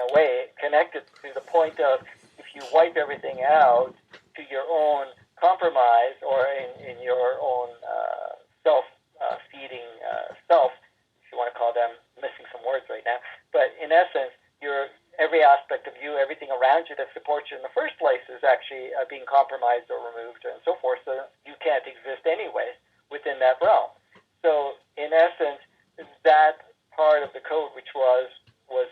a way, connected to the point of if you wipe everything out to your own compromise or in your own self-feeding self, if you want to call them, missing some words right now, but in essence, every aspect of you, everything around you that supports you in the first place is actually being compromised or removed and so forth, so you can't exist anyway within that realm. So in essence, that part of the code which was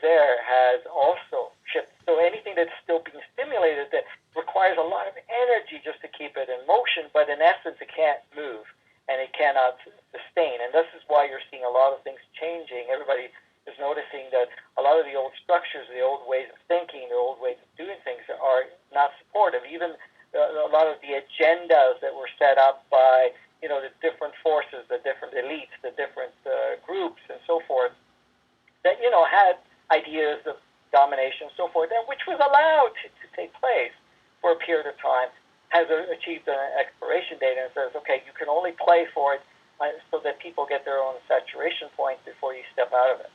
there has also shifted. So anything that's still being stimulated that requires a lot of energy just to keep it in motion, but in essence it can't move and it cannot sustain. And this is why you're seeing a lot of things changing. Everybody is noticing that a lot of the old structures, the old ways of thinking, the old ways of doing things are not supportive. Even a lot of the agendas that were set up by, the different forces, the different elites, the different groups and so forth, that, had ideas of domination and so forth, and which was allowed to take place for a period of time, has achieved an expiration date and says, okay, you can only play for it so that people get their own saturation point before you step out of it.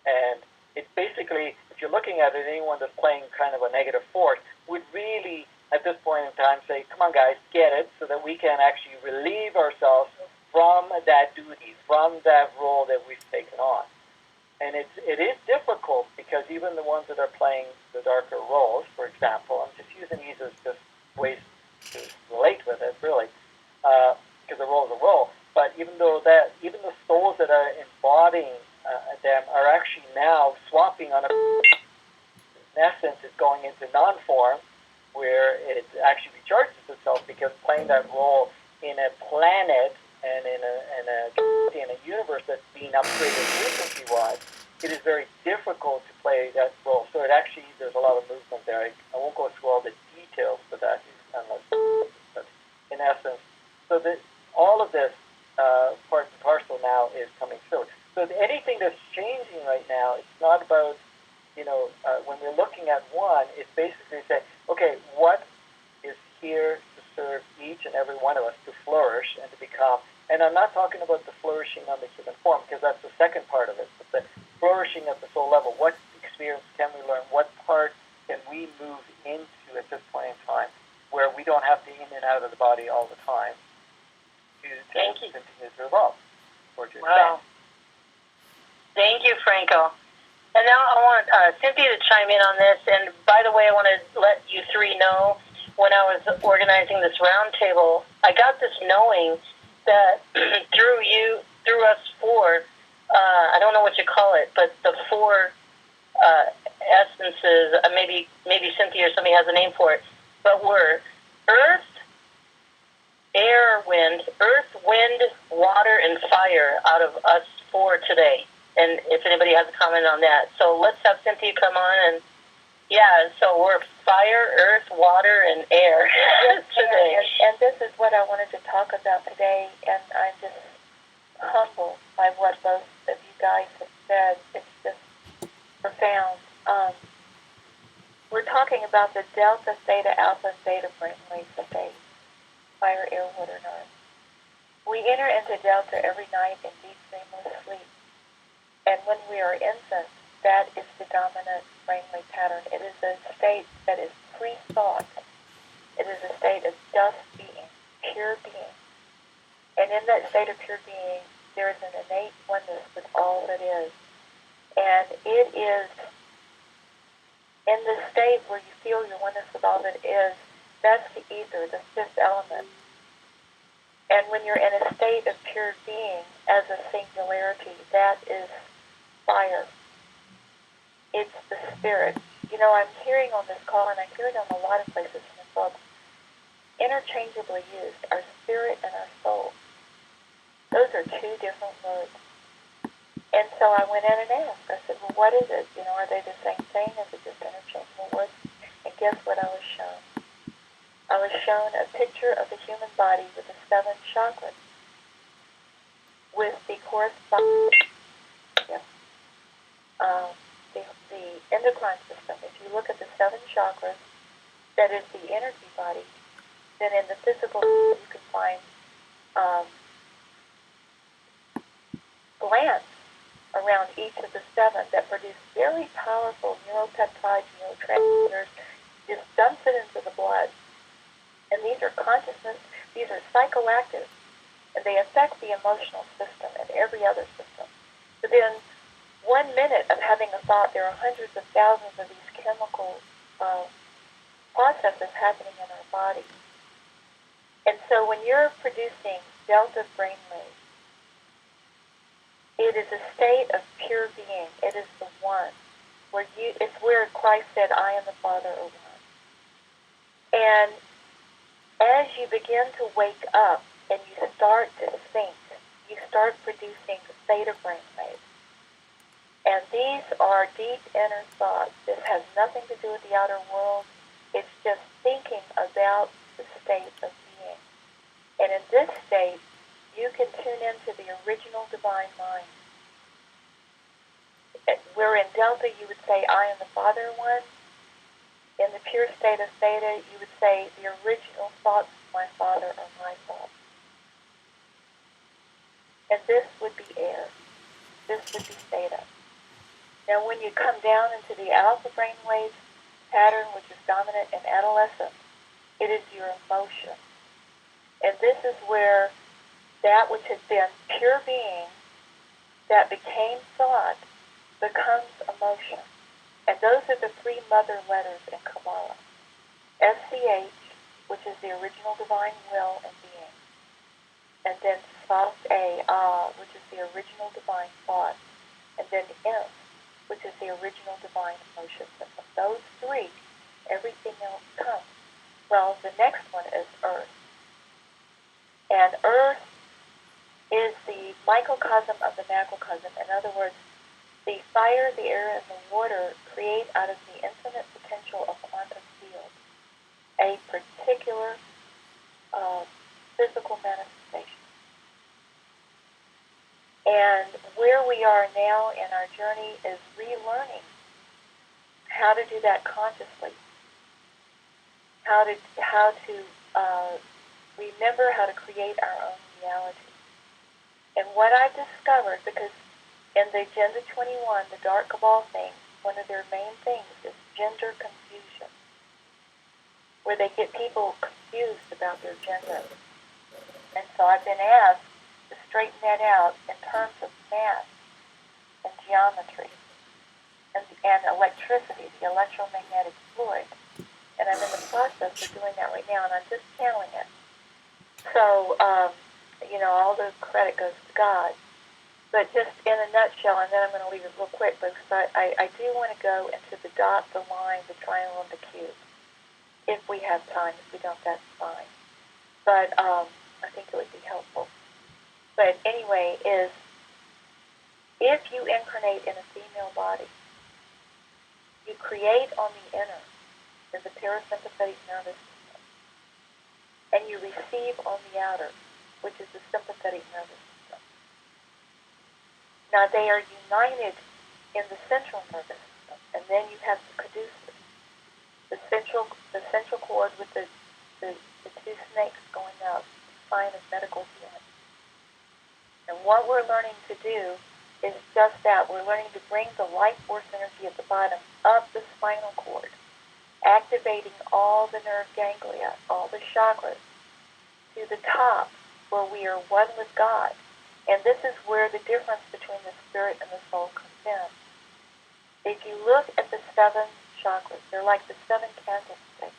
And it's basically, if you're looking at it, anyone that's playing kind of a negative force would really, at this point in time, say, come on, guys, get it, so that we can actually relieve ourselves from that duty, from that role that we've taken on. And it is difficult because even the ones that are playing the darker roles, for example, I'm just using these as just ways to relate with it, really, because the role is a role. But even the souls that are embodying them are actually now swapping on in essence, it's going into non-form, where it actually recharges itself, because playing that role in a planet and in a universe that's being upgraded frequency-wise, it is very difficult to play that role. So there's a lot of movement there. I won't go through all the details for that, but in essence, so that all of this part and parcel now is coming through. So anything that's changing right now, it's not about, when we're looking at one, it's basically saying, okay, what is here to serve each and every one of us to flourish and to become, and I'm not talking about the flourishing on the human form, because that's the second part of it, but the flourishing at the soul level. What experience can we learn? What part can we move into at this point in time, where we don't have to in and out of the body all the time to continue to evolve or to expand. Thank you, Franco. And now I want Cynthia to chime in on this. And by the way, I want to let you three know, when I was organizing this roundtable, I got this knowing that through us four, I don't know what you call it, but the four essences, maybe Cynthia or somebody has a name for it, but we're earth, wind, water, and fire out of us four today. And if anybody has a comment on that. So let's have Cynthia come on. And so we're fire, earth, water, and air today. And this is what I wanted to talk about today. And I'm just humbled by what both of you guys have said. It's just profound. We're talking about the delta, theta, alpha, and beta brainwaves of phase. Fire, air, water, and earth. We enter into delta every night in deep dreamless sleep. And when we are infants, that is the dominant brainwave pattern. It is a state that is pre-thought. It is a state of just being, pure being. And in that state of pure being, there is an innate oneness with all that is. And it is in the state where you feel your oneness with all that is, that's the ether, the fifth element. And when you're in a state of pure being as a singularity, that is fire. It's the spirit. I'm hearing on this call, and I hear it on a lot of places in the book, interchangeably used, our spirit and our soul. Those are two different words. And so I went in and asked. I said, well, what is it? Are they the same thing? Is it just interchangeable words? And guess what I was shown? I was shown a picture of the human body with the 7 chakras, with the corresponding the endocrine system. If you look at the 7 chakras, that is the energy body, then in the physical you can find glands around each of the seven that produce very powerful neuropeptides, neurotransmitters, just dumps it into the blood. And these are consciousness, these are psychoactive, and they affect the emotional system and every other system. Within 1 minute of having a thought, there are hundreds of thousands of these chemical processes happening in our body. And so when you're producing delta brainwaves, it is a state of pure being. It is the one. It's where Christ said, I and the Father are one. And as you begin to wake up and you start to think, you start producing theta brainwaves. And these are deep inner thoughts. This has nothing to do with the outer world. It's just thinking about the state of being. And in this state, you can tune into the original divine mind. Where in Delta, you would say, I and the Father are one. In the pure state of Theta, you would say, the original thoughts of my Father are my thoughts. And this would be air. This would be Theta. Now, when you come down into the alpha brainwave pattern, which is dominant in adolescence, it is your emotion. And this is where that which has been pure being that became thought becomes emotion. And those are the three mother letters in Kabbalah. SCH, which is the original divine will and being. And then soft A, which is the original divine thought. And then M, which is the original divine emotions. And from those three, everything else comes. Well, the next one is Earth. And Earth is the microcosm of the macrocosm. In other words, the fire, the air, and the water create out of the infinite potential of quantum field a particular physical manifestation. And where we are now in our journey is relearning how to do that consciously, how to remember how to create our own reality. And what I've discovered, because in the Agenda 21, the Dark Cabal thing, one of their main things is gender confusion, where they get people confused about their gender. And so I've been asked to straighten that out in terms of math and geometry and electricity, the electromagnetic fluid. And I'm in the process of doing that right now, and I'm just channeling it. So, all the credit goes to God. But just in a nutshell, and then I'm going to leave it real quick, because I do want to go into the dot, the line, the triangle, and the cube. If we have time. If we don't, that's fine. But I think it would be helpful. But anyway, is if you incarnate in a female body, you create on the inner, is the parasympathetic nervous system, and you receive on the outer, which is the sympathetic nervous system. Now they are united in the central nervous system, and then you have the caduceus, the central cord with the two snakes going up, sign of medical healing. And what we're learning to do is just that. We're learning to bring the life force energy at the bottom up the spinal cord, activating all the nerve ganglia, all the chakras, to the top where we are one with God. And this is where the difference between the spirit and the soul comes in. If you look at the 7 chakras, they're like the 7 candlesticks.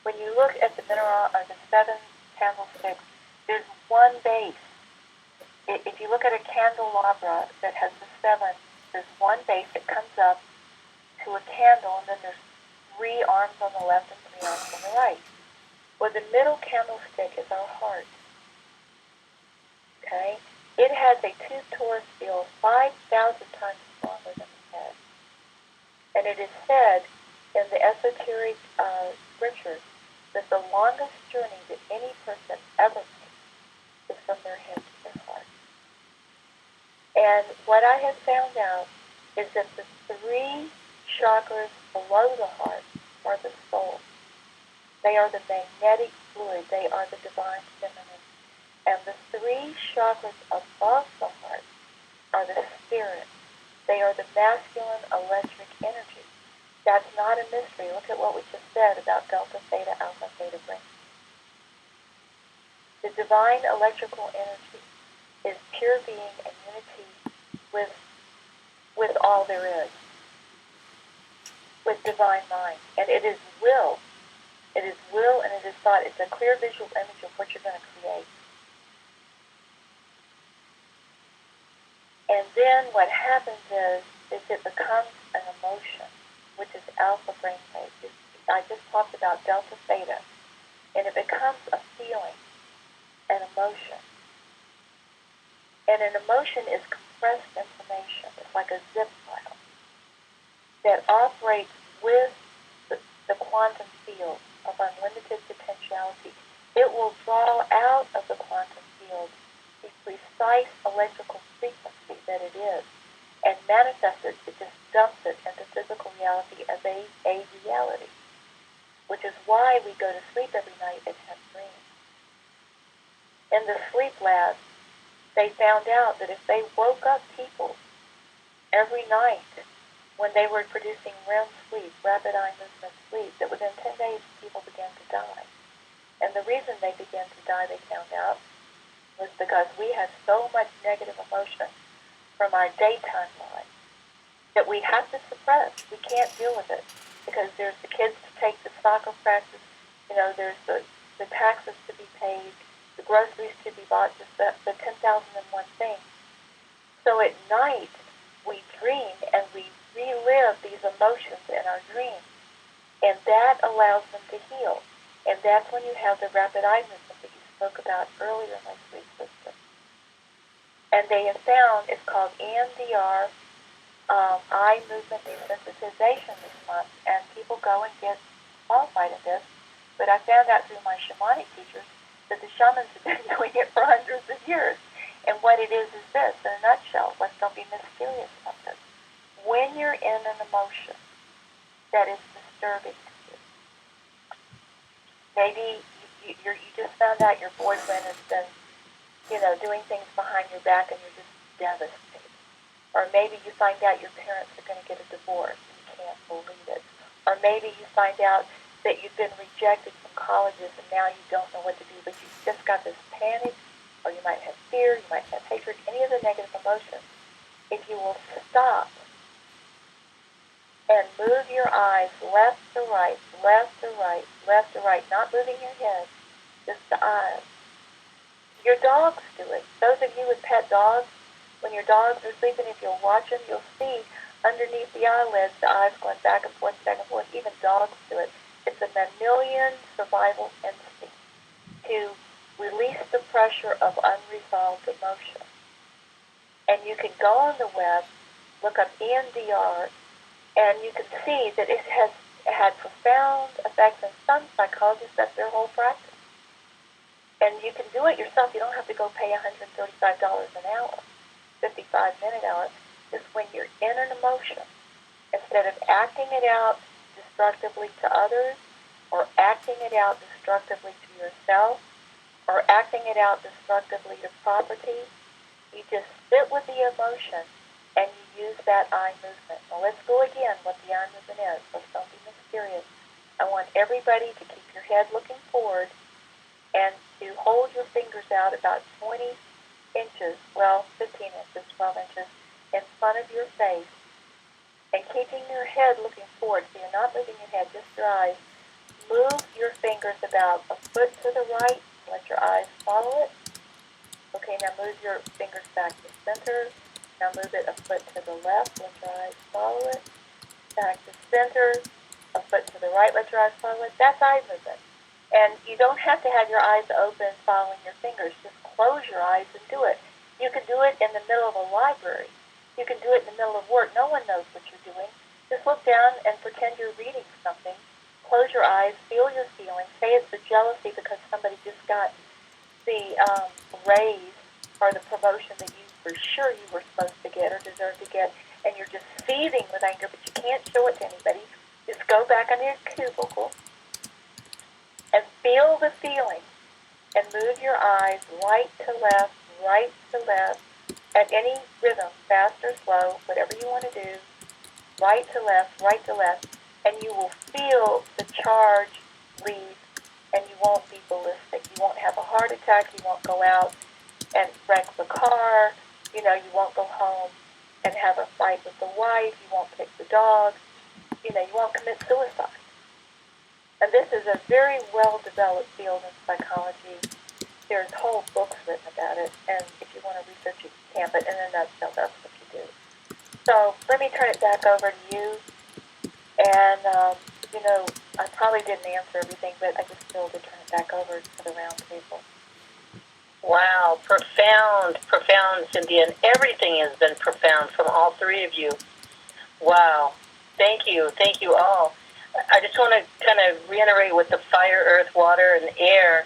When you look at the mineral or the 7 candlesticks, there's one base. If you look at a candelabra that has the 7, there's one base that comes up to a candle, and then there's 3 arms on the left and 3 arms on the right. Well, the middle candlestick is our heart. Okay? It has a 2 torus field 5,000 times stronger than the head. And it is said in the esoteric scriptures that the longest journey that any person ever makes is from their head to their heart. And what I have found out is that the 3 chakras below the heart are the soul. They are the magnetic fluid. They are the divine feminine. And the 3 chakras above the heart are the spirit. They are the masculine electric energy. That's not a mystery. Look at what we just said about delta, theta, alpha, theta brain. The divine electrical energy is pure being and unity with all there is, with divine mind. And it is will. It is will and it is thought. It's a clear visual image of what you're going to create. And then what happens is it becomes an emotion, which is alpha brainwave. I just talked about delta theta. And it becomes a feeling, an emotion. And an emotion is compressed information. It's like a zip file that operates with the quantum field of unlimited potentiality. It will draw out of the quantum field the precise electrical frequency that it is and manifests it. It just dumps it into physical reality as a reality, which is why we go to sleep every night and have dreams. In the sleep lab, they found out that if they woke up people every night when they were producing REM sleep, rapid eye movement sleep, that within 10 days people began to die. And the reason they began to die, they found out, was because we had so much negative emotion from our daytime life that we have to suppress. We can't deal with it because there's the kids to take the soccer practice, there's the taxes to be paid, the groceries to be bought, just the 10,001 things. So at night, we dream and we relive these emotions in our dreams. And that allows them to heal. And that's when you have the rapid eye movement that you spoke about earlier in my sleep system. And they have found, it's called EMDR, eye movement desensitization response. And people go and get qualified in this. But I found out through my shamanic teachers that the shamans have been doing it for hundreds of years. And what it is this, in a nutshell. Let's don't be mysterious about this. When you're in an emotion that is disturbing to you, maybe you just found out your boyfriend has been, doing things behind your back and you're just devastated. Or maybe you find out your parents are going to get a divorce and you can't believe it. Or maybe you find out that you've been rejected from colleges and now you don't know what to do, but you've just got this panic, or you might have fear, you might have hatred, any of the negative emotions. If you will stop and move your eyes left to right, left to right, left to right, not moving your head, just the eyes. Your dogs do it. Those of you with pet dogs, when your dogs are sleeping, if you'll watch them, you'll see underneath the eyelids, the eyes going back and forth, back and forth. Even dogs do it. It's a mammalian survival instinct to release the pressure of unresolved emotion. And you can go on the web, look up EMDR, and you can see that it has had profound effects, and some psychologists, that's their whole practice. And you can do it yourself. You don't have to go pay $135 an hour, 55-minute hour. Just when you're in an emotion, instead of acting it out destructively to others, or acting it out destructively to yourself, or acting it out destructively to property, you just sit with the emotion and you use that eye movement. Now let's go again what the eye movement is. Let's don't be mysterious. I want everybody to keep your head looking forward and to hold your fingers out about 20 inches, 15 inches, 12 inches in front of your face, and keeping your head looking forward. So you're not moving your head, just your eyes. Move your fingers about a foot to the right. Let your eyes follow it. Okay, now move your fingers back to center. Now move it a foot to the left. Let your eyes follow it. Back to center. A foot to the right. Let your eyes follow it. That's eye movement. And you don't have to have your eyes open following your fingers. Just close your eyes and do it. You can do it in the middle of a library. You can do it in the middle of work. No one knows what you're doing. Just look down and pretend you're reading something. Close your eyes. Feel your feelings. Say it's the jealousy because somebody just got the raise or the promotion that you were sure you were supposed to get or deserved to get, and you're just seething with anger, but you can't show it to anybody. Just go back on your cubicle and feel the feeling and move your eyes right to left, at any rhythm, fast or slow, whatever you want to do, right to left, and you will feel the charge leave, and you won't be ballistic. You won't have a heart attack. You won't go out and wreck the car. You know, you won't go home and have a fight with the wife. You won't kick the dog. You know, you won't commit suicide. And this is a very well-developed field in psychology. There's whole books written about it, and if you want to research it, you can, but in a nutshell, that's what you do. So let me turn it back over to you. And, you know, I probably didn't answer everything, but I just feel to turn it back over to the round table. Wow, profound, Cynthia, and everything has been profound from all three of you. Wow, thank you all. I just want to kind of reiterate with the fire, earth, water, and air.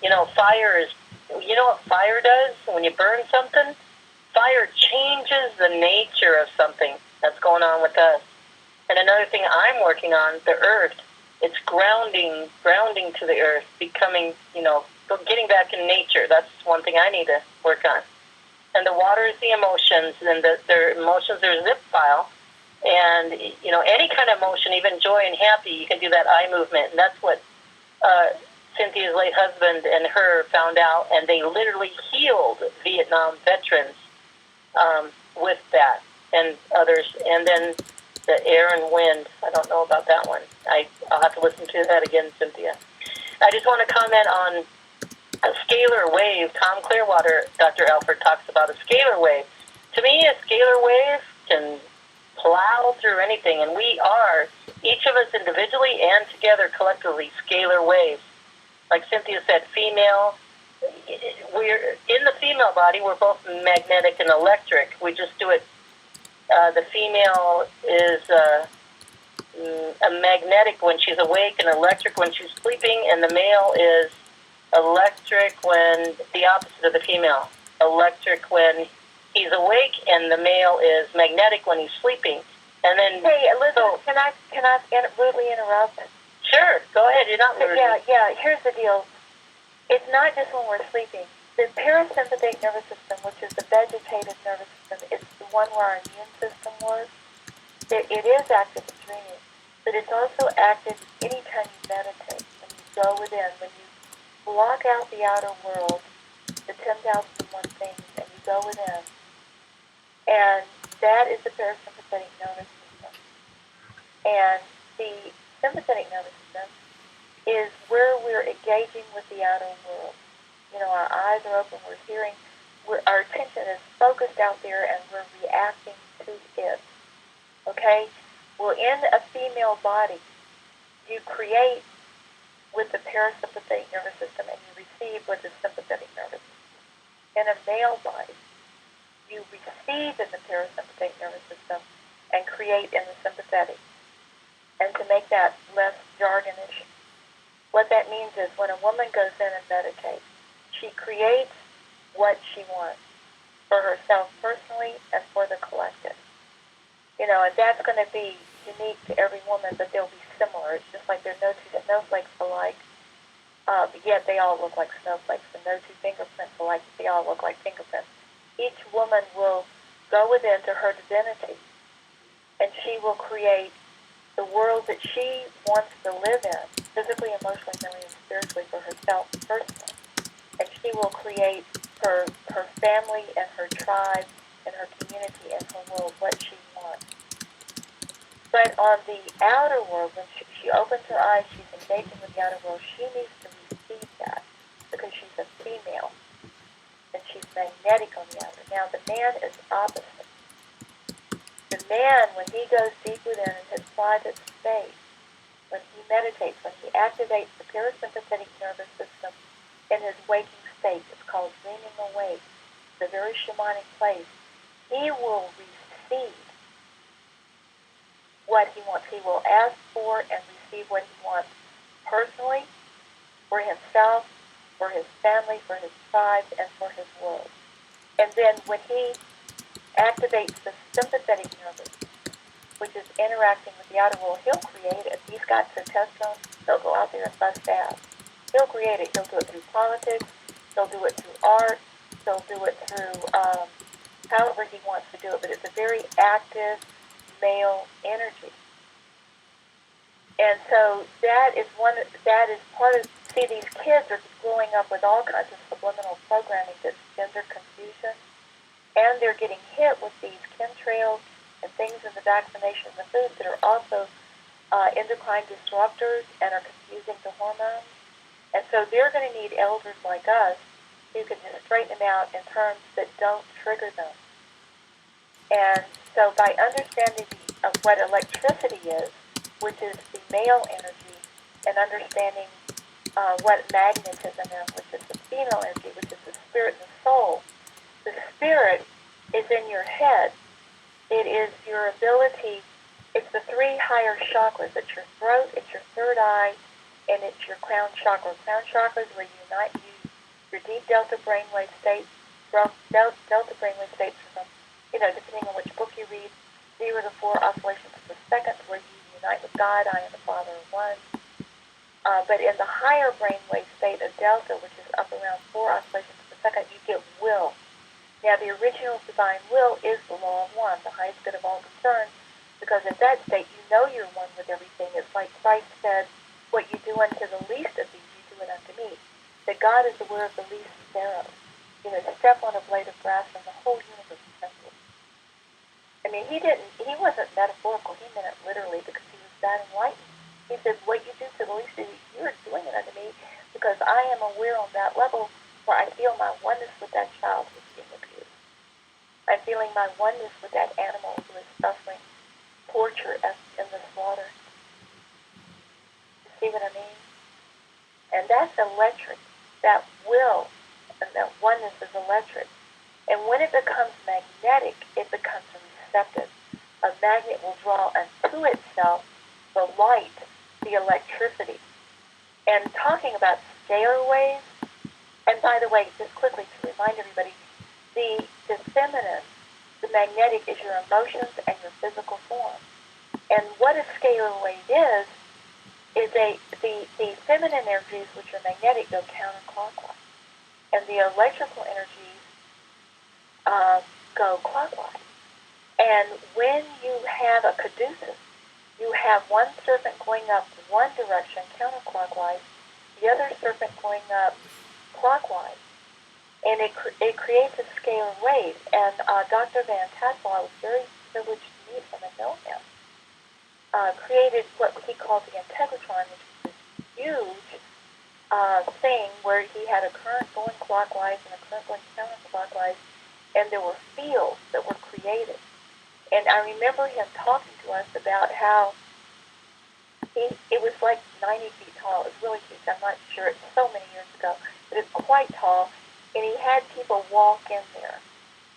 You know, fire is, you know what fire does when you burn something? Fire changes the nature of something that's going on with us. And another thing I'm working on, the earth, it's grounding to the earth, becoming, you know, getting back in nature. That's one thing I need to work on. And the water is the emotions, and their emotions are a zip file. And, you know, any kind of emotion, even joy and happy, you can do that eye movement. And that's what Cynthia's late husband and her found out. And they literally healed Vietnam veterans with that and others. And then the air and wind, I don't know about that one. I'll have to listen to that again, Cynthia. I just want to comment on a scalar wave. Tom Clearwater, Dr. Alfred, talks about a scalar wave. To me, a scalar wave can plow through anything, and we are, each of us individually and together collectively, scalar waves. Like Cynthia said, female, we're in the female body, we're both magnetic and electric. We just do it. The female is a magnetic when she's awake and electric when she's sleeping, and the male is electric when the opposite of the female. Electric when he's awake, and the male is magnetic when he's sleeping. And then, hey, Elizabeth, can I rudely interrupt? Sure, go ahead. You're not rude. Yeah. Here's the deal. It's not just when we're sleeping. The parasympathetic nervous system, which is the vegetative nervous system, is the one where our immune system works. It is active in dreaming, but it's also active anytime you meditate, when you go within, when you block out the outer world, the 10,001 things, and you go within. And that is the parasympathetic nervous system. And the sympathetic nervous system is where we're engaging with the outer world. You know, our eyes are open, we're hearing, our attention is focused out there, and we're reacting to it. Okay? Well, in a female body, you create with the parasympathetic nervous system, and you receive with the sympathetic nervous system. In a male body, you receive in the parasympathetic nervous system and create in the sympathetic. And to make that less jargonish, what that means is when a woman goes in and meditates, she creates what she wants for herself personally and for the collective. You know, and that's going to be unique to every woman, but they'll be similar. It's just like there are no two snowflakes alike, yet they all look like snowflakes, and no two fingerprints alike, they all look like fingerprints. Each woman will go within to her divinity, and she will create the world that she wants to live in, physically, emotionally, mentally, and spiritually for herself personally. And she will create her family and her tribe and her community and her world what she wants. But on the outer world, when she opens her eyes, she's engaging with the outer world, she needs to receive that because she's a female and she's magnetic on the outer. Now, the man is opposite. The man, when he goes deep within in his private space, when he meditates, when he activates the parasympathetic nervous system in his waking state, it's called dreaming awake, it's a very shamanic place, he will receive what he wants. He will ask for and receive what he wants personally, for himself, for his family, for his tribe, and for his world. And then when he activates the sympathetic nervous, which is interacting with the outer world, he'll create it. If he's got testosterone, he'll go out there and bust ass. He'll create it. He'll do it through politics. He'll do it through art. he'll do it through however he wants to do it, but it's a very active male energy. And so that is part of, see, these kids are growing up with all kinds of subliminal programming that's gender confusion, and they're getting hit with these chemtrails and things in the vaccination and the foods that are also endocrine disruptors and are confusing the hormones. And so they're going to need elders like us who can just straighten them out in terms that don't trigger them. And so by understanding of what electricity is, which is the male energy, and understanding what magnetism is, which is the female energy, which is the spirit and the soul. The spirit is in your head. It is your ability. It's the three higher chakras. It's your throat, it's your third eye, and it's your crown chakra. Crown chakra is where you unite your deep delta brainwave states, delta brainwave states from, depending on which book you read, 0 to 4 oscillations per second, where you unite with God, I am the Father of one. But in the higher brainwave state of delta, which is up around 4 oscillations per second, you get will. Now, the original divine will is the law of one, the highest good of all concerns, because in that state, you know you're one with everything. It's like Christ said, what you do unto the least of these, you do it unto me. That God is aware of the least sparrow. Step on a blade of grass and the whole universe is trembles. I mean, he wasn't metaphorical, he meant it literally because he was that enlightened. He said, what you do to the least of these, you're doing it unto me, because I am aware on that level where I feel my oneness with that child who's being abused. I'm feeling my oneness with that animal who is suffering torture in the slaughter. You see what I mean? And that's electric. That will and that oneness is electric. And when it becomes magnetic, it becomes receptive. A magnet will draw unto itself the light, the electricity. And talking about scalar waves, and by the way, just quickly to remind everybody, the feminine, the magnetic is your emotions and your physical form. And what a scalar wave is the feminine energies, which are magnetic, go counterclockwise. And the electrical energies go clockwise. And when you have a caduceus, you have one serpent going up one direction counterclockwise, the other serpent going up clockwise. And it creates a scalar wave. And Dr. Van Tassel, I was very privileged to meet him and know him, created what he called the integratron, which is this huge thing where he had a current going clockwise and a current going counterclockwise, and there were fields that were created. And I remember him talking to us about how it was like 90 feet tall. It was really huge. I'm not sure. It's so many years ago. But it's quite tall. And he had people walk in there.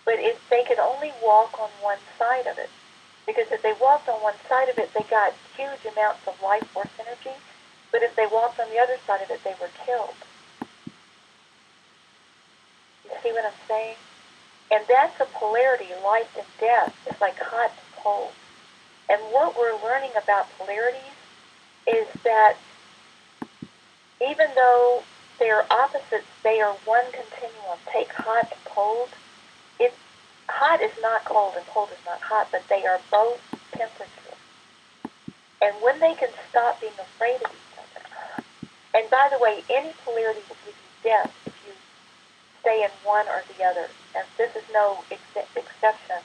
But they could only walk on one side of it. Because if they walked on one side of it, they got huge amounts of life force energy. But if they walked on the other side of it, they were killed. You see what I'm saying? And that's a polarity, life and death. It's like hot and cold. And what we're learning about polarities is that even though they're opposites, they are one continuum. Take hot and cold. Hot is not cold and cold is not hot, but they are both temperature. And when they can stop being afraid of each other. And by the way, any polarity will give you death if you stay in one or the other. And this is no exception.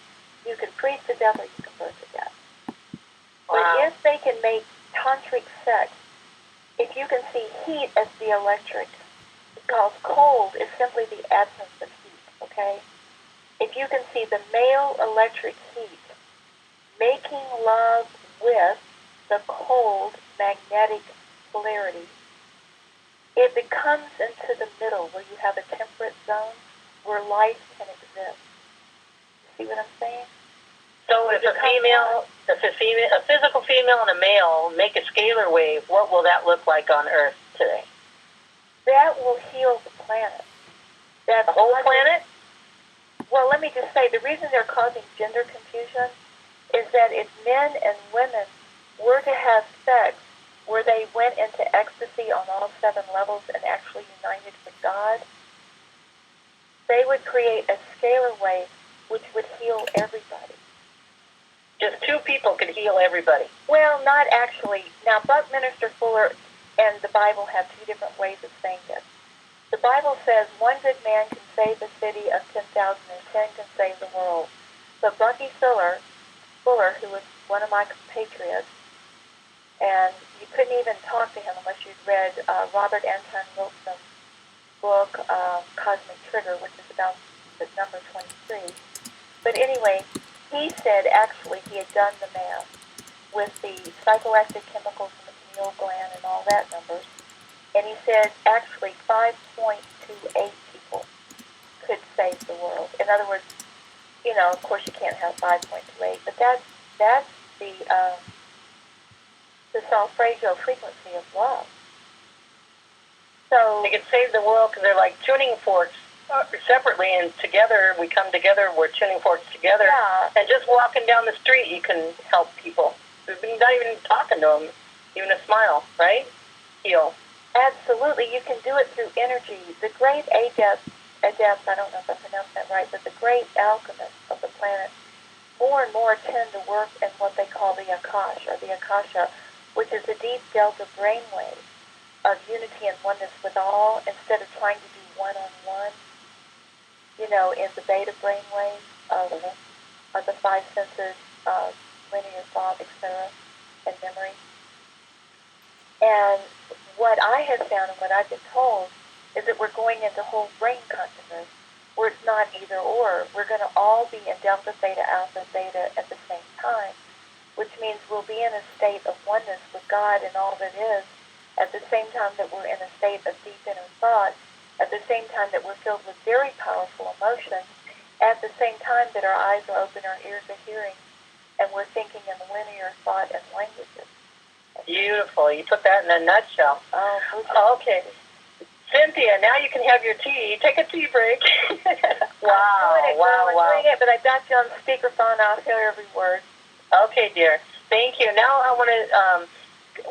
You can freeze to death or you can burn to death. Wow. But if they can make tantric sex, if you can see heat as the electric, because cold is simply the absence of heat, okay? If you can see the male electric heat making love with the cold magnetic polarity, it becomes into the middle where you have a temperate zone where life can exist. You see what I'm saying? So if a physical female and a male make a scalar wave, what will that look like on Earth today? That will heal the planet. The whole planet? Well, let me just say, the reason they're causing gender confusion is that if men and women were to have sex where they went into ecstasy on all 7 levels and actually united with God, they would create a scalar wave which would heal everybody. Just 2 people could heal everybody. Well, not actually. Now, Buckminster Fuller and the Bible have 2 different ways of saying this. The Bible says one good man can save a city of 10,000 and 10 can save the world. But Bucky Fuller, who was one of my compatriots, and you couldn't even talk to him unless you'd read Robert Anton Wilson's book, Cosmic Trigger, which is about the number 23. But anyway, he said actually he had done the math with the psychoactive chemicals in the pineal gland and all that numbers. And he said actually 5.28 people could save the world. In other words, you know, of course you can't have 5.28, but that's the solfeggio frequency of love. So they can save the world because they're like tuning forks separately, and together we come together. We're tuning forks together, yeah. And just walking down the street, you can help people. Not even talking to them, even a smile, right? Heal. Absolutely, you can do it through energy. The great adept, I don't know if I pronounced that right, but the great alchemists of the planet more and more tend to work in what they call the Akash, or the Akasha, which is a deep delta brainwave of unity and oneness with all, instead of trying to do one-on-one, you know, in the beta brainwave of the 5 senses, linear thought, etc., and memory. And what I have found and what I've been told is that we're going into whole brain consciousness, where it's not either or. We're going to all be in delta, theta, alpha, theta at the same time, which means we'll be in a state of oneness with God and all that is, at the same time that we're in a state of deep inner thought, at the same time that we're filled with very powerful emotions, at the same time that our eyes are open, our ears are hearing, and we're thinking in linear thought and languages. Beautiful. You put that in a nutshell. Oh, okay. Cynthia, now you can have your tea. Take a tea break. Wow. I'm doing it, but I got you on speakerphone. I'll hear every word. Okay, dear. Thank you. Now I want to,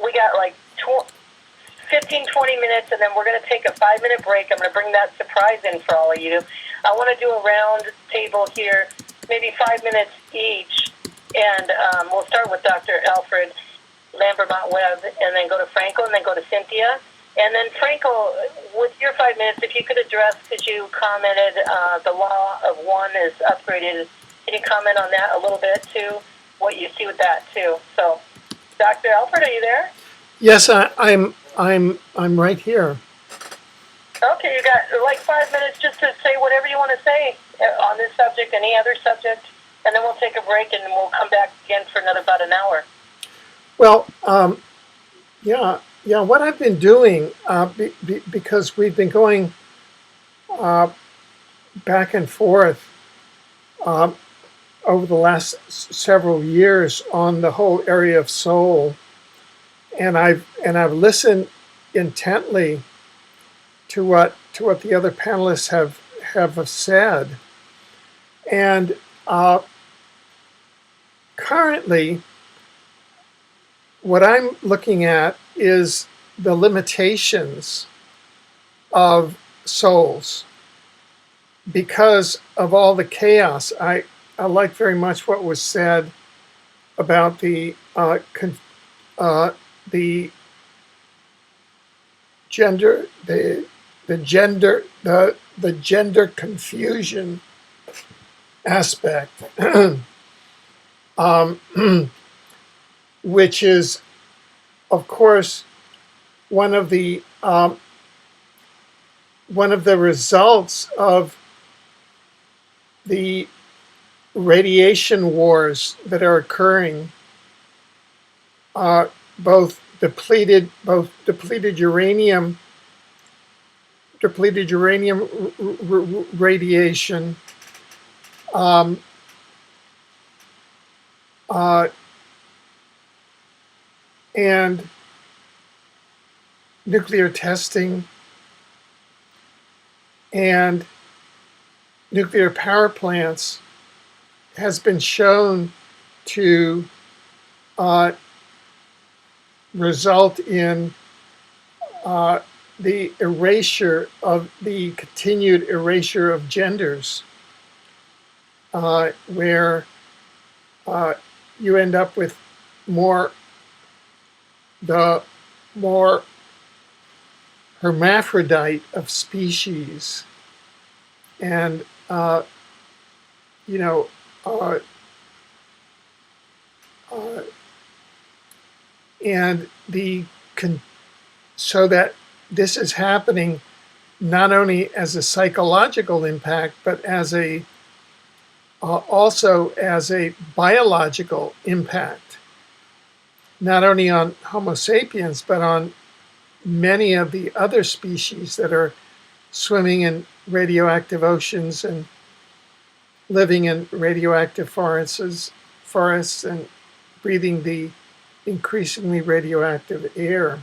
we got like 15, 20 minutes, and then we're going to take a 5-minute break. I'm going to bring that surprise in for all of you. I want to do a round table here, maybe 5 minutes each, and we'll start with Dr. Alfred Webre, and then go to Franco, and then go to Cynthia. And then, Franco, with your 5 minutes, if you could address, because you commented the law of one is upgraded, can you comment on that a little bit, too, what you see with that, too? So, Dr. Alfred, are you there? Yes, I'm right here. Okay, you got like 5 minutes just to say whatever you want to say on this subject, any other subject, and then we'll take a break, and we'll come back again for another about an hour. Well, yeah. What I've been doing, because we've been going back and forth over the last several years on the whole area of soul, and I've listened intently to what the other panelists have said, and currently, what I'm looking at is the limitations of souls because of all the chaos. I like very much what was said about the gender confusion aspect, which is, of course, one of the results of the radiation wars that are occurring, both depleted uranium radiation, and nuclear testing and nuclear power plants has been shown to result in the erasure of the continued erasure of genders, where you end up with more the more hermaphrodite of species, and you know, uh, uh, and so that this is happening not only as a psychological impact, but as a also as a biological impact, not only on Homo sapiens, but on many of the other species that are swimming in radioactive oceans and living in radioactive forests and breathing the increasingly radioactive air.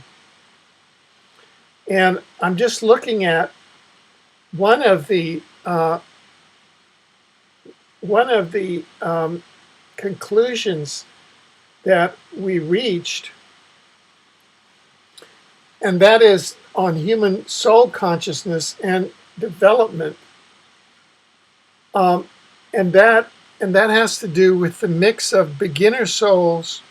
And I'm just looking at one of the conclusions that we reached, and that is on human soul consciousness and development, and that has to do with the mix of beginner souls,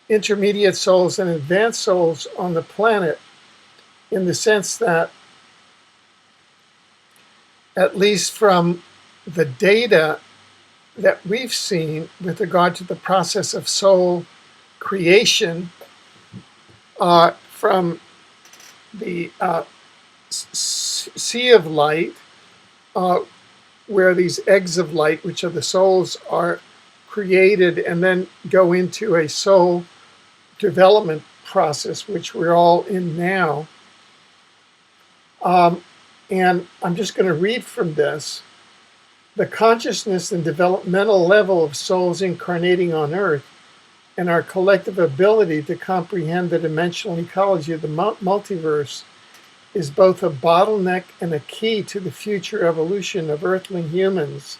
intermediate souls, and advanced souls on the planet, in the sense that, at least from the data that we've seen with regard to the process of soul creation, from the sea of light, where these eggs of light, which are the souls, are created and then go into a soul development process, which we're all in now. And I'm just going to read from this. The consciousness and developmental level of souls incarnating on Earth, and our collective ability to comprehend the dimensional ecology of the multiverse, is both a bottleneck and a key to the future evolution of Earthling humans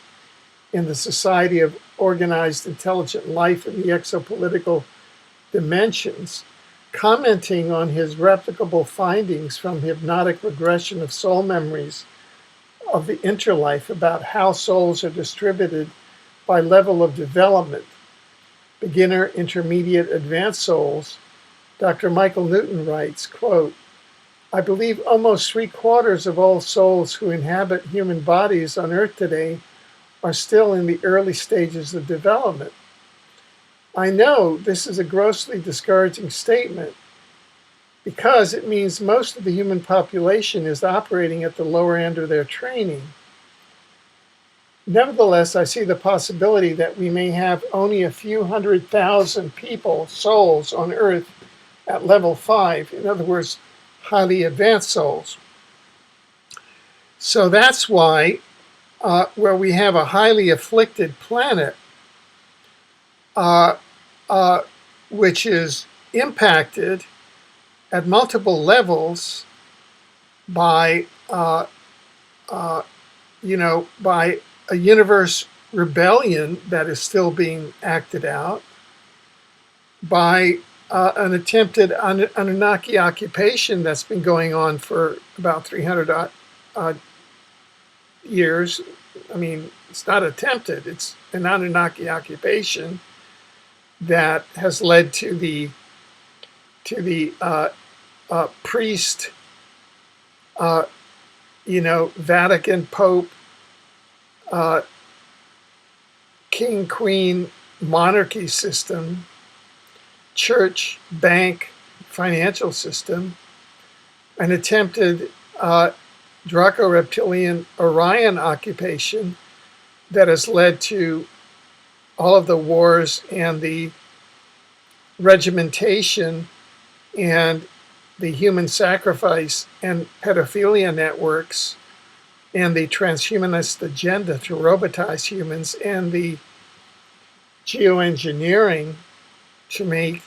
in the society of organized intelligent life in the exopolitical dimensions. Commenting on his replicable findings from hypnotic regression of soul memories of the interlife about how souls are distributed by level of development, beginner, intermediate, advanced souls, Dr. Michael Newton writes, quote, "I believe almost 3/4 of all souls who inhabit human bodies on Earth today are still in the early stages of development. I know this is a grossly discouraging statement because it means most of the human population is operating at the lower end of their training. Nevertheless, I see the possibility that we may have only a few 100,000 people, souls on Earth at level 5, in other words, highly advanced souls. So that's why, where we have a highly afflicted planet, which is impacted at multiple levels by, by a universe rebellion that is still being acted out, by an attempted Anunnaki occupation that's been going on for about 300 years. I mean, it's not attempted, it's an Anunnaki occupation that has led to the priest, Vatican, Pope, king, queen, monarchy system, church, bank, financial system, an attempted Draco-reptilian Orion occupation that has led to all of the wars and the regimentation and the human sacrifice and pedophilia networks and the transhumanist agenda to robotize humans and the geoengineering to make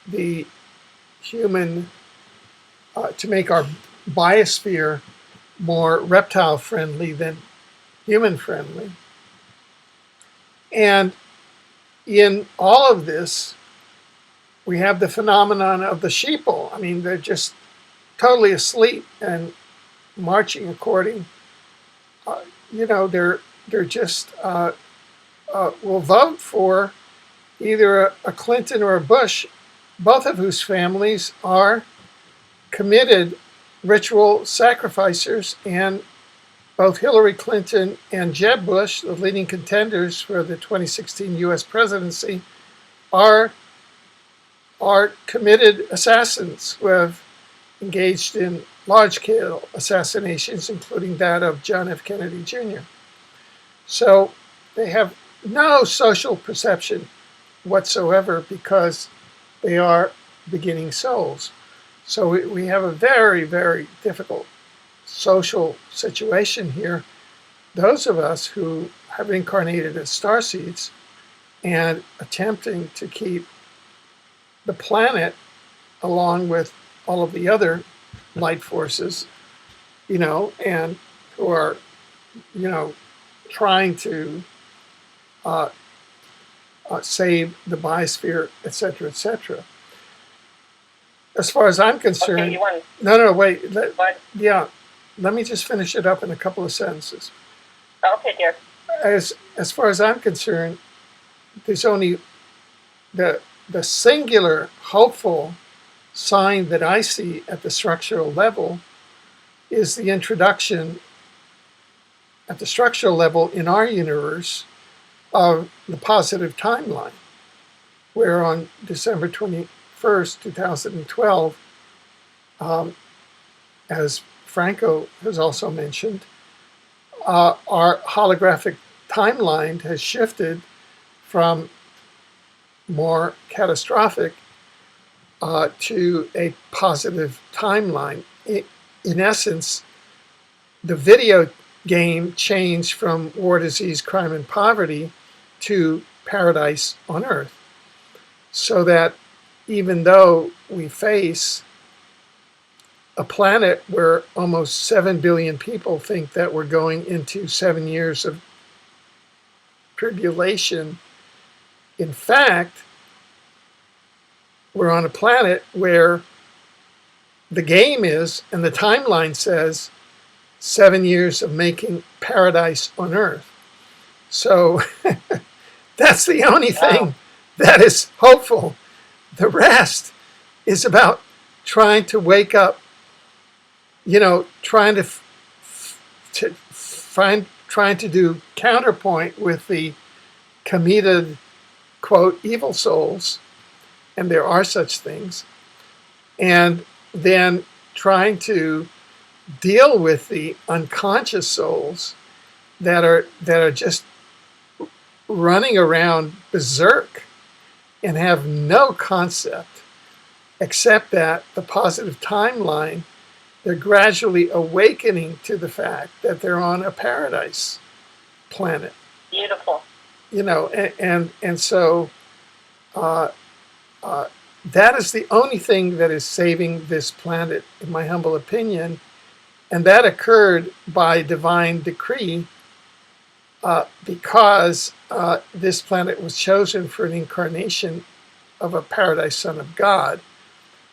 the human, to make our biosphere more reptile friendly than human friendly. And in all of this, we have the phenomenon of the sheeple. I mean, they're just totally asleep and marching according. They're just will vote for either a Clinton or a Bush, both of whose families are committed ritual sacrificers, and both Hillary Clinton and Jeb Bush, the leading contenders for the 2016 U.S. presidency, are committed assassins who have engaged in large-scale assassinations, including that of John F. Kennedy Jr. So they have no social perception whatsoever because they are beginning souls. So we have a very, very difficult social situation here. Those of us who have incarnated as starseeds and attempting to keep the planet along with all of the other light forces, and who are, trying to save the biosphere, et cetera, et cetera. As far as I'm concerned, Okay, no, wait. what? Let me just finish it up in a couple of sentences. Okay, dear. As far as I'm concerned, there's only the singular hopeful sign that I see at the structural level is the introduction at the structural level in our universe of the positive timeline, where on December 21st, 2012, as Franco has also mentioned, our holographic timeline has shifted from more catastrophic to a positive timeline. In essence, the video game changed from war, disease, crime, and poverty to paradise on earth. So that even though we face a planet where almost 7 billion people think that we're going into 7 years of tribulation, in fact, we're on a planet where the game is, and the timeline says, 7 years of making paradise on earth. So that's the only thing that is hopeful. The rest is about trying to wake up, trying to do counterpoint with the committed, quote, evil souls, and there are such things, and then trying to deal with the unconscious souls that are just running around berserk and have no concept except that the positive timeline, they're gradually awakening to the fact that they're on a paradise planet. Beautiful. And so that is the only thing that is saving this planet, in my humble opinion. And that occurred by divine decree because this planet was chosen for an incarnation of a paradise son of God,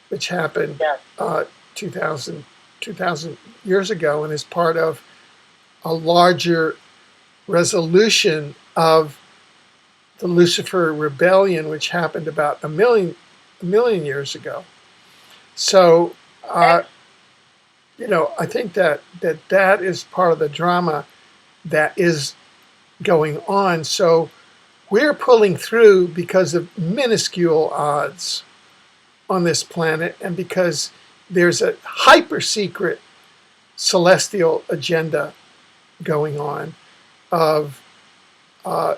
which happened 2,000 years ago and is part of a larger resolution of the Lucifer rebellion, which happened about a million years ago. So, I think that is part of the drama that is going on. So we're pulling through because of minuscule odds on this planet, and because there's a hyper secret celestial agenda going on of a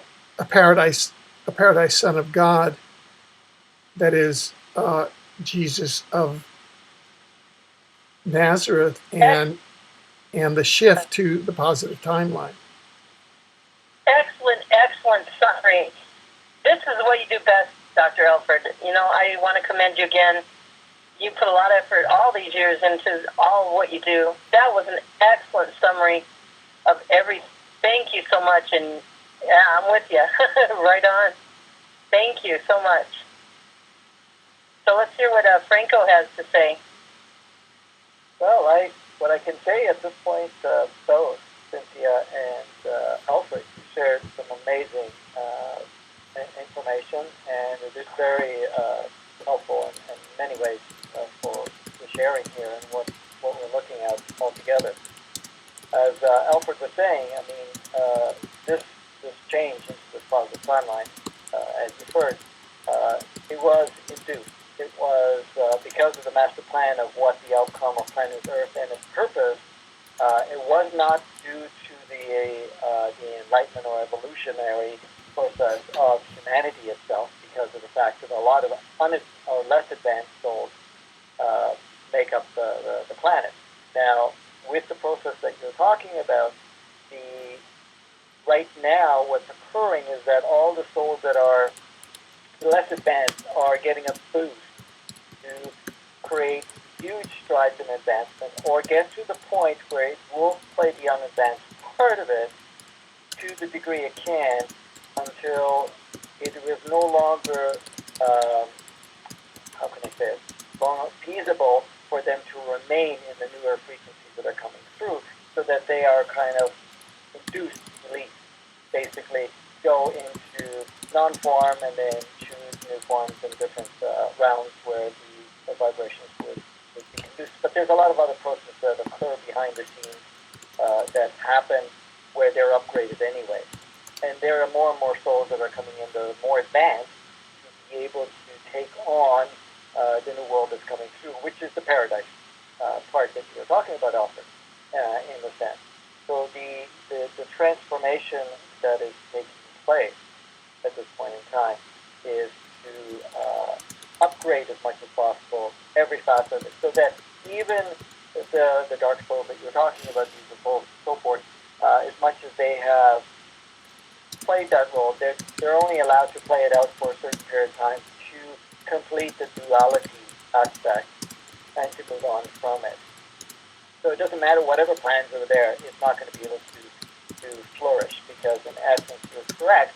paradise son of God that is Jesus of Nazareth, and the shift to the positive timeline. Excellent summary. This is what you do best, Dr. Alfred. I want to commend you again. You put a lot of effort all these years into all of what you do. That was an excellent summary of everything. Thank you so much, and I'm with you. Right on. Thank you so much. So let's hear what Franco has to say. Well, what I can say at this point, both Cynthia and Alfred shared some amazing information, and it is very helpful in many ways for the sharing here and what we're looking at altogether. As Alfred was saying, I mean, this this change into this positive timeline, as referred, it was induced. It was because of the master plan of what the outcome of planet Earth and its purpose. It was not due to the enlightenment or evolutionary process of humanity itself, because of the fact that a lot of or less advanced souls make up the planet. Now, with the process that you're talking about, the right now what's occurring is that all the souls that are less advanced are getting a boost to create huge strides in advancement, or get to the point where it will play the unadvanced part of it to the degree it can, until it is no longer, how can I say it, feasible for them to remain in the newer frequencies that are coming through, so that they are kind of induced release, basically go into non-form and then choose new forms in different rounds where the vibrations would be conducive. But there's a lot of other processes that occur behind the scenes that happen where they're upgraded anyway. And there are more and more souls that are coming in that are more advanced to be able to take on the new world that's coming through, which is the paradise part that you were talking about, Alfred, in the sense. So the transformation that is taking place at this point in time is to upgrade as much as possible every facet of it, so that even the dark souls that you were talking about, these are so forth, as much as they have played that role, they're only allowed to play it out for a certain period of time to complete the duality aspect and to move on from it. So it doesn't matter whatever plans are there, it's not going to be able to flourish, because in essence you're correct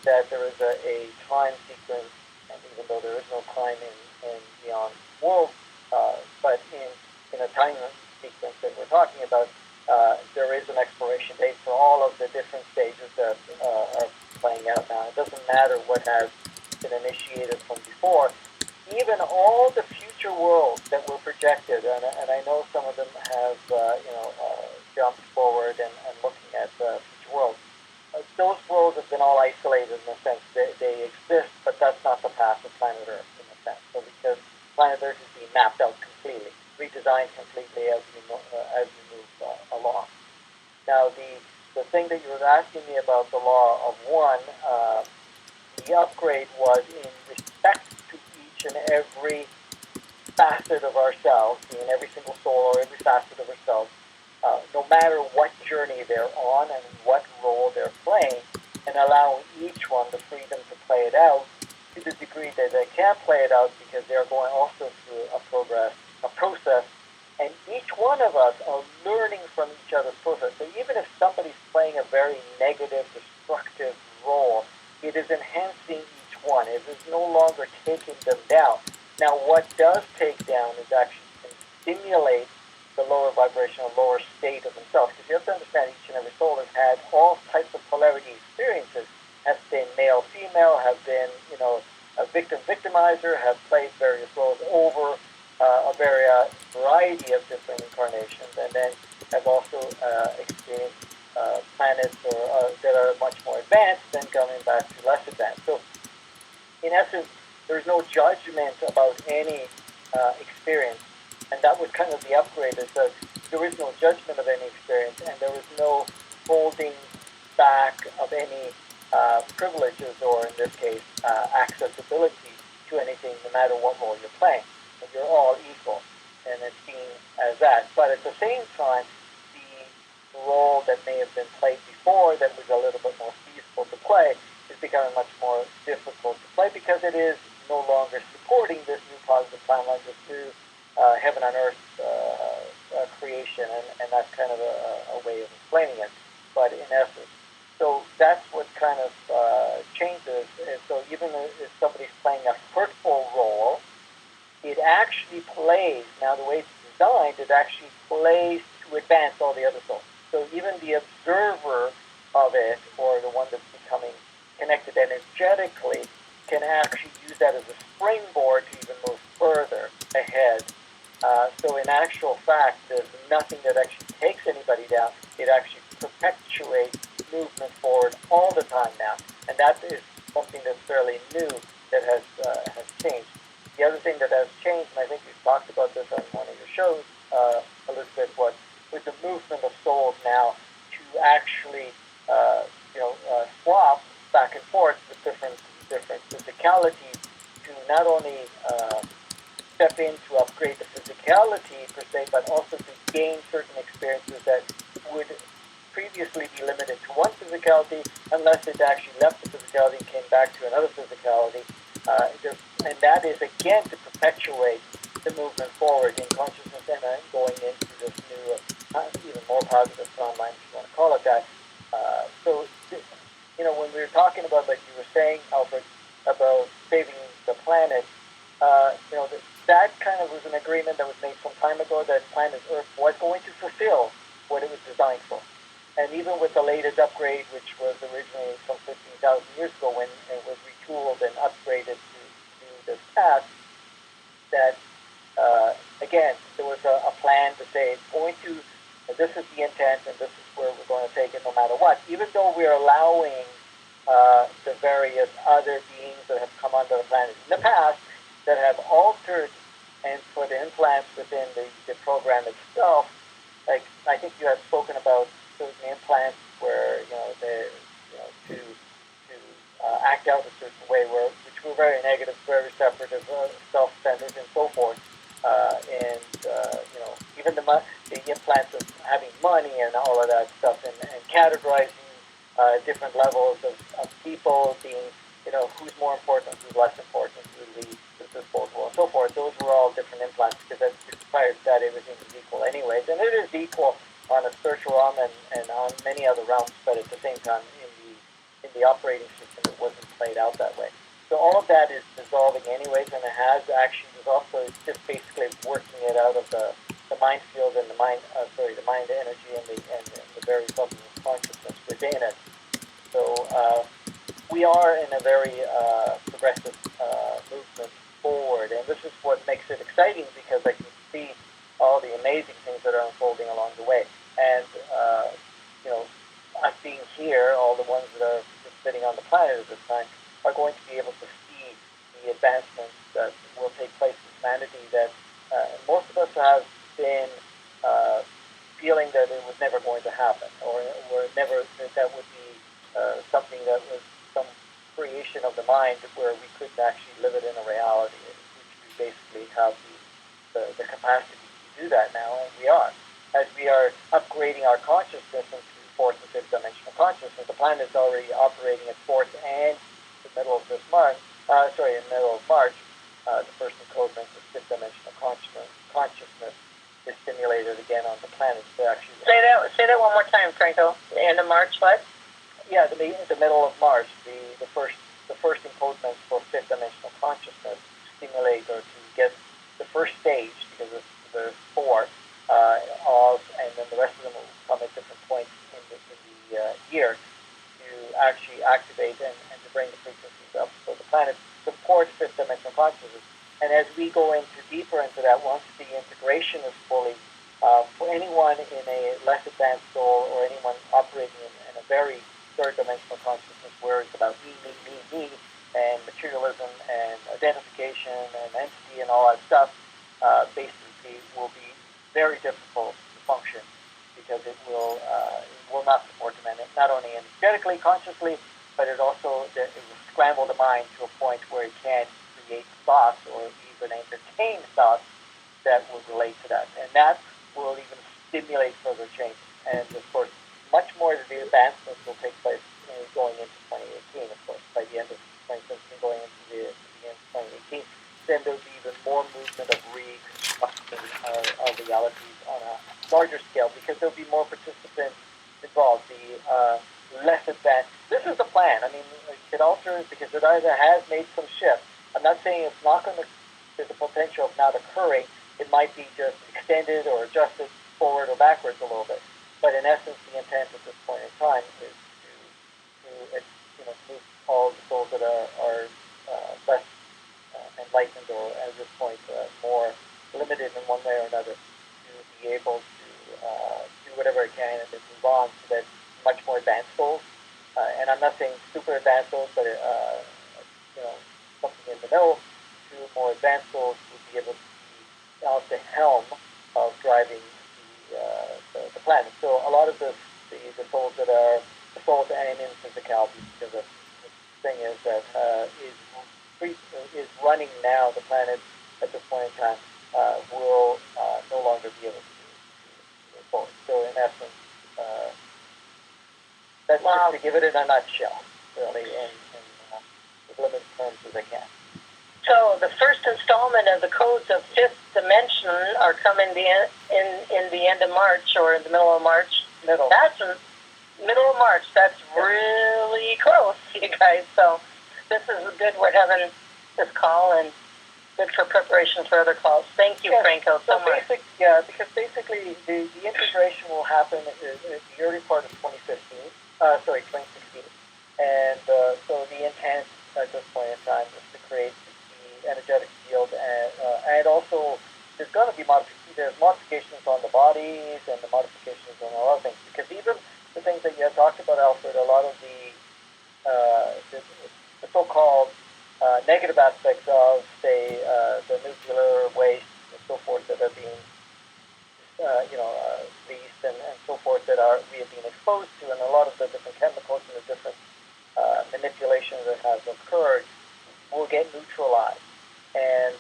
that there is a time sequence, and even though there is no time in beyond world, but in a time sequence that we're talking about, there is an expiration date for all of the different stages that are playing out now. It doesn't matter what has been initiated from before. Even all the future worlds that were projected, and I know some of them have jumped forward and looking at future worlds. Those worlds have been all isolated in a sense. They exist, but that's not the path of planet Earth in a sense. So because planet Earth is being mapped out completely, redesigned completely as we move along. Now, the thing that you were asking me about the law of one, the upgrade was in respect to each and every facet of ourselves, in every single soul or every facet of ourselves, no matter what journey they're on and what role they're playing, and allowing each one the freedom to play it out to the degree that they can play it out, because they're going also through a process, and each one of us are learning from each other's process. So even if somebody's playing a very negative, destructive role, it is enhancing each one. It is no longer taking them down. Now, what does take down is actually can stimulate the lower vibrational, lower state of themselves. Because you have to understand, each and every soul has had all types of polarity experiences. Have been male, female, have been, a victim, victimizer, have played various roles over a variety of different incarnations, and then have also experienced planets that are much more advanced, then coming back to less advanced. So, in essence, there's no judgment about any experience, and that was kind of the upgrade. Is that there is no judgment of any experience, and there is no holding back of any privileges, or in this case, accessibility to anything, no matter what role you're playing. So you're all equal, and it's seen as that. But at the same time, the role that may have been played before, that was a little bit more feasible to play, is becoming much more difficult to play, because it is no longer supporting this new positive timeline, this new heaven on earth creation, and that's kind of a way of explaining it. But in essence, so that's what kind of changes. And so even if somebody's playing a hurtful role, it actually plays, now the way it's designed, it actually plays to advance all the other souls. So even the observer of it, or the one that's becoming connected energetically, can actually use that as a springboard to even move further ahead. So in actual fact, there's nothing that actually takes anybody down. It actually perpetuates movement forward all the time now. And that is something that's fairly new that has changed. The other thing that has changed, and I think we've talked about this on one of your shows, Elizabeth, was with the movement of souls now to actually, swap back and forth with different physicalities to not only step in to upgrade the physicality per se, but also to gain certain experiences that would previously be limited to one physicality unless it actually left the physicality and came back to another physicality. And that is, again, to perpetuate the movement forward in consciousness and going into this new, even more positive timeline, if you want to call it that. When we were talking about, like you were saying, Alfred, about saving the planet, that kind of was an agreement that was made some time ago that planet Earth was going to fulfill what it was designed for. And even with the latest upgrade, which was originally some 15,000 years ago when it was retooled and upgraded to this path, that, again, there was a plan to say it's going to, this is the intent and this is where we're going to take it no matter what. Even though we're allowing the various other beings that have come onto the planet in the past that have altered and put implants within the program itself. Like, I think you had spoken about certain implants where, to act out a certain way, which were very negative, very separative, self-centered, and so forth. Even the implants of having money and all of that stuff, and categorizing different levels of people, being, who's more important, who's less important, who leads, who's disposable, and so forth. Those were all different implants because that required that everything was equal anyways. And it is equal on a spiritual realm and on many other realms, but at the same time, in the operating system, it wasn't played out that way. So all of that is dissolving anyways, and it has actually dissolved. So it's just basically working it out of the mind field and the mind energy and the various levels of consciousness within it. So we are in a very progressive movement forward, and this is what makes it exciting because I can see all the amazing things that are unfolding along the way. And us being here, all the ones that are just sitting on the planet at this time, are going to be able to see the advancements that will take place in humanity that most of us have been feeling that it was never going to happen, or never that would be something that was some creation of the mind where we couldn't actually live it in a reality, which we basically have the capacity to do that now, and we are. As we are upgrading our consciousness into fourth and fifth dimensional consciousness, the planet is already operating at fourth and the middle of this month, in the middle of March, the first encodement of fifth dimensional consciousness is stimulated again on the planet. So actually, say that one more time, Franco. The end of March, what? Yeah, the middle of March, the first encodements for fifth dimensional consciousness stimulate or to get the first stage, because there's four, and then the rest of them will come at different points in the year to actually activate and to bring the frequencies up. So the planet supports fifth dimensional consciousness. And as we go deeper into that, once the integration is fully, for anyone in a less advanced soul or anyone operating in a very third dimensional consciousness where it's about me, and materialism and identification and entity and all that stuff, basically will be very difficult to function because it will not support them, and not only energetically, consciously, but it will scramble the mind to a point where it can't create thoughts or even entertain thoughts that will relate to that, and that will even stimulate further change. And of course, much more of the advancements will take place going into 2018. Of course, by the end of 2017, going into the end of 2018, then there'll be even more movement of reconstructing our realities on a larger scale because there'll be more participants involved. The less advanced. This is the plan. I mean, it could alter because it either has made some shifts. I'm not saying it's not going to. There's a potential of not occurring, It might be just extended or adjusted forward or backwards a little bit. But in essence, the intent at this point in time is to move all the souls that are less enlightened, or at this point more limited in one way or another, to be able to do whatever it can and then move on to that much more advanced souls. And I'm not saying super advanced souls, but something in the middle, to more advanced souls would be able to be off the helm of driving the planet. So a lot of the souls that are the souls and in physicality, because the thing is that is running now the planet at this point in time, will no longer be able to move forward. So in essence, that's just to give it in a nutshell, really, in as limited terms as I can. So the first installment of the Codes of Fifth Dimension are coming in the end of March, or in the middle of March. That's middle of March. That's really close, you guys. So this is good. We're having this call, and good for preparation for other calls. Thank you, Franco, so much. Because basically the integration will happen in the early part of 2016. And so the intent at this point in time is to create the energetic field, and also there's going to be modifications on the bodies and the modifications on a lot of things, because even the things that you had talked about, Alfred, a lot of the so-called negative aspects of, say, the nuclear waste and so forth that are being released and so forth that we have been exposed to, and a lot of the different chemicals and the different manipulations that have occurred will get neutralized. And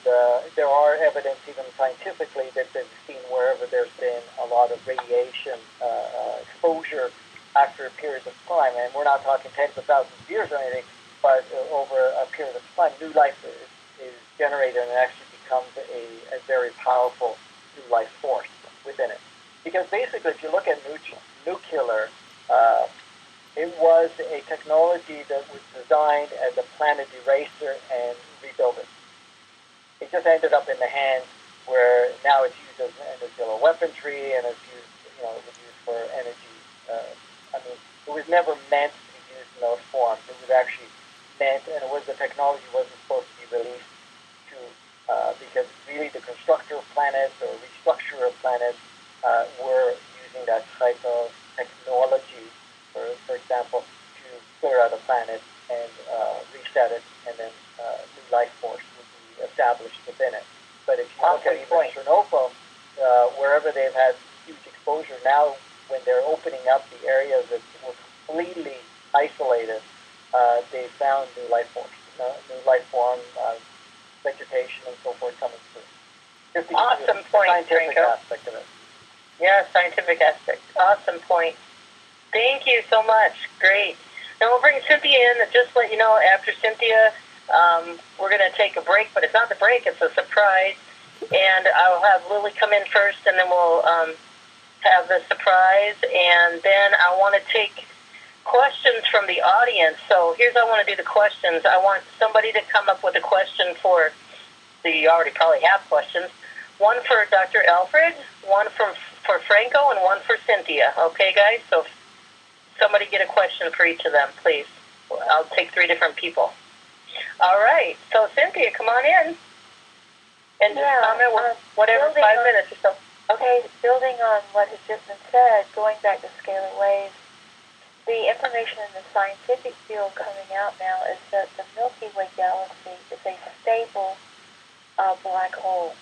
there are evidence, even scientifically, that they've seen wherever there's been a lot of radiation exposure after a period of time, and we're not talking tens of thousands of years or anything, but over a period of time, new life is generated and actually becomes a very powerful new life force within it. Because basically, if you look at nuclear, it was a technology that was designed as a planet eraser and rebuilder. It just ended up in the hands where now it's used as nuclear weaponry, and it's used, it was used for energy. It was never meant to be used in those forms. It was actually meant, and the technology wasn't supposed to be released to, because really the constructor of planets or restructurer of planets were using that type of technology, for example, to clear out a planet and reset it, and then new life force would be established within it. But if you look at even Chernobyl, wherever they've had huge exposure, now when they're opening up the areas that were completely isolated, they found new life force, new life form, vegetation, and so forth coming through. Just awesome point, scientific Franco. aspect of it. Yeah, scientific aspect. Awesome point. Thank you so much. Great. Now we'll bring Cynthia in, and just let you know, after Cynthia, we're going to take a break, but it's not the break, it's a surprise. And I'll have Lily come in first, and then we'll have the surprise. And then I want to take questions from the audience. So here's how I want to do the questions. I want somebody to come up with a question for, you already probably have questions, one for Dr. Alfred, one for Franco, and one for Cynthia. Okay, guys? So somebody get a question for each of them, please. I'll take 3 different people. All right. So, Cynthia, come on in. And just comment whatever, 5 minutes or so. Okay, building on what has just been said, going back to scalar waves, the information in the scientific field coming out now is that the Milky Way galaxy is a stable black hole.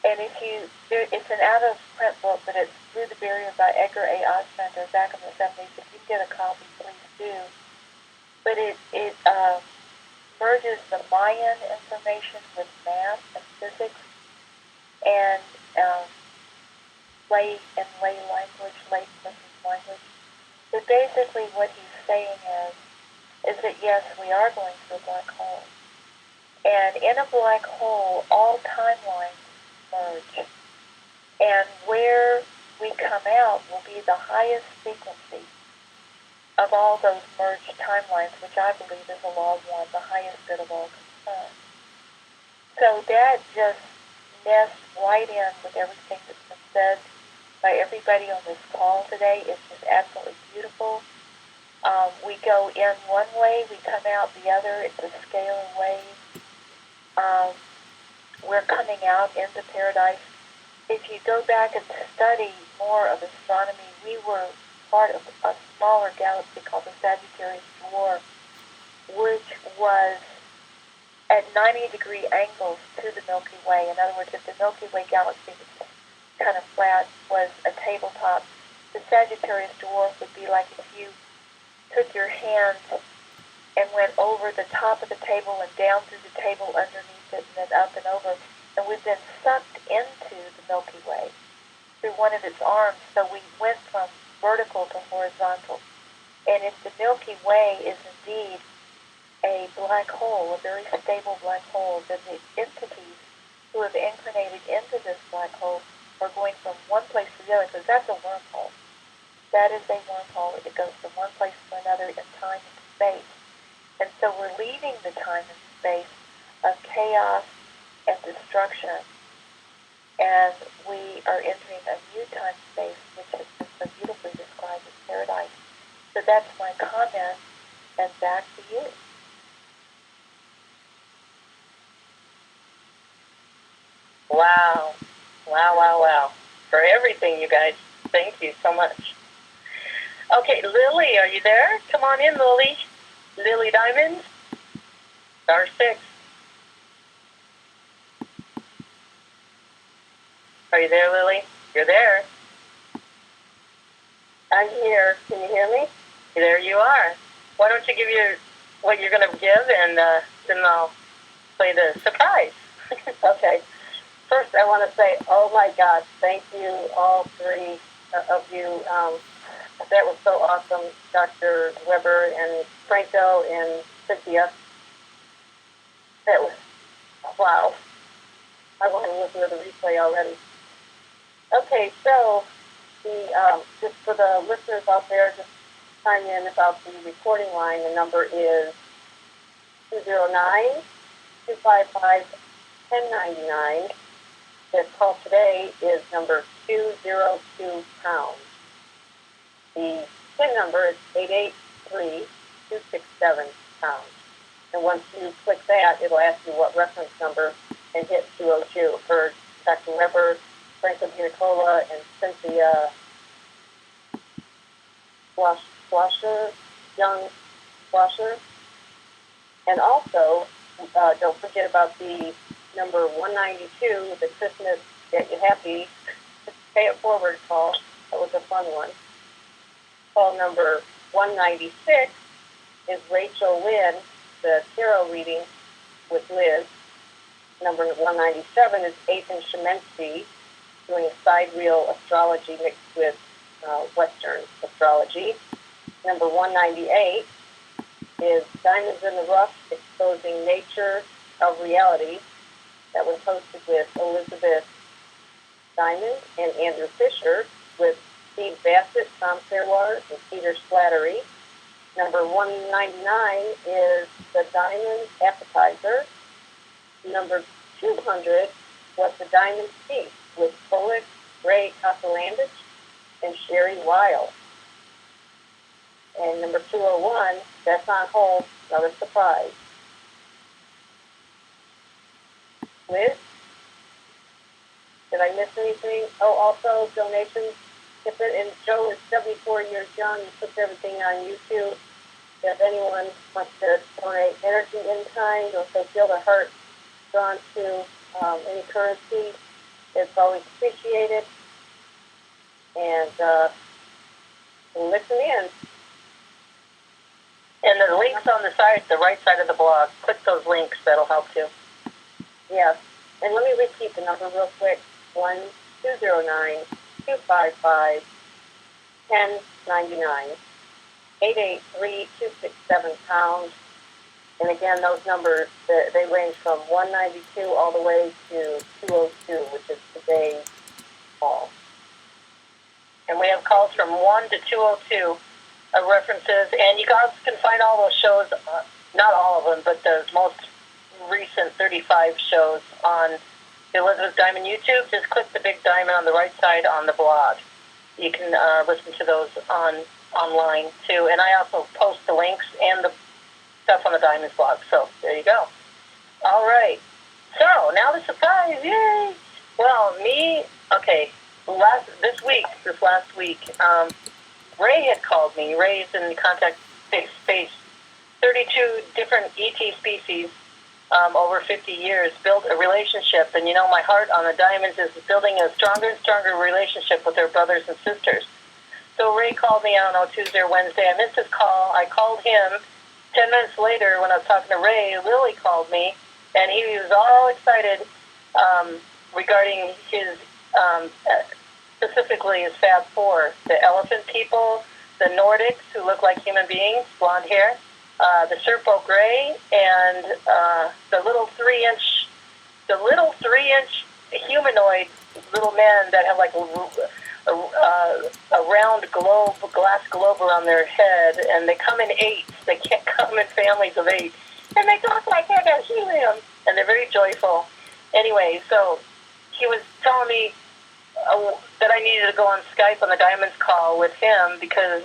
And it's an out-of-print book, but it's Through the Barrier by Edgar A. Ostrander back in the 70s. If you can get a copy, please do. But it merges the Mayan information with math and physics and lay language. But basically what he's saying is that yes, we are going through a black hole. And in a black hole, all timelines merge. And where we come out will be the highest frequency of all those merged timelines, which I believe is a law of one, the highest good of all concerned. So that just nest right in with everything that's been said by everybody on this call today. It's just absolutely beautiful. We go in one way, we come out the other. It's a scalar wave. We're coming out into paradise. If you go back and study more of astronomy, we were part of a smaller galaxy called the Sagittarius Dwarf, which was at 90-degree angles to the Milky Way. In other words, if the Milky Way galaxy was kind of flat, was a tabletop, the Sagittarius Dwarf would be like if you took your hand and went over the top of the table and down through the table underneath it and then up and over. And we've been sucked into the Milky Way through one of its arms. So we went from vertical to horizontal. And if the Milky Way is indeed a black hole, a very stable black hole, then the entities who have incarnated into this black hole are going from one place to the other, because that's a wormhole. That is a wormhole. It goes from one place to another in time and space. And so we're leaving the time and space of chaos and destruction, and we are entering a new time space, which has been so beautifully described as paradise. So that's my comment, and back to you. Wow. Wow, wow, wow. For everything, you guys. Thank you so much. Okay, Lily, are you there? Come on in, Lily. Lily Diamond, star 6. Are you there, Lily? You're there. I'm here. Can you hear me? There you are. Why don't you give what you're going to give, and then I'll play the surprise. Okay. First, I want to say, oh my gosh, thank you, all three of you. That was so awesome, Dr. Weber and Franco and Cynthia. That was, wow. I want to listen to the replay already. Okay, so just for the listeners out there, just chime in about the recording line. The number is 209-255-1099. The call today is number 202#. The PIN number is 883-267#. And once you click that, it'll ask you what reference number and hit 202 for Dr. Weber, Franco DeNicola, and Cynthia Scholosser, young Scholosser. And also, don't forget about the number 192, the Christmas Get You Happy, Pay It Forward call. That was a fun one. Call number 196 is Rachel Lynn, the tarot reading with Liz. Number 197 is Ethan Shemensky, doing sidereal astrology mixed with Western astrology. Number 198 is Diamonds in the Rough, Exposing Nature of Reality. That was hosted with Elizabeth Diamond and Andrew Fisher, with Steve Bassett, Tom Fairwater, and Peter Slattery. Number 199 is The Diamond Appetizer. Number 200 was The Diamond Feast with Bullock, Ray Casalandich, and Sherry Weil. And number 201, that's on hold, another surprise. Liz? Did I miss anything? Oh, also donations. And Joe is 74 years young. He puts everything on YouTube. If anyone wants to donate energy in kind, or if they feel their heart drawn to any currency, it's always appreciated. And listen in. And the links on the side, the right side of the blog, click those links. That'll help too. Yes. And let me repeat the number real quick. 1-209-255-1099. 883-267#. And again, those numbers, they range from 192 all the way to 202, which is today's call. And we have calls from 1 to 202 references. And you guys can find all those shows, not all of them, but the most recent 35 shows on Elizabeth Diamond YouTube, just click the big diamond on the right side on the blog. You can listen to those online too. And I also post the links and the stuff on the Diamonds blog. So there you go. All right. So now the surprise. Yay! Well, okay. This last week, Ray had called me. Ray's in contact space. 32 different ET species over 50 years built a relationship. And my heart on the Diamonds is building a stronger and stronger relationship with their brothers and sisters. So Ray called me, I don't know, Tuesday or Wednesday. I missed his call. I called him. 10 minutes later, when I was talking to Ray, Lily called me, and he was all excited regarding his, specifically his Fab Four, the elephant people, the Nordics who look like human beings, blonde hair, the Serpo Gray, and the little 3-inch humanoid little men that have like a round glass globe around their head, and they come in 8s. They can't come in families of 8, and they talk like they're about helium, and they're very joyful. Anyway, so he was telling me that I needed to go on Skype on the Diamonds call with him because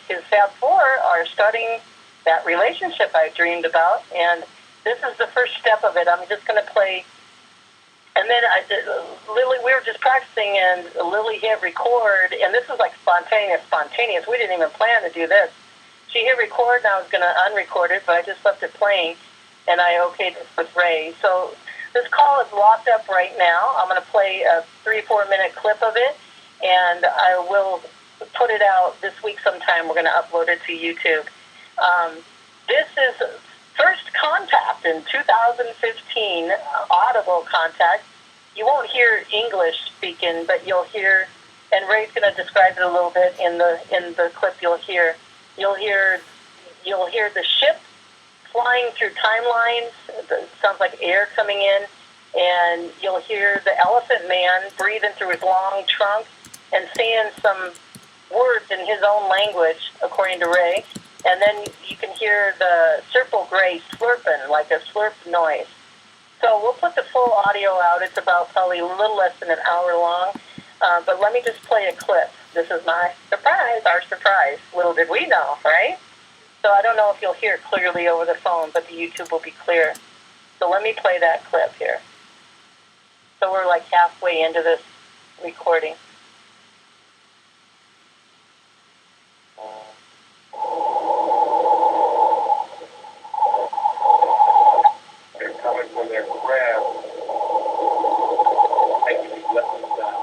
his Fab Four are starting that relationship I dreamed about, and this is the first step of it. I'm just going to play. And then Lily, we were just practicing, and Lily hit record, and this was like spontaneous. We didn't even plan to do this. She hit record, and I was going to unrecord it, but I just left it playing, and I okayed this with Ray. So this call is locked up right now. I'm going to play a 3-4 minute clip of it, and I will put it out this week sometime. We're going to upload it to YouTube. This is first contact in 2015, audible contact. You won't hear English speaking, but you'll hear, and Ray's going to describe it a little bit in the clip. You'll hear the ship flying through timelines. It sounds like air coming in, and you'll hear the elephant man breathing through his long trunk and saying some words in his own language, according to Ray. And then you can hear the Serpo Gray slurping, like a slurp noise. So we'll put the full audio out. It's about probably a little less than an hour long. But let me just play a clip. This is my surprise, our surprise. Little did we know, right? So I don't know if you'll hear it clearly over the phone, but the YouTube will be clear. So let me play that clip here. So we're like halfway into this recording. They're coming from their crab. I can let them down.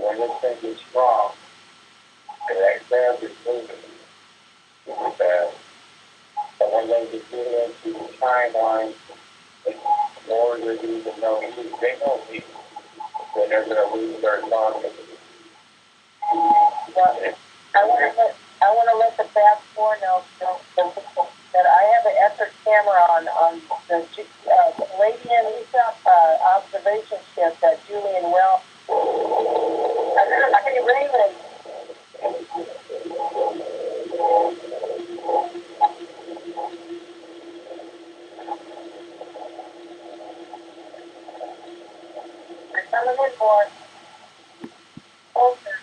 when this thing is strong, and that crab is moving really fast. But when they get into the timeline, it's more than even know me. They know me. Then they're going to lose their autonomy. Well, I want to let the Fab Four know that I have an effort camera on the Palladian observation ship that Julian Well. I can Raymond. They're coming in more. Closer.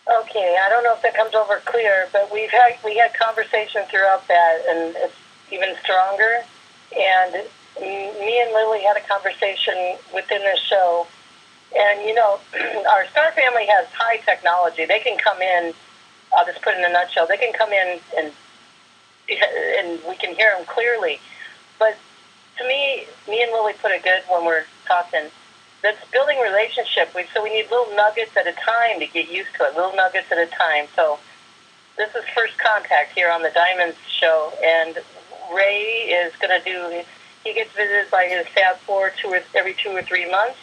Okay, I don't know if that comes over clear, but we had conversation throughout that, and it's even stronger. And me and Lily had a conversation within this show, and our Star family has high technology. They can come in. I'll just put it in a nutshell. They can come in and we can hear them clearly. But to me and Lily put it good when we're talking. That's building relationship. So we need little nuggets at a time to get used to it. Little nuggets at a time. So this is first contact here on the Diamonds show, and Ray is going to do. He gets visited by his Fab Four every 2 or 3 months.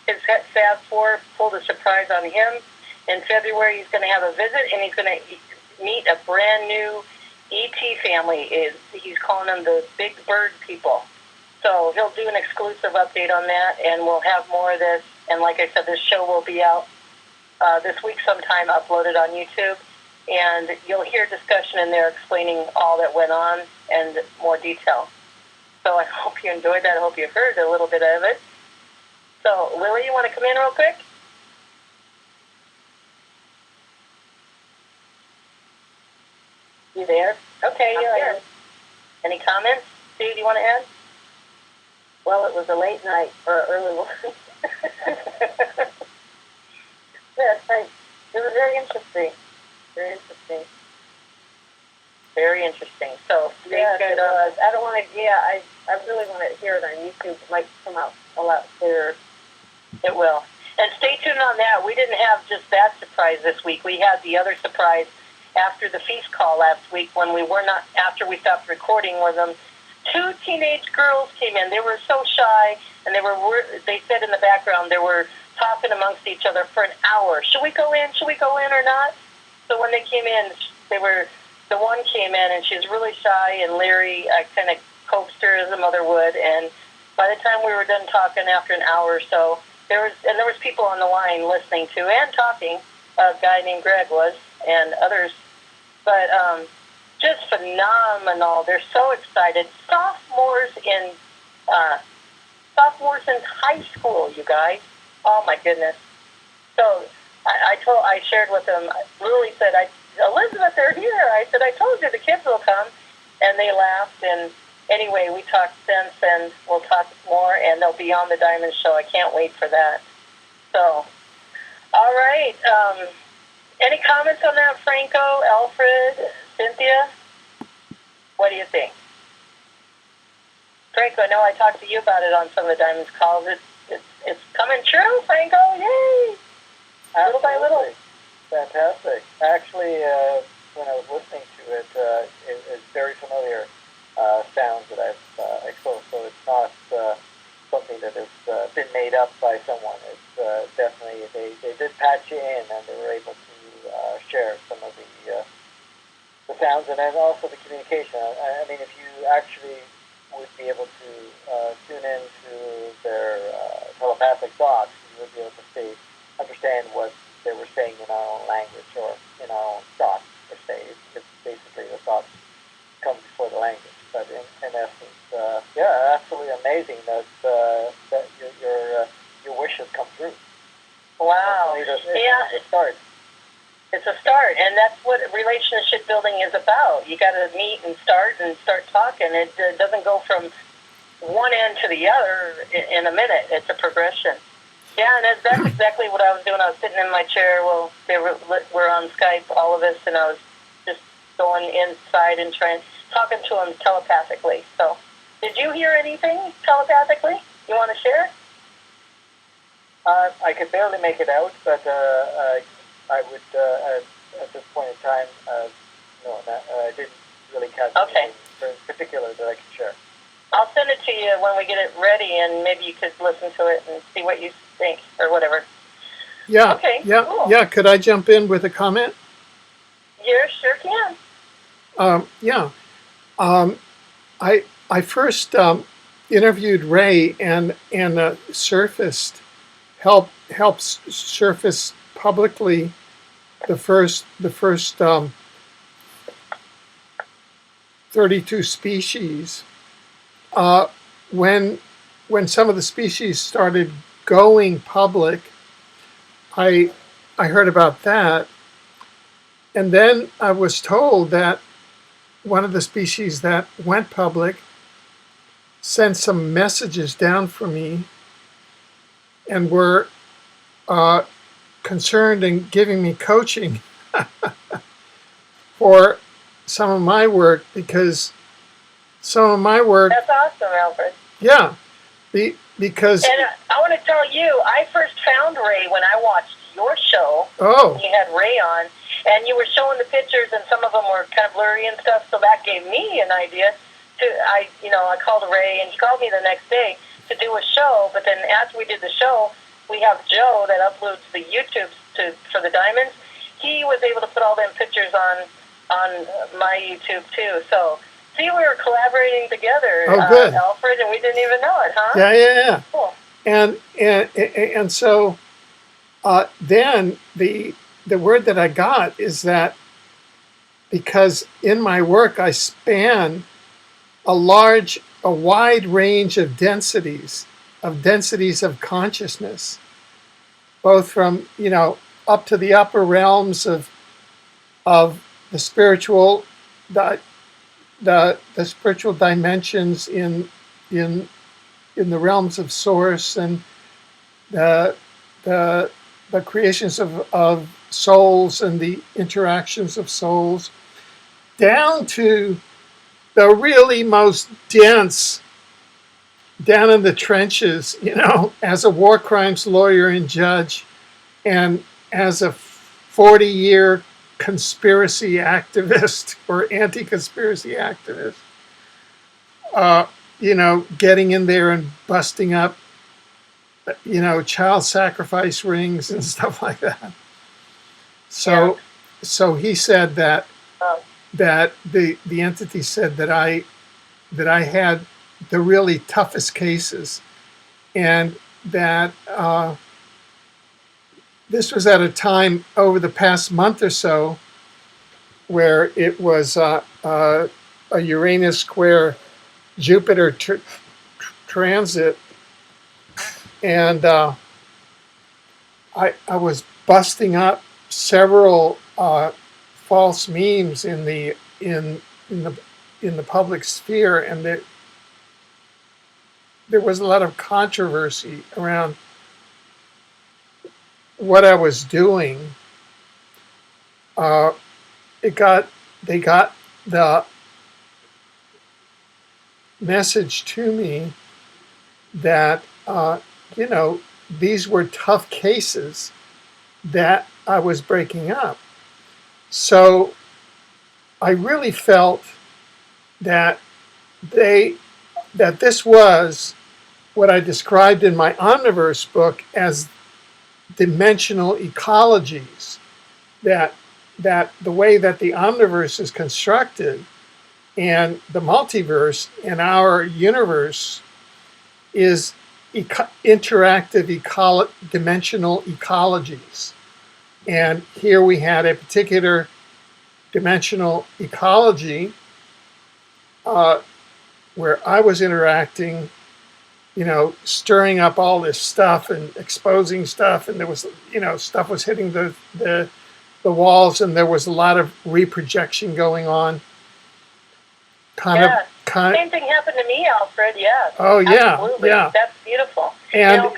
His Fab Four pulled a surprise on him. In February, he's going to have a visit, and he's going to meet a brand new ET family. He's calling them the Big Bird people. So he'll do an exclusive update on that, and we'll have more of this. And like I said, this show will be out this week sometime, uploaded on YouTube. And you'll hear discussion in there explaining all that went on and more detail. So I hope you enjoyed that. I hope you heard a little bit of it. So, Lily, you want to come in real quick? You there? Okay, you're here. Any comments? Steve, do you want to add? Well, it was a late night or an early one. Yes, it was very interesting. Very interesting. Very interesting. So, yes, it was. I don't want to. Yeah, I really want to hear it on YouTube. It might come out a lot clearer. It will. And stay tuned on that. We didn't have just that surprise this week. We had the other surprise after the feast call last week when after we stopped recording with them. 2 teenage girls came in. They were so shy, and they said in the background they were talking amongst each other for an hour. Should we go in? Should we go in or not? So when they came in, the one came in, and she's really shy and leery. I kind of coaxed her as a mother would, and by the time we were done talking after an hour or so, there was people on the line listening to and talking. A guy named Greg was, and others. But just phenomenal. They're so excited. Sophomores in high school, you guys. Oh my goodness. So I shared with them. Lily said, Elizabeth, they're here. I said, I told you the kids will come, and they laughed. And anyway, we talked since, and we'll talk more, and they'll be on the Diamond Show. I can't wait for that. So, all right. Any comments on that, Franco, Alfred, Cynthia? What do you think? Franco, I know I talked to you about it on some of the Diamonds calls. It's coming true, Franco. Yay! Little by little. Fantastic. Actually, when I was listening to it, it's very familiar sounds that I've exposed. So it's not something that has been made up by someone. It's definitely they did patch you in, and they were able to share some of the sounds, and then also the communication. I mean, if you actually would be able to tune into their telepathic thoughts, you would be able to understand what they were saying in our own language or in our own thoughts, per se. It's basically the thoughts come before the language. But in essence, yeah, absolutely amazing that that your wishes come through. Wow. It's Yeah. a start. It's a start, and that's what relationship building is about. You got to meet and start talking. It doesn't go from one end to the other in a minute. It's a progression. Yeah, and that's exactly what I was doing. I was sitting in my chair while we're on Skype, all of us, and I was just going inside and talking to them telepathically. So, did you hear anything telepathically you want to share? I could barely make it out, but I would, at this point in time, no, I didn't really catch anything in particular that I could share. I'll send it to you when we get it ready, and maybe you could listen to it and see what you think or whatever. Yeah. Okay. Yeah. Cool. Yeah. Could I jump in with a comment? You sure can. Yeah. I first interviewed Ray and helped surface publicly the first 32 species. When some of the species started going public, I heard about that, and then I was told that one of the species that went public sent some messages down for me and were concerned in giving me coaching for some of my work, because some of my work. That's awesome, Alfred. Yeah, because. And I want to tell you, I first found Ray when I watched your show. Oh. You had Ray on, and you were showing the pictures, and some of them were kind of blurry and stuff. So that gave me an idea. I called Ray, and he called me the next day to do a show. But then after we did the show, we have Joe that uploads the YouTube for the diamonds. He was able to put all them pictures on my YouTube too. So see, we were collaborating together, Alfred, and we didn't even know it, huh? Yeah. Cool. And so then the word that I got is that because in my work I span a wide range of densities of consciousness, both from up to the upper realms of the spiritual the spiritual dimensions in the realms of source, and the creations of souls and the interactions of souls, down to the really most dense, down in the trenches, as a war crimes lawyer and judge, and as a 40-year conspiracy activist or anti-conspiracy activist, getting in there and busting up, child sacrifice rings and stuff like that. So he said that the entity said that I had the really toughest cases, and that this was at a time over the past month or so where it was a Uranus square Jupiter transit, and I was busting up several false memes in the public sphere, and there was a lot of controversy around what I was doing. They got the message to me that these were tough cases, that I was breaking up. So I really felt that that this was what I described in my Omniverse book as dimensional ecologies. That the way that the Omniverse is constructed and the multiverse in our universe is interactive dimensional ecologies. And here we had a particular dimensional ecology where I was interacting, stirring up all this stuff and exposing stuff, and there was, stuff was hitting the walls, and there was a lot of reprojection going on. Same thing happened to me, Alfred. Yes. Oh yeah, absolutely. Yeah. That's beautiful. And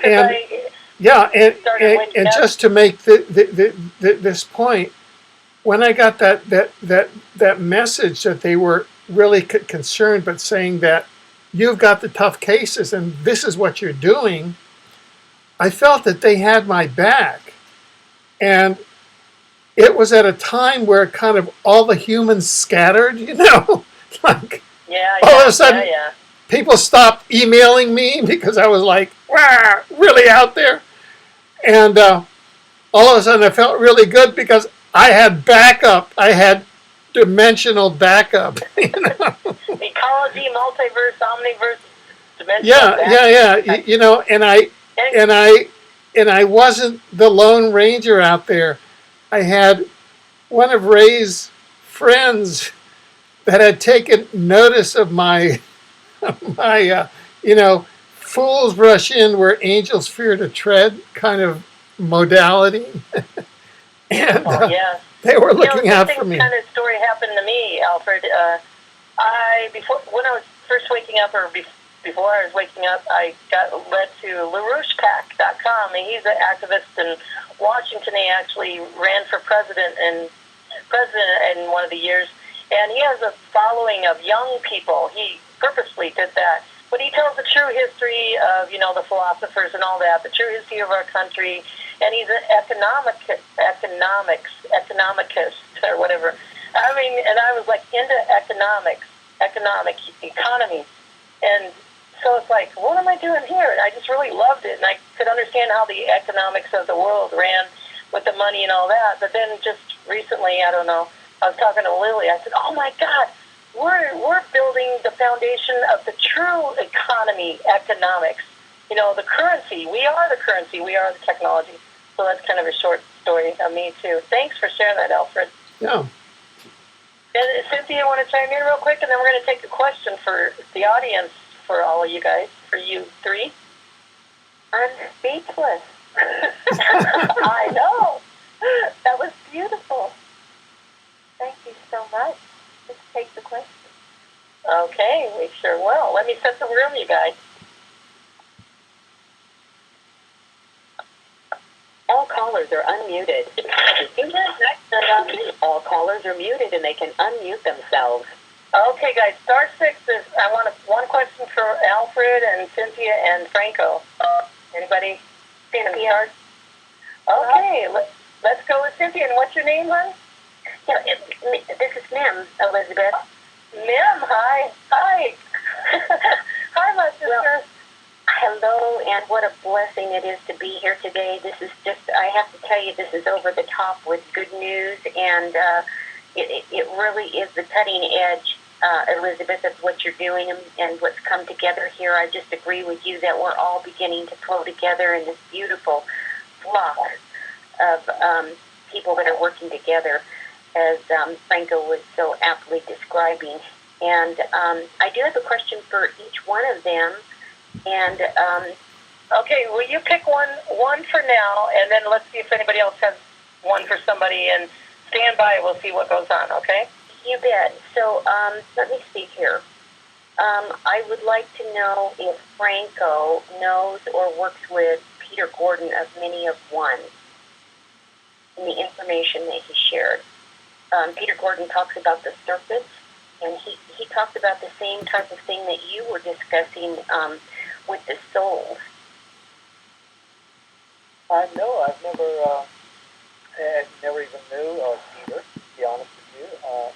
just to make this point, when I got that message that they were really concerned, but saying that you've got the tough cases and this is what you're doing, I felt that they had my back. And it was at a time where kind of all the humans scattered, like all of a sudden people stopped emailing me because I was like, wow, really out there. And all of a sudden I felt really good because I had backup. I had dimensional backup. Ecology, multiverse, omniverse, dimensional. And I wasn't the Lone Ranger out there. I had one of Ray's friends that had taken notice of my fools rush in where angels fear to tread kind of modality. And they were looking out for me. Kind of story happened to me, Alfred. When I was first waking up, or before I was waking up, I got led to LaRouchePack.com, and he's an activist in Washington. He actually ran for president in one of the years, and he has a following of young people. He purposely did that. But he tells the true history of, the philosophers and all that, the true history of our country, and he's an economicist or whatever. I mean, and I was like into economy. And so it's like, what am I doing here? And I just really loved it, and I could understand how the economics of the world ran with the money and all that. But then just recently, I don't know, I was talking to Lily. I said, oh my God, we're building the foundation of the true economy, economics. The currency. We are the currency. We are the technology. So that's kind of a short story of me too. Thanks for sharing that, Alfred. Yeah. And Cynthia, you want to chime in real quick, and then we're going to take a question for the audience, for all of you guys, for you three. I'm speechless. I know. That was beautiful. Thank you so much. Let's take the question. Okay, we sure will. Let me set the room, you guys. All callers are unmuted. All callers are muted and they can unmute themselves. Okay, guys, star 6 is, I want one question for Alfred and Cynthia and Franco. Anybody? Cynthia. Okay, let's go with Cynthia. And what's your name, hon? Yeah, this is Mim, Elizabeth. Mim, hi. Hi, my sister. Well, hello, and what a blessing it is to be here today. This is just, I have to tell you, this is over the top with good news, and it really is the cutting edge, Elizabeth, of what you're doing and what's come together here. I just agree with you that we're all beginning to flow together in this beautiful flock of people that are working together, as Franco was so aptly describing. And I do have a question for each one of them. And okay, well, you pick one for now, and then let's see if anybody else has one for somebody, and stand by. We'll see what goes on, okay? You bet. So let me see here. I would like to know if Franco knows or works with Peter Gordon of Many of One in the information that he shared. Peter Gordon talks about the serpents, and he talked about the same type of thing that you were discussing with the souls. I know. I've never never even knew of Peter, to be honest with you.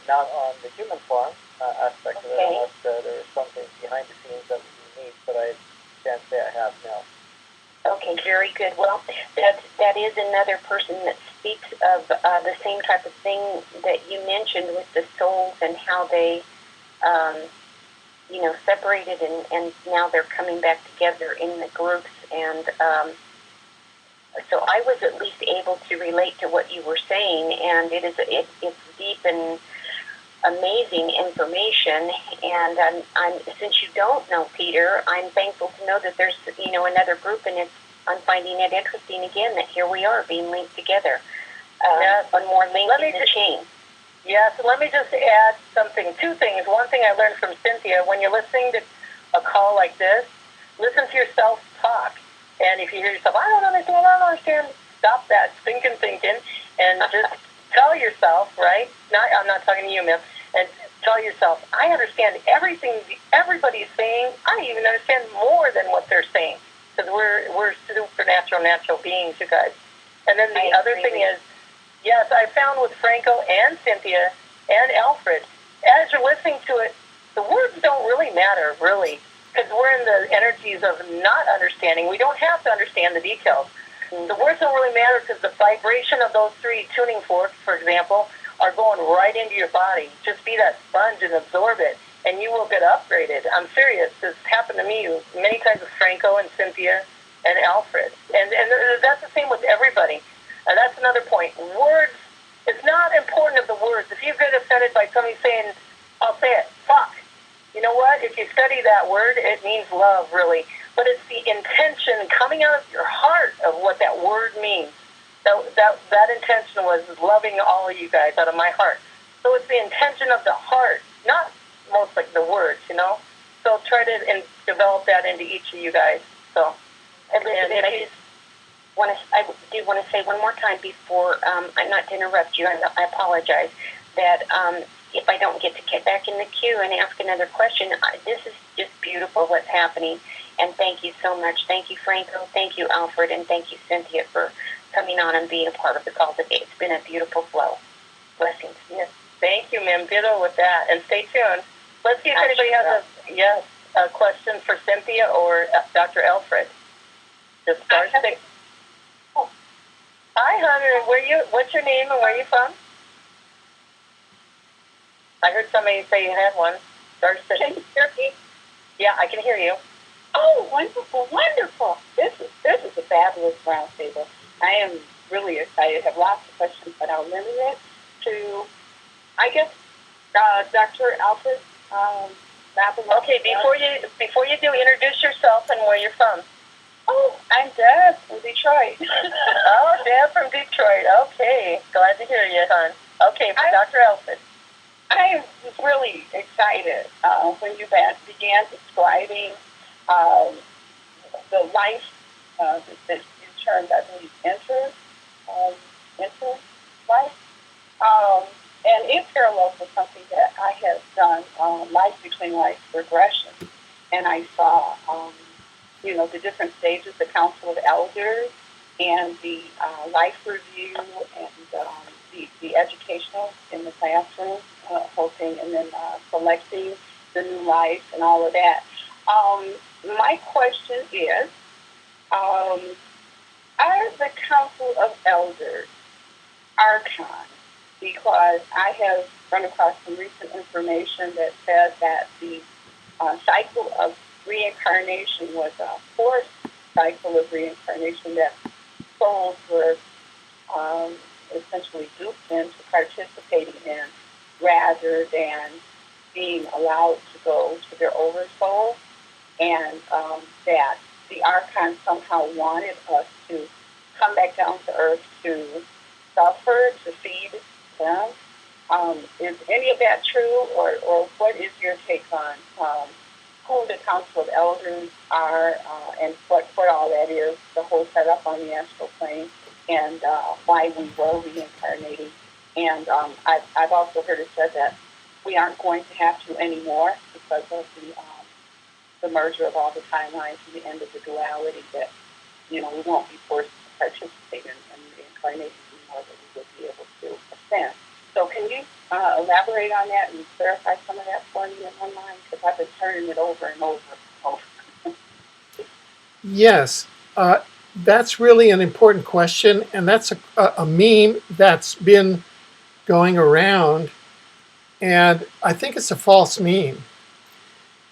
Not on the human form aspect of it, unless there was something behind the scenes that was unique, but I can't say I have now. Okay, very good. Well, that is another person that speaks of the same type of thing that you mentioned with the souls and how they, separated and now they're coming back together in the groups. And so I was at least able to relate to what you were saying, and it's deep and amazing information. And I'm since you don't know Peter, I'm thankful to know that there's another group, and I'm finding it interesting again that here we are being linked together. One more link in the chain. Yeah, so let me just add two things. One thing I learned from Cynthia, when you're listening to a call like this, listen to yourself talk. And if you hear yourself, I don't understand, stop that thinking, and just tell yourself, right? I'm not talking to you, ma'am. And tell yourself, I understand everything everybody's saying. I even understand more than what they're saying. Because we're supernatural, natural beings, you guys. And then the other thing is, yes, I found with Franco and Cynthia and Alfred, as you're listening to it, the words don't really matter, really. Because we're in the energies of not understanding. We don't have to understand the details. The words don't really matter because the vibration of those three tuning forks, for example, are going right into your body. Just be that sponge and absorb it, and you will get upgraded. I'm serious. This happened to me many times with Franco and Cynthia and Alfred. And that's the same with everybody. And that's another point. Words, it's not important of the words. If you get offended by somebody saying, I'll say it, fuck. You know what? If you study that word, it means love, really. But it's the intention coming out of your heart of what that word means. That intention was loving all of you guys out of my heart. So it's the intention of the heart, not most like the words, So try to develop that into each of you guys. So, I do want to say one more time before, I'm not to interrupt you, I apologize, that if I don't get to get back in the queue and ask another question, this is just beautiful what's happening. And thank you so much. Thank you, Franco. Thank you, Alfred. And thank you, Cynthia, for coming on and being a part of the call today. It's been a beautiful flow. Blessings. Yes. Thank you, ma'am. Ditto with that. And stay tuned. Let's see if anybody has a question for Cynthia or Dr. Alfred. Just start six. Oh. Hi, honey. What's your name and where are you from? I heard somebody say you had one. Can you hear me? Yeah, I can hear you. Oh, wonderful, wonderful. This is a fabulous roundtable. I am really excited. I have lots of questions, but I'll limit it to, I guess, Dr. Alfred. Okay, before you do, introduce yourself and where you're from. Oh, I'm Deb from Detroit. Oh, Deb from Detroit. Okay, glad to hear you, hon. Okay, for Dr. Alfred. I was really excited when you began describing the life that you termed, I believe, inter life. And it parallels with something that I have done, life between life regression. And I saw, the different stages, the Council of Elders and the life review and the educational in the classroom, whole thing, and then selecting the new life and all of that. My question is, are the Council of Elders archons? Because I have run across some recent information that says that the cycle of reincarnation was a fourth cycle of reincarnation that souls were essentially duped into participating in rather than being allowed to go to their oversoul, and that the archons somehow wanted us to come back down to earth to suffer, to feed them. Is any of that true, or what is your take on who the Council of Elders are and what all that is, the whole setup on the astral plane, and why we were reincarnating? And I've also heard it said that we aren't going to have to anymore because of the merger of all the timelines and the end of the duality, that we won't be forced to participate in reincarnation more that we would be able to ascend. So can you elaborate on that and clarify some of that for me in one line? Because I've been turning it over and over and over. Yes, that's really an important question, and that's a meme that's been going around, and I think it's a false meme.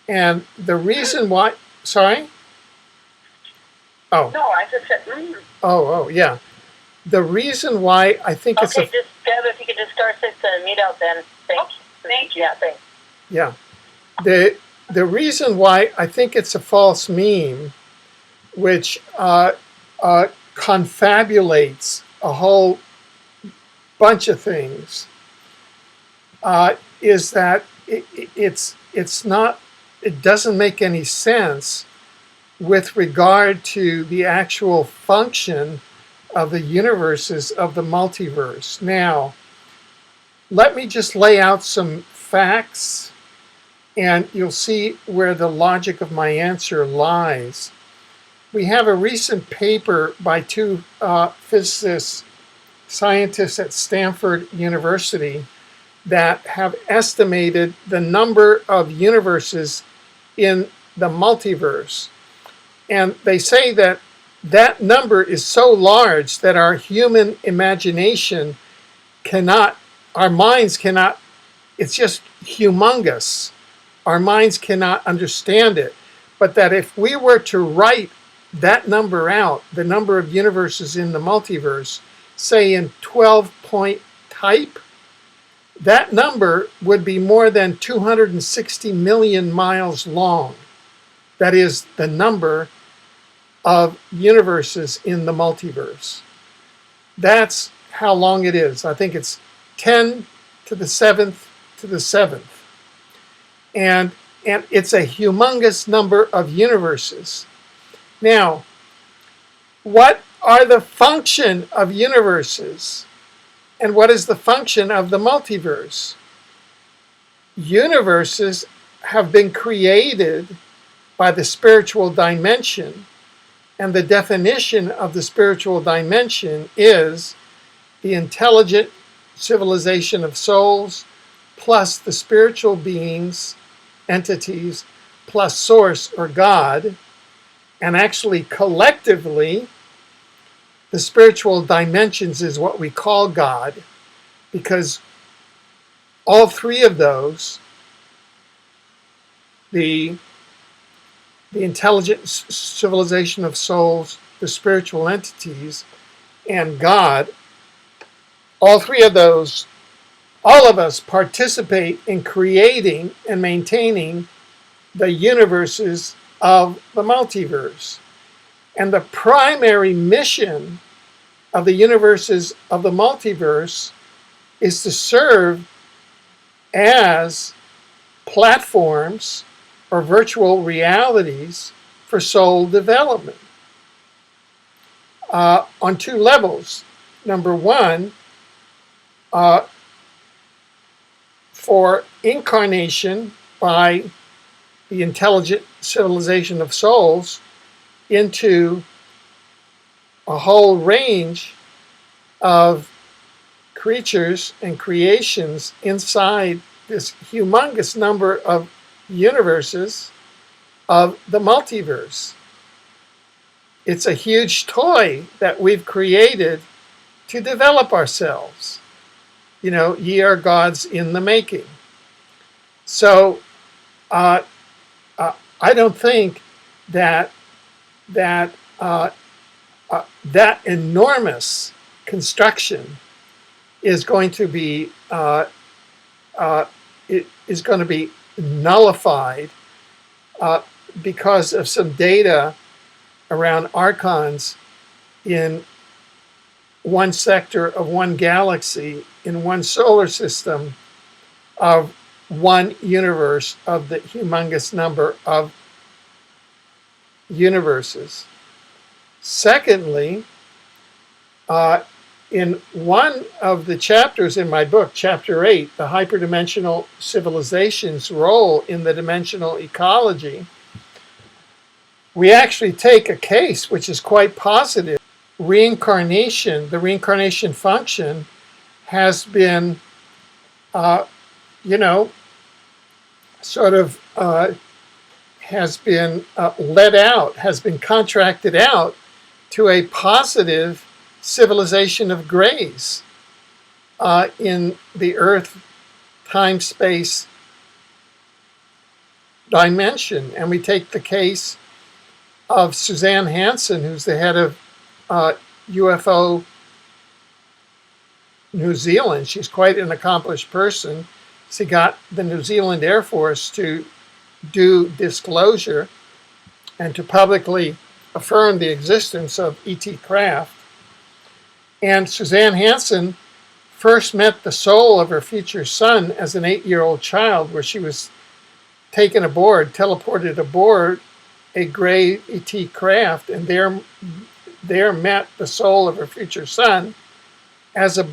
And the reason why, sorry? Oh. No, I just said, Oh, yeah. The reason why I think it's okay, just, Deb, if you could just start this mute out then. Thanks. Thank you. Yeah, thanks. Yeah. The reason why I think it's a false meme, which confabulates a whole bunch of things, is that it's not, it doesn't make any sense with regard to the actual function of the universes of the multiverse. Now, let me just lay out some facts, and you'll see where the logic of my answer lies. We have a recent paper by two physicists, scientists at Stanford University, that have estimated the number of universes in the multiverse. And they say that that number is so large that our human imagination cannot, our minds cannot, it's just humongous. Our minds cannot understand it. But that if we were to write that number out, the number of universes in the multiverse, say in 12-point type, that number would be more than 260 million miles long. That is the number of universes in the multiverse. That's how long it is. I think it's 10 to the 7th to the 7th. And it's a humongous number of universes. Now, what are the function of universes? And what is the function of the multiverse? Universes have been created by the spiritual dimension, and the definition of the spiritual dimension is the intelligent civilization of souls plus the spiritual beings, entities, plus source or God. And actually collectively, the spiritual dimensions is what we call God, because all three of those, the intelligent civilization of souls, the spiritual entities, and God, all three of those, all of us participate in creating and maintaining the universes of the multiverse. And the primary mission of the universes of the multiverse is to serve as platforms or virtual realities for soul development on two levels. Number one, for incarnation by the intelligent civilization of souls into a whole range of creatures and creations inside this humongous number of universes of the multiverse. It's a huge toy that we've created to develop ourselves. You know, ye are gods in the making. So I don't think that enormous construction is going to be nullified because of some data around archons in one sector of one galaxy in one solar system of one universe of the humongous number of universes. Secondly, in one of the chapters in my book, Chapter 8, the hyperdimensional civilization's role in the dimensional ecology, we actually take a case which is quite positive. reincarnation, the reincarnation function, has been, you know, sort of has been let out, has been contracted out to a positive civilization of grays in the Earth time-space dimension. And we take the case of Suzanne Hansen, who's the head of UFO New Zealand. She's quite an accomplished person. She got the New Zealand Air Force to do disclosure and to publicly affirm the existence of ET craft. And Suzanne Hansen first met the soul of her future son as an 8-year-old child, where she was taken aboard, teleported aboard a gray ET craft, and there met the soul of her future son as a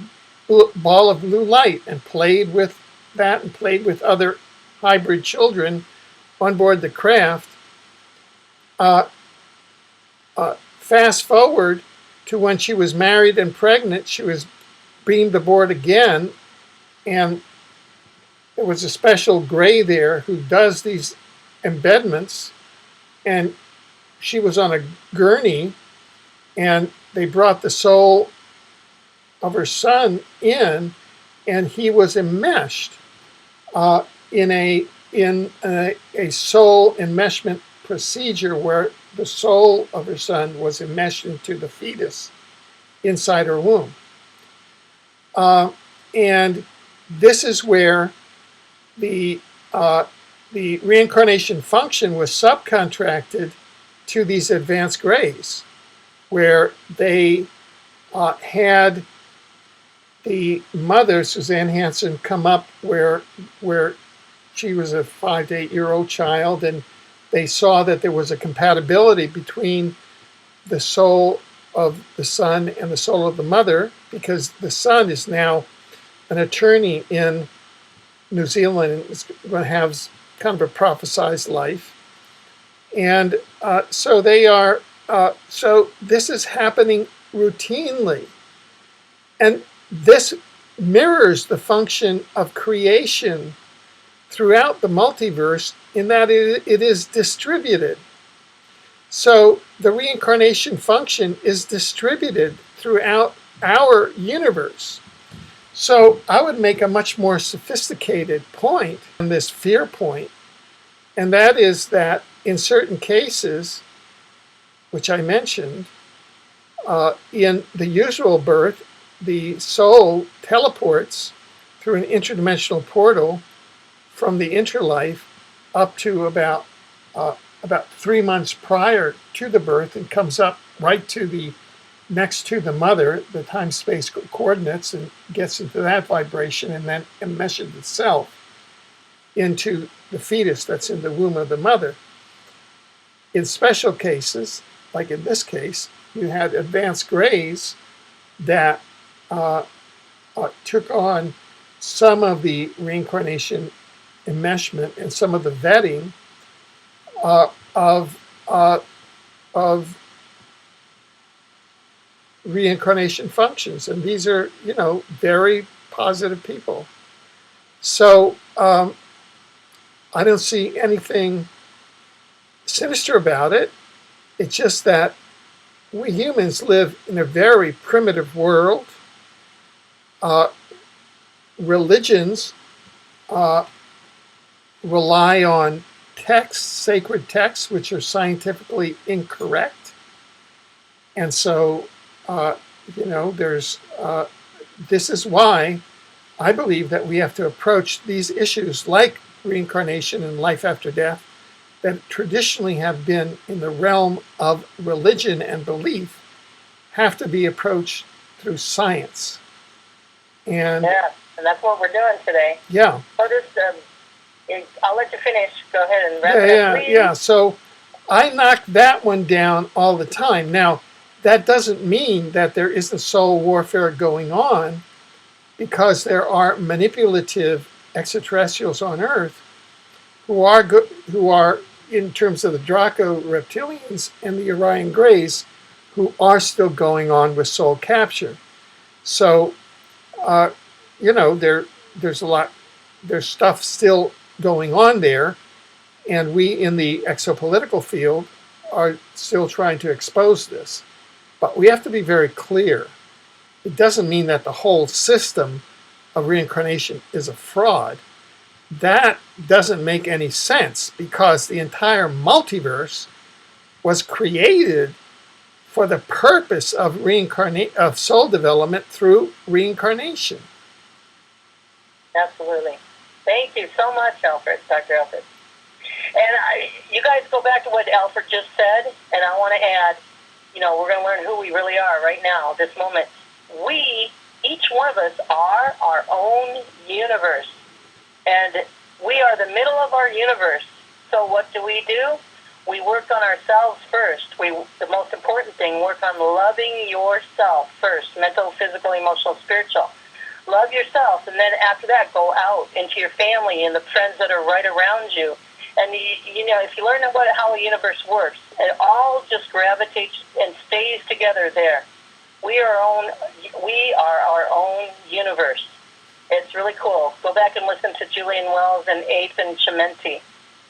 ball of blue light, and played with that and played with other hybrid children on board the craft. Fast forward to when she was married and pregnant, she was beamed aboard again, and there was a special gray there who does these embedments, and she was on a gurney, and they brought the soul of her son in, and he was enmeshed in a soul enmeshment procedure where the soul of her son was enmeshed into the fetus inside her womb. And this is where the reincarnation function was subcontracted to these advanced grays, where they had the mother, Suzanne Hansen, come up where she was a 5 to 8-year-old child, and they saw that there was a compatibility between the soul of the son and the soul of the mother, because the son is now an attorney in New Zealand and is going to have kind of a prophesized life. And so they are, so this is happening routinely. And this mirrors the function of creation throughout the multiverse, in that it is distributed. So the reincarnation function is distributed throughout our universe. So I would make a much more sophisticated point on this fear point, and that is that in certain cases, which I mentioned, in the usual birth, the soul teleports through an interdimensional portal from the interlife up to about 3 months prior to the birth, and comes up right to the next to the mother, the time-space coordinates, and gets into that vibration, and then enmeshes itself into the fetus that's in the womb of the mother. In special cases, like in this case, you had advanced grays that took on some of the reincarnation enmeshment and some of the vetting of reincarnation functions, and these are, very positive people. So I don't see anything sinister about it. It's just that we humans live in a very primitive world. Religions rely on texts, sacred texts, which are scientifically incorrect. And so, this is why I believe that we have to approach these issues like reincarnation and life after death that traditionally have been in the realm of religion and belief, have to be approached through science. And that's what we're doing today. Yeah. So this, I'll let you finish. Go ahead and wrap it up, please. Yeah. So I knock that one down all the time. Now, that doesn't mean that there isn't soul warfare going on, because there are manipulative extraterrestrials on Earth who are in terms of the Draco reptilians and the Orion Greys, who are still going on with soul capture. So, there's stuff still going on there, and we in the exopolitical field are still trying to expose this. But we have to be very clear. It doesn't mean that the whole system of reincarnation is a fraud. That doesn't make any sense because the entire multiverse was created for the purpose of of soul development through reincarnation. Absolutely. Thank you so much, Dr. Alfred. And you guys go back to what Alfred just said, and I want to add, we're going to learn who we really are right now, this moment. We, each one of us, are our own universe. And we are the middle of our universe. So what do? We work on ourselves first. The most important thing, work on loving yourself first. Mental, physical, emotional, spiritual. Love yourself, and then after that, go out into your family and the friends that are right around you. And, if you learn how a universe works, it all just gravitates and stays together there. We are our own universe. It's really cool. Go back and listen to Julian Wells and Ethan Chimenti.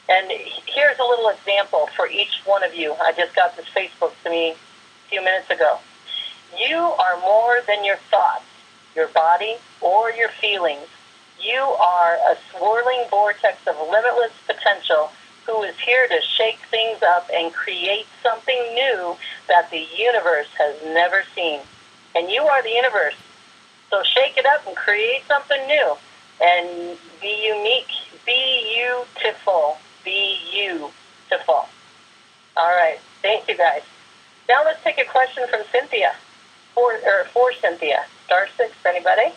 And here's a little example for each one of you. I just got this Facebook to me a few minutes ago. You are more than your thoughts, your body, or your feelings. You are a swirling vortex of limitless potential who is here to shake things up and create something new that the universe has never seen. And you are the universe. So shake it up and create something new. And be unique. Be beautiful. Be beautiful. All right. Thank you, guys. Now let's take a question from Cynthia. For Cynthia. Star 6, anybody?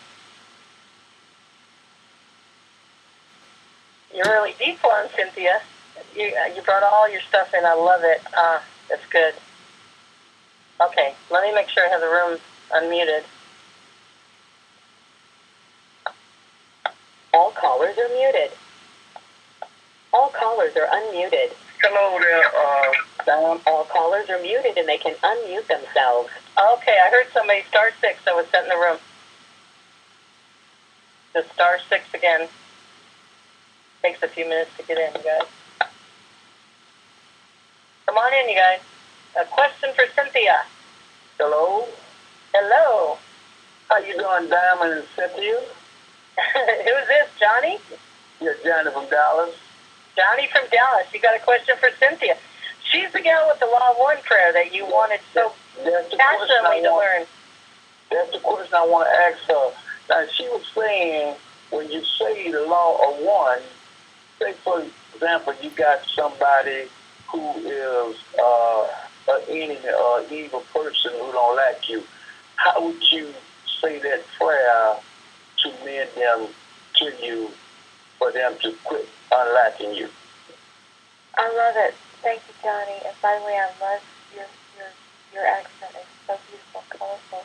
You're really deep one, Cynthia. You brought all your stuff in. I love it. That's good. Okay, let me make sure I have the room unmuted. All callers are muted. All callers are unmuted. Hello there, All callers are muted and they can unmute themselves. Okay, I heard somebody, Star 6, that was set in the room. The Star 6 again. Takes a few minutes to get in, you guys. Come on in, you guys. A question for Cynthia. Hello. Hello. How you doing, Diamond and Cynthia? Who's this, Johnny? Yeah, Johnny from Dallas. Johnny from Dallas. You got a question for Cynthia. She's the gal with the Law of One prayer that you wanted so passionately to learn. That's the question I want to ask her. Now, she was saying, when you say the Law of One, say, for example, you got somebody who is an enemy or an evil person who don't like you. How would you say that prayer to mend them to you, for them to quit unliking you? I love it. Thank you, Johnny. And by the way, I love your accent. It's so beautiful and colorful.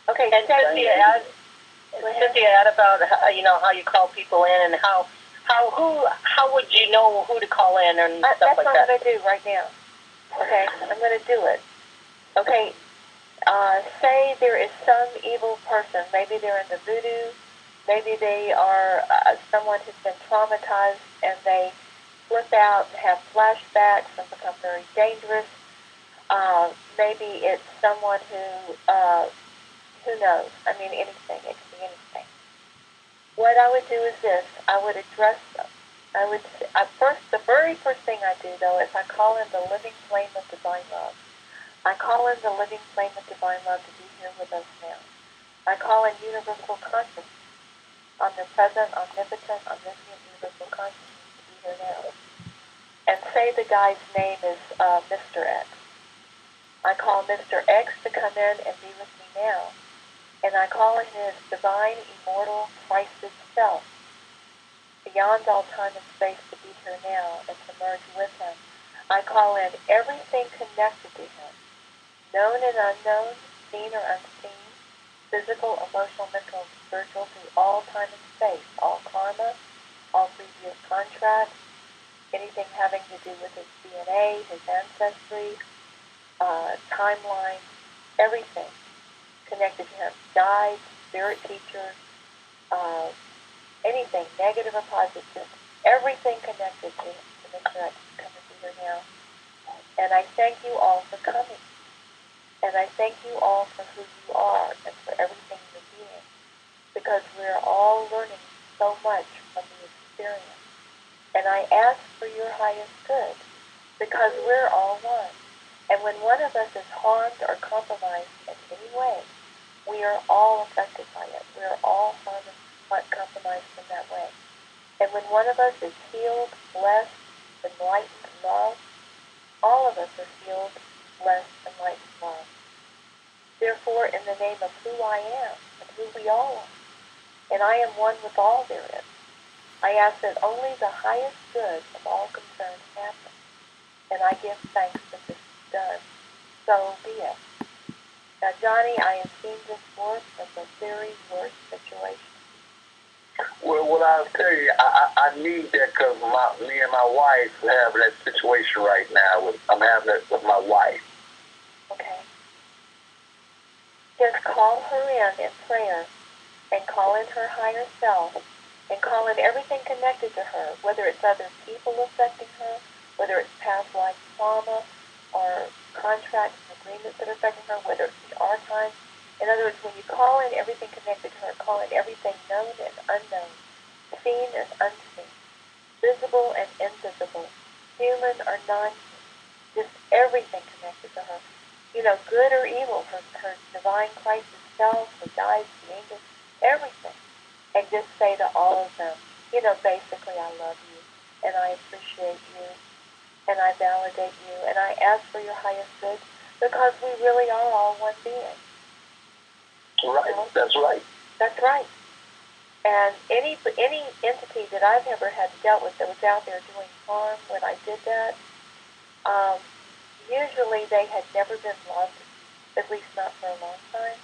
Okay, and Cynthia add about how you call people in and how would you know who to call in and stuff like that. That's what I'm going to do right now. Okay, I'm going to do it. Okay, say there is some evil person. Maybe they're in the voodoo. Maybe they are someone who's been traumatized and they flip out and have flashbacks and become very dangerous. Maybe it's someone who knows? I mean, anything. It can be anything. What I would do is this. I would address them. The very first thing I do, though, is I call in the living flame of divine love. I call in the living flame of divine love to be here with us now. I call in universal consciousness, omnipresent, omnipotent, omniscient, universal consciousness to be here now. And say the guy's name is Mr. X. I call Mr. X to come in and be with me now. And I call in his divine, immortal, Christed self, beyond all time and space, to be here now and to merge with him. I call in everything connected to him, known and unknown, seen or unseen, physical, emotional, mental, and spiritual, through all time and space, all karma, all previous contracts, anything having to do with his DNA, his ancestry, timelines, everything connected to him, guides, spirit teachers, anything, negative or positive, everything connected to him to make sure I can come and be here now. And I thank you all for coming. And I thank you all for who you are and for everything you're being. Because we're all learning so much from the experience. And I ask for your highest good because we're all one. And when one of us is harmed or compromised in any way, we are all affected by it. We are all harmed and compromised in that way. And when one of us is healed, blessed, enlightened, loved, all of us are healed, blessed, enlightened, loved. Therefore, in the name of who I am and who we all are, and I am one with all there is, I ask that only the highest good of all concerned happen. And I give thanks that this is done. So be it. Now, Johnny, I am seeing this forth as a very worst situation. Well, what I'll tell you, I need that because me and my wife have that situation right now. I'm having it with my wife. Okay. Just call her in prayer and call in her higher self and call in everything connected to her, whether it's other people affecting her, whether it's past life trauma or contracts and agreements that are affecting her, whether it's the archives. In other words, when you call in everything connected to her, call in everything known and unknown, seen and unseen, visible and invisible, human or non-human, just everything connected to her. You know, good or evil, her divine Christ itself, her guides, the angels, everything. And just say to all of them, you know, basically, I love you, and I appreciate you, and I validate you, and I ask for your highest good, because we really are all one being. Right, you know? That's right. That's right. And any entity that I've ever had dealt with that was out there doing harm when I did that, usually they had never been loved, at least not for a long time.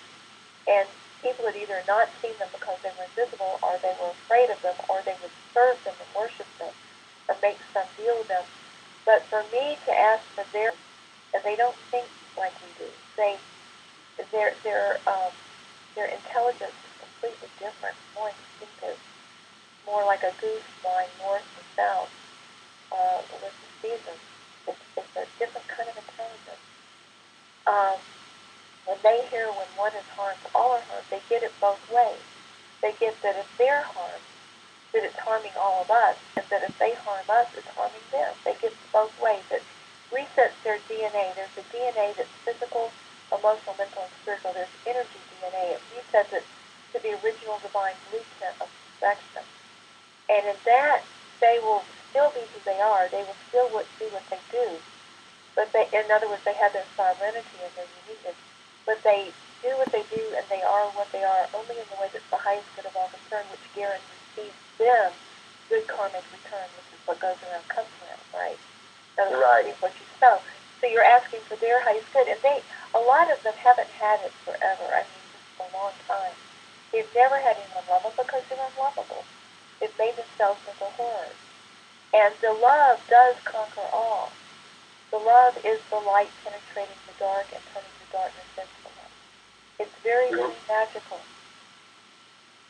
And people had either not seen them because they were invisible, or they were afraid of them, or they would serve them and worship them, or make some deal with them. But for me to ask for their, and they don't think like we do. Their intelligence is completely different, more instinctive, more like a goose flying north and south with the seasons. It's a different kind of intelligence. When they hear when one is harmed, all are harmed, they get it both ways. They get that if they're harmed, that it's harming all of us, and that if they harm us, it's harming them. They get it both ways. It resets their DNA. There's a DNA that's physical, emotional, mental, and spiritual. There's energy DNA. It resets it to the original divine blueprint of perfection. And in that, they will still be who they are. They will still do what they do. But in other words, they have their sovereignty and their uniqueness. But they do what they do, and they are what they are only in the way that's the highest good of all concern, which guarantees them good karmic return, which is what goes around comes around, right? In other words, right. What you sow. So you're asking for their highest good, and a lot of them haven't had it forever. I mean, just a long time. They've never had anyone love them because they're unlovable. They've made themselves into horrors. And the love does conquer all. The love is the light penetrating the dark and turning the darkness into light. It's very, very magical.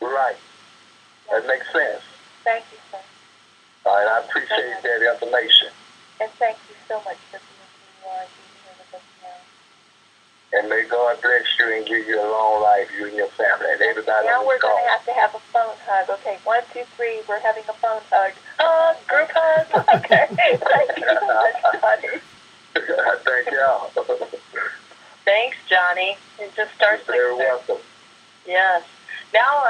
Right. That makes sense. Thank you, sir. All right, I appreciate that information. And thank you so much for being who you are and being here with us now. And may God bless you and give you a long life, you and your family, and everybody now on we're this call. Going to have a phone hug. Okay, 1, 2, 3, we're having a phone hug. Hug, group hug. Okay. Thank you so much, Johnny. Thank y'all. Thanks, Johnny. It just starts You're very welcome. Yes. Now,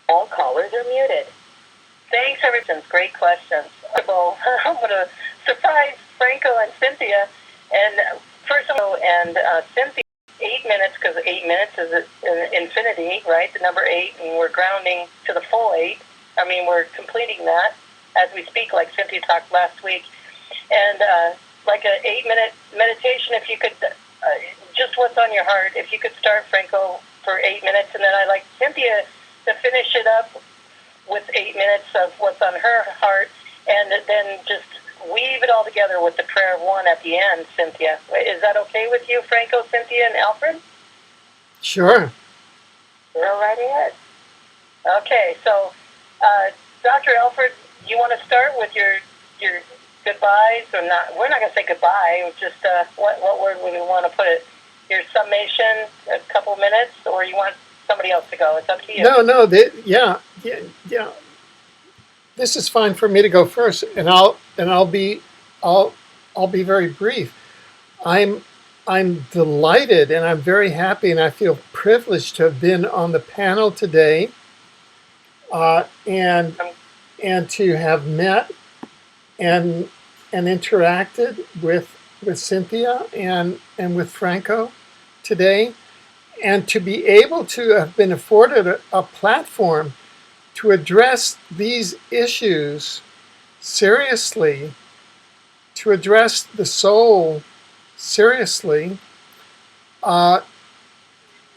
all callers are muted. Thanks, everyone. Great questions. I'm going to surprise Franco and Cynthia. And first of all, Cynthia, 8 minutes, because 8 minutes is infinity, right? The number 8, and we're grounding to the full 8. I mean, we're completing that as we speak, like Cynthia talked last week. And like an 8-minute meditation, if you could, just what's on your heart, if you could start, Franco, for 8 minutes, and then I'd like Cynthia to finish it up with 8 minutes of what's on her heart, and then just weave it all together with the prayer of one at the end, Cynthia. Is that okay with you, Franco, Cynthia, and Alfred? Sure. Go right ahead. Okay, so Dr. Alfred, you want to start with your goodbyes, or not? We're not going to say goodbye. Just what word would we want to put it? Your summation, a couple minutes, or you want somebody else to go? It's up to you. No. Yeah. This is fine for me to go first, and I'll be very brief. I'm delighted, and I'm very happy, and I feel privileged to have been on the panel today, and to have met and interacted with Cynthia and with Franco today, and to be able to have been afforded a platform to address these issues seriously, to address the soul seriously,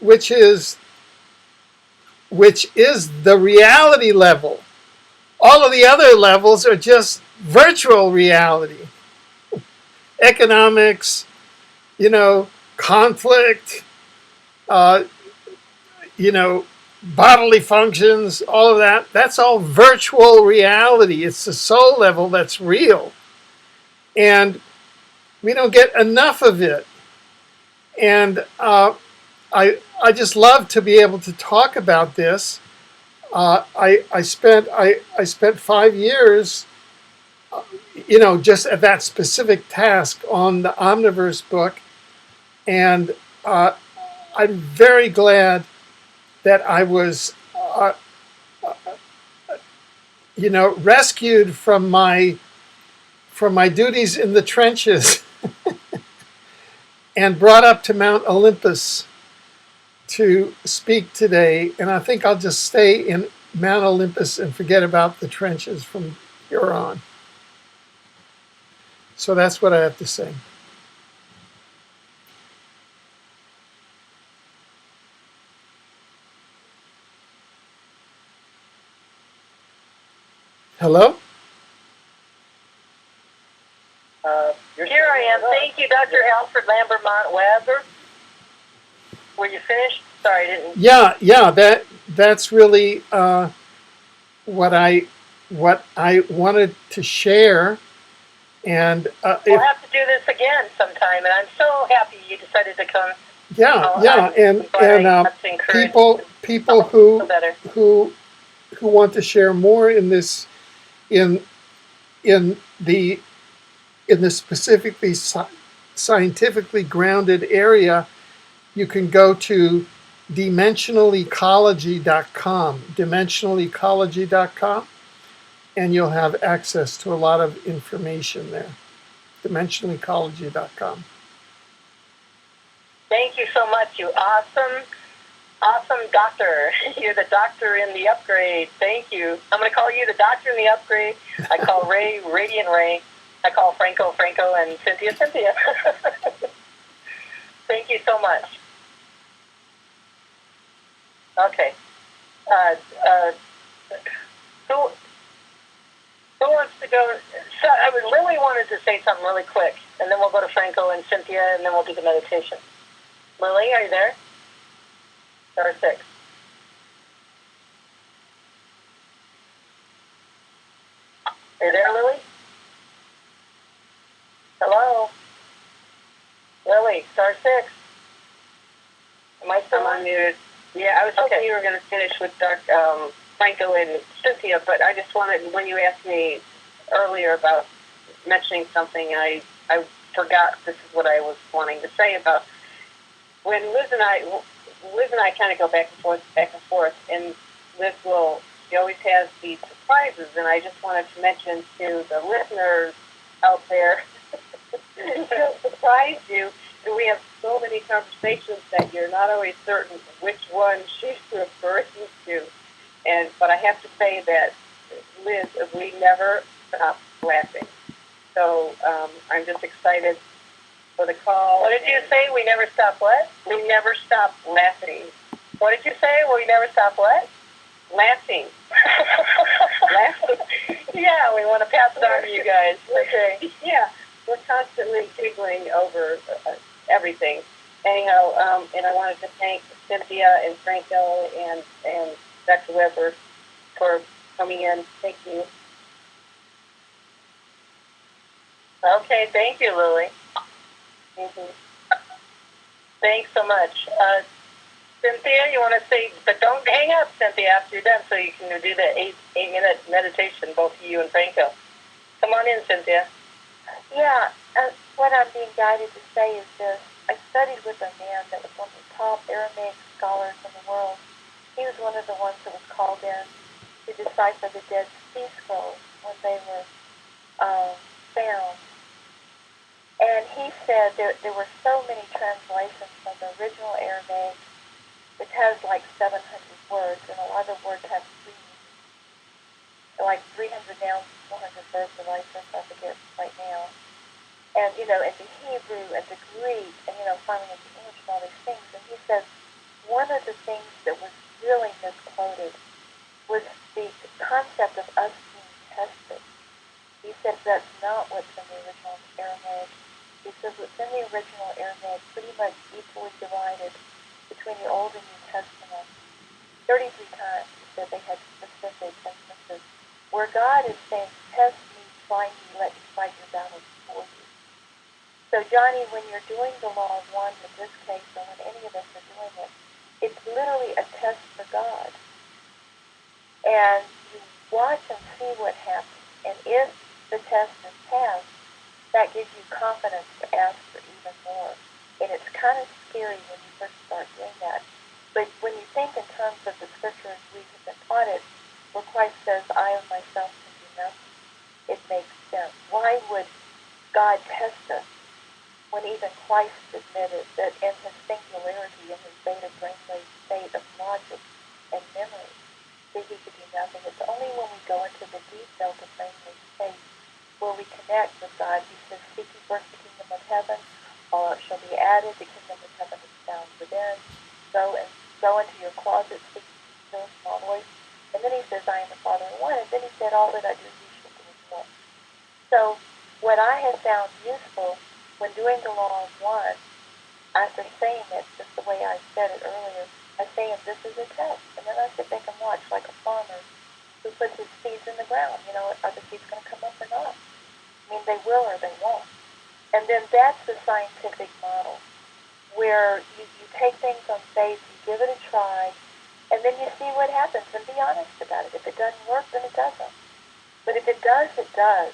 which is the reality level. All of the other levels are just virtual reality. Economics, conflict, bodily functions, all of that, that's all virtual reality. It's the soul level that's real. And we don't get enough of it. And I just love to be able to talk about this. I spent 5 years, just at that specific task on the Omniverse book, and I'm very glad that I was, rescued from my duties in the trenches and brought up to Mount Olympus to speak today. And I think I'll just stay in Mount Olympus and forget about the trenches from here on. So that's what I have to say. Hello? Here I am. Thank you, Dr. Alfred Webre. Were you finished? Sorry, I didn't. Yeah. That's really what I wanted to share. And we'll have to do this again sometime. And I'm so happy you decided to come. And people who want to share more in this in the specifically scientifically grounded area, you can go to dimensionalecology.com, and you'll have access to a lot of information there. Dimensionalecology.com. Thank you so much, you awesome doctor. You're the doctor in the upgrade. Thank you. I'm going to call you the doctor in the upgrade. I call Ray, Radiant Ray. I call Franco, and Cynthia. Thank you so much. Okay. Who wants to go? So Lily wanted to say something really quick, and then we'll go to Franco and Cynthia, and then we'll do the meditation. Lily, are you there? Star 6. Are you there, Lily? Hello? Lily, Star 6. Am I still unmuted? Yeah, I was hoping you were going to finish with Franco and Cynthia, but I just wanted, when you asked me earlier about mentioning something, I forgot this is what I was wanting to say about when Liz and I kind of go back and forth, and Liz she always has these surprises, and I just wanted to mention to the listeners out there, she'll surprise you, and we have so many conversations that you're not always certain which one she's referring to. But I have to say that, Liz, we never stop laughing. So I'm just excited for the call. What did you say? We never stop what? We never stop laughing. What did you say? We never stop what? Laughing. Laughing. Yeah, we want to pass it on to you guys. Okay. Yeah, we're constantly giggling over everything. Anyhow, and I wanted to thank Cynthia and Franco and Dr. Weber for coming in. Thank you. Okay, thank you, Lily. Mm-hmm. Thanks so much. Cynthia, you want to say, but don't hang up, Cynthia, after you're done, so you can do the 8-minute meditation, both you and Franco. Come on in, Cynthia. Yeah, what I'm being guided to say is this. I studied with a man that was one of the top Aramaic scholars in the world. He was one of the ones that was called in to decipher the Dead Sea Scrolls when they were found. And he said there were so many translations from the original Aramaic, which has like 700 words, and a lot of the words have like 300 nouns, 400 verbs, or I forget right now. And, into Hebrew, and to Greek, and, finally into English, and all these things. And he says one of the things that was really misquoted was the concept of us being tested. He said that's not what's in the original Aramaic. He says what's in the original Aramaic pretty much equally divided between the Old and New Testament. 33 times he said they had specific instances where God is saying, test me, try me, let me fight your battles for you. So Johnny, when you're doing the law of one in this case, or when any of us are doing it, it's literally a test for God. And you watch and see what happens. And if the test is passed, that gives you confidence to ask for even more. And it's kind of scary when you first start doing that. But when you think in terms of the scriptures we have been taught it, where Christ says, I of myself can do nothing, it makes sense. Why would God test us when even Christ admitted that in his singularity, in his beta brainwave state of logic and memory, that he could do nothing? It's only when we go into the deep delta brainwave state where we connect with God. He says, seek ye first the kingdom of heaven, all else shall be added. The kingdom of heaven is found within. Go into your closet, speak to a still small voice. And then he says, I am the Father in one. And then he said, all that I do, you shall do as well. So what I have found useful when doing the law of one, after saying it just the way I said it earlier, I say, this is a test. And then I sit back and watch like a farmer who puts his seeds in the ground. Are the seeds going to come up or not? I mean, they will or they won't. And then that's the scientific model, where you take things on faith, you give it a try, and then you see what happens and be honest about it. If it doesn't work, then it doesn't. But if it does, it does.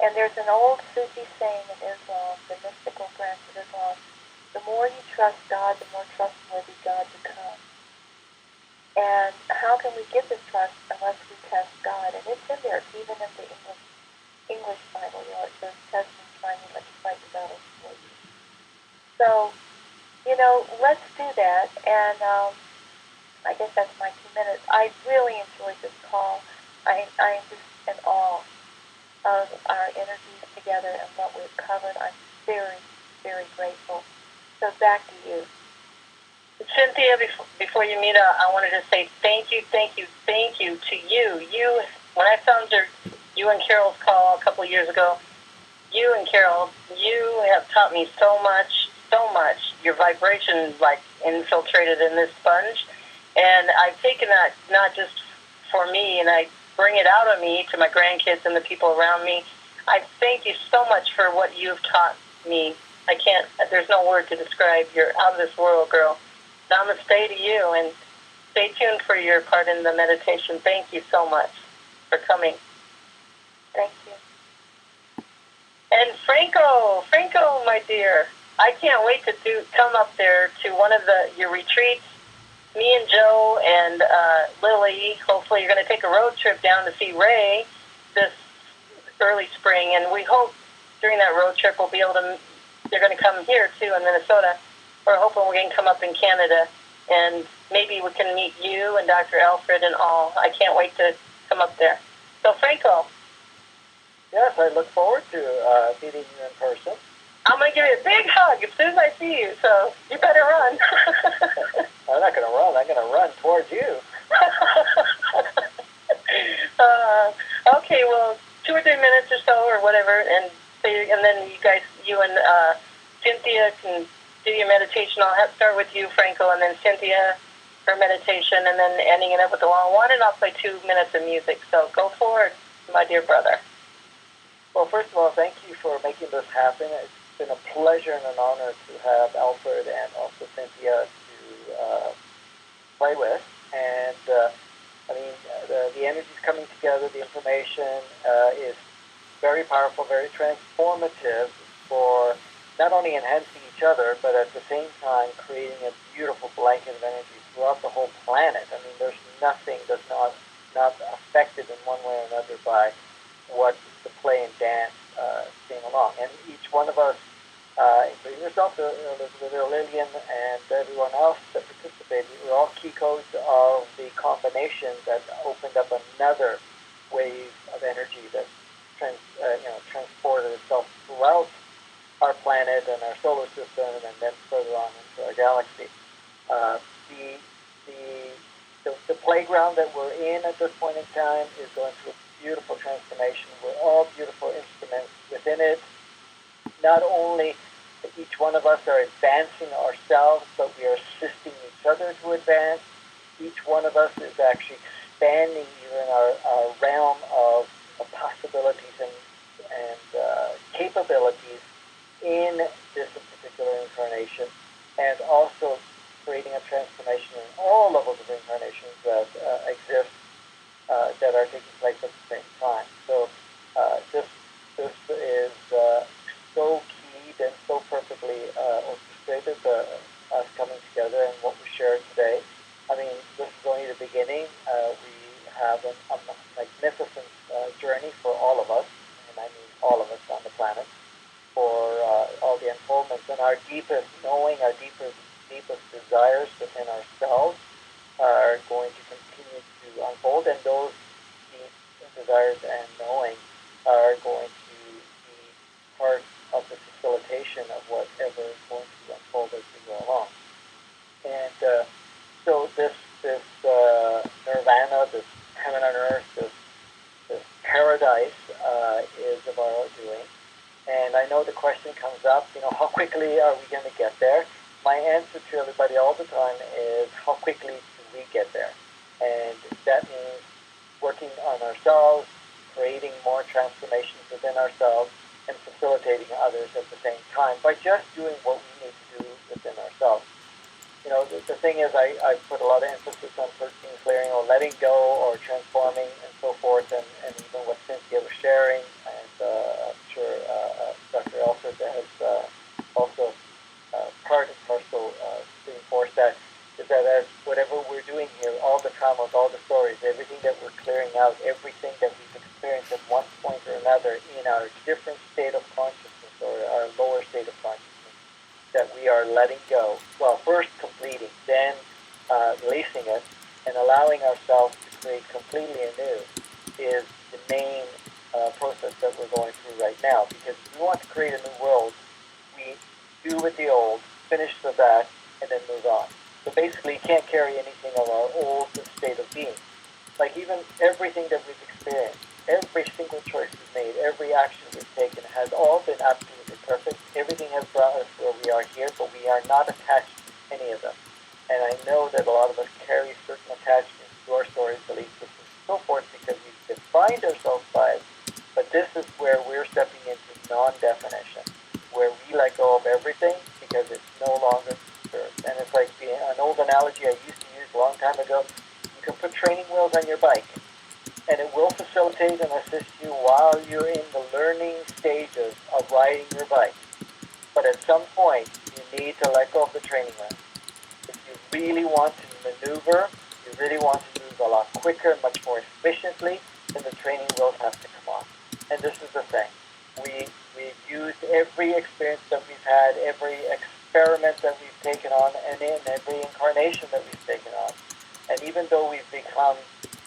And there's an old Sufi saying in Islam, the mystical branch of Islam, the more you trust God, the more trustworthy God becomes. And how can we get this trust unless we test God? And it's in there, even in the English Bible, it says, test me, try me, let me fight the battles for you. So, let's do that. And I guess that's my 2 minutes. I really enjoyed this call. I am just in awe of our energies together and what we've covered. I'm very, very grateful. So back to you. Cynthia, before you meet up, I wanted to say thank you to you. You, when I found you and Carol's call a couple of years ago, you and Carol, you have taught me so much. Your vibration like infiltrated in this sponge, and I've taken that not just for me, and I bring it out of me to my grandkids and the people around me. I thank you so much for what you've taught me. There's no word to describe. You're out of this world, girl. Namaste to you, and stay tuned for your part in the meditation. Thank you so much for coming. Thank you. And Franco, my dear, I can't wait to come up there to one of your retreats. Me and Joe and Lily, hopefully you're going to take a road trip down to see Ray this early spring, and we hope during that road trip we'll be able to, they're going to come here too in Minnesota. We're hoping we can come up in Canada, and maybe we can meet you and Dr. Alfred and all. I can't wait to come up there. So Franco. Yes, I look forward to meeting you in person. I'm going to give you a big hug as soon as I see you, so you better run. I'm not going to run. I'm going to run towards you. Okay, well, 2 or 3 minutes or so or whatever, and then you and Cynthia can do your meditation. I'll start with you, Franco, and then Cynthia, her meditation, and then ending it up with the long one, and I'll play 2 minutes of music. So go forward, my dear brother. Well, first of all, thank you for making this happen. It's been a pleasure and an honor to have Alfred and also Cynthia to play with. And, the energy's coming together. The information is very powerful, very transformative for not only enhancing each other, but at the same time creating a beautiful blanket of energy throughout the whole planet. I mean, there's nothing that's not affected in one way or another by what the play and dance came along. And each one of us, including yourself, Elizabeth, Lillian, and everyone else that participated, were all key codes of the combination that opened up another wave of energy that transported itself throughout our planet and our solar system, and then further on into our galaxy. The playground that we're in at this point in time is going through a beautiful transformation. We're all beautiful instruments within it. Not only each one of us are advancing ourselves, but we are assisting each other to advance. Each one of us is actually expanding even our realm of possibilities and capabilities in this particular incarnation, and also creating a transformation in all levels of incarnations that exist, that are taking place at the same time. So this is so keyed and so perfectly orchestrated, us coming together and what we shared today. I mean, this is only the beginning. We have a magnificent journey for all of us, and I mean all of us on the planet, for all the unfoldments. And our deepest knowing, our deepest desires within ourselves are going to continue to unfold, and those deep desires and knowing are going to be part of the facilitation of whatever is going to unfold as we go along. And so this nirvana, this heaven on earth, this paradise is of our doing. And I know the question comes up, how quickly are we going to get there? My answer to everybody all the time is, how quickly do we get there? And that means working on ourselves, creating more transformations within ourselves, and facilitating others at the same time by just doing what we need to do within ourselves. The thing is, I put a lot of emphasis on 13 clearing or letting go or transforming and so forth, and even what Cynthia was sharing, and I'm sure Dr. Alfred has also part and parcel reinforced that, is that as whatever we're doing here, all the traumas, all the stories, everything that we're clearing out, everything that we've experienced at one point or another in our different state of consciousness or our lower state of consciousness, that we are letting go. Well, first completing, then releasing it, and allowing ourselves to create completely anew is the main process that we're going through right now. Because if we want to create a new world, we do with the old, finish with that, and then move on. So basically, you can't carry anything of our old state of being. Like even everything that we've experienced, every single choice we've made, every action we've taken has all been absolutely perfect. Everything has brought us where we are here, but we are not attached to any of them. And I know that a lot of us carry certain attachments to our stories, belief systems, and so forth, because we've defined ourselves by it. But this is where we're stepping into non-definition, where we let go of everything because it's no longer served. And it's like an old analogy I used to use a long time ago. You can put training wheels on your bike, and it will facilitate and assist you while you're in the learning stages of riding your bike. But at some point, you need to let go of the training wheels. If you really want to maneuver, you really want to move a lot quicker, much more efficiently, then the training wheels have to come on. And this is the thing. We've used every experience that we've had, every experiment that we've taken on, and in every incarnation that we've taken on. And even though we've become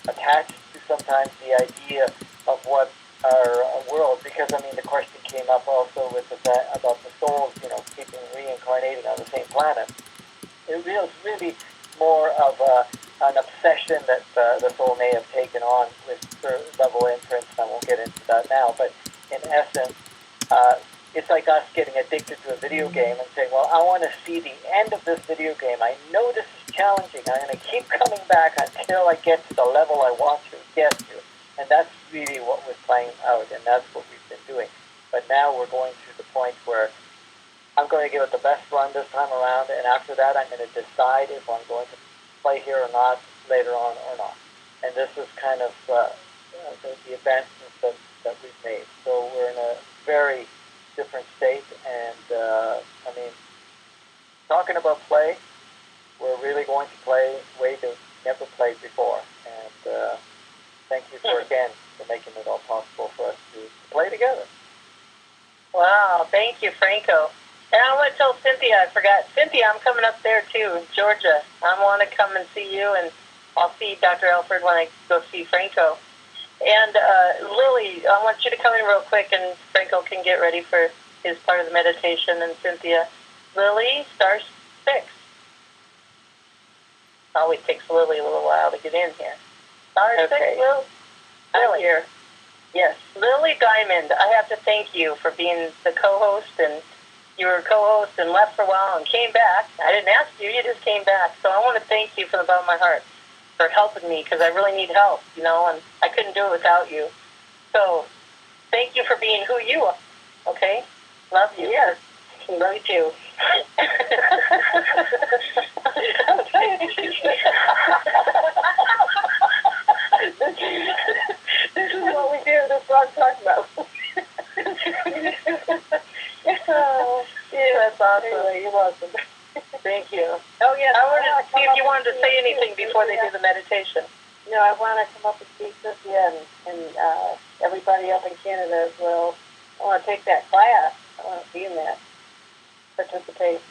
attached to sometimes the idea of what our world, because the question came up also with about the souls, keeping reincarnating on the same planet. It was really more of an obsession that the soul may have taken on with level imprints, and I won't get into that now, but in essence, it's like us getting addicted to a video game and saying, well, I want to see the end of this video game. I know this is challenging. I'm going to keep coming back until I get to the level I want to get to. And that's really what we're playing out, and that's what we've been doing. But now we're going to the point where I'm going to give it the best run this time around, and after that I'm going to decide if I'm going to play here or not later on or not. And this is kind of the advancements that we've made. So we're in a very different state, and I mean, talking about play, we're really going to play a way that we've never played before. And thank you again for making it all possible for us to play together. Wow, thank you, Franco. And I want to tell Cynthia, I forgot. Cynthia, I'm coming up there too, in Georgia. I want to come and see you, and I'll see Dr. Alfred when I go see Franco. And Lily, I want you to come in real quick, and Franco can get ready for his part of the meditation. And Cynthia, Lily, star 6. Always takes Lily a little while to get in here. Star 6, Lily. I'm here. Yes, Lily Diamond, I have to thank you for being the co-host, and you were a co-host and left for a while and came back. I didn't ask you, you just came back. So I want to thank you from the bottom of my heart for helping me, because I really need help, you know, and I couldn't do it without you. So thank you for being who you are, okay? Love you. Yes, love you too. This is what we do. This is what I'm talking about. Yeah, that's awesome. Anyway, you're welcome. Thank you. Oh, yes. I wanted to see if you wanted to say anything before they do the meditation. No, I want to come up and speak with you and everybody up in Canada as well. I want to take that class. I want to be in that. Participate.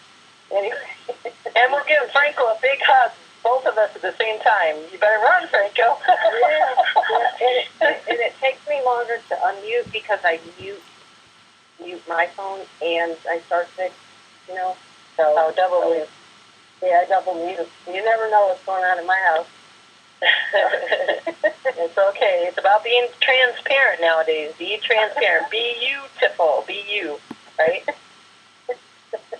Anyway. And we'll give Franco a big hug, both of us at the same time. You better run, Franco. Yeah. And it takes me longer to unmute because I mute my phone and I start 6, you know. So double mute. Yeah, I double mute. You never know what's going on in my house. It's okay. It's about being transparent nowadays. Be transparent. Be beautiful. Be you. Right?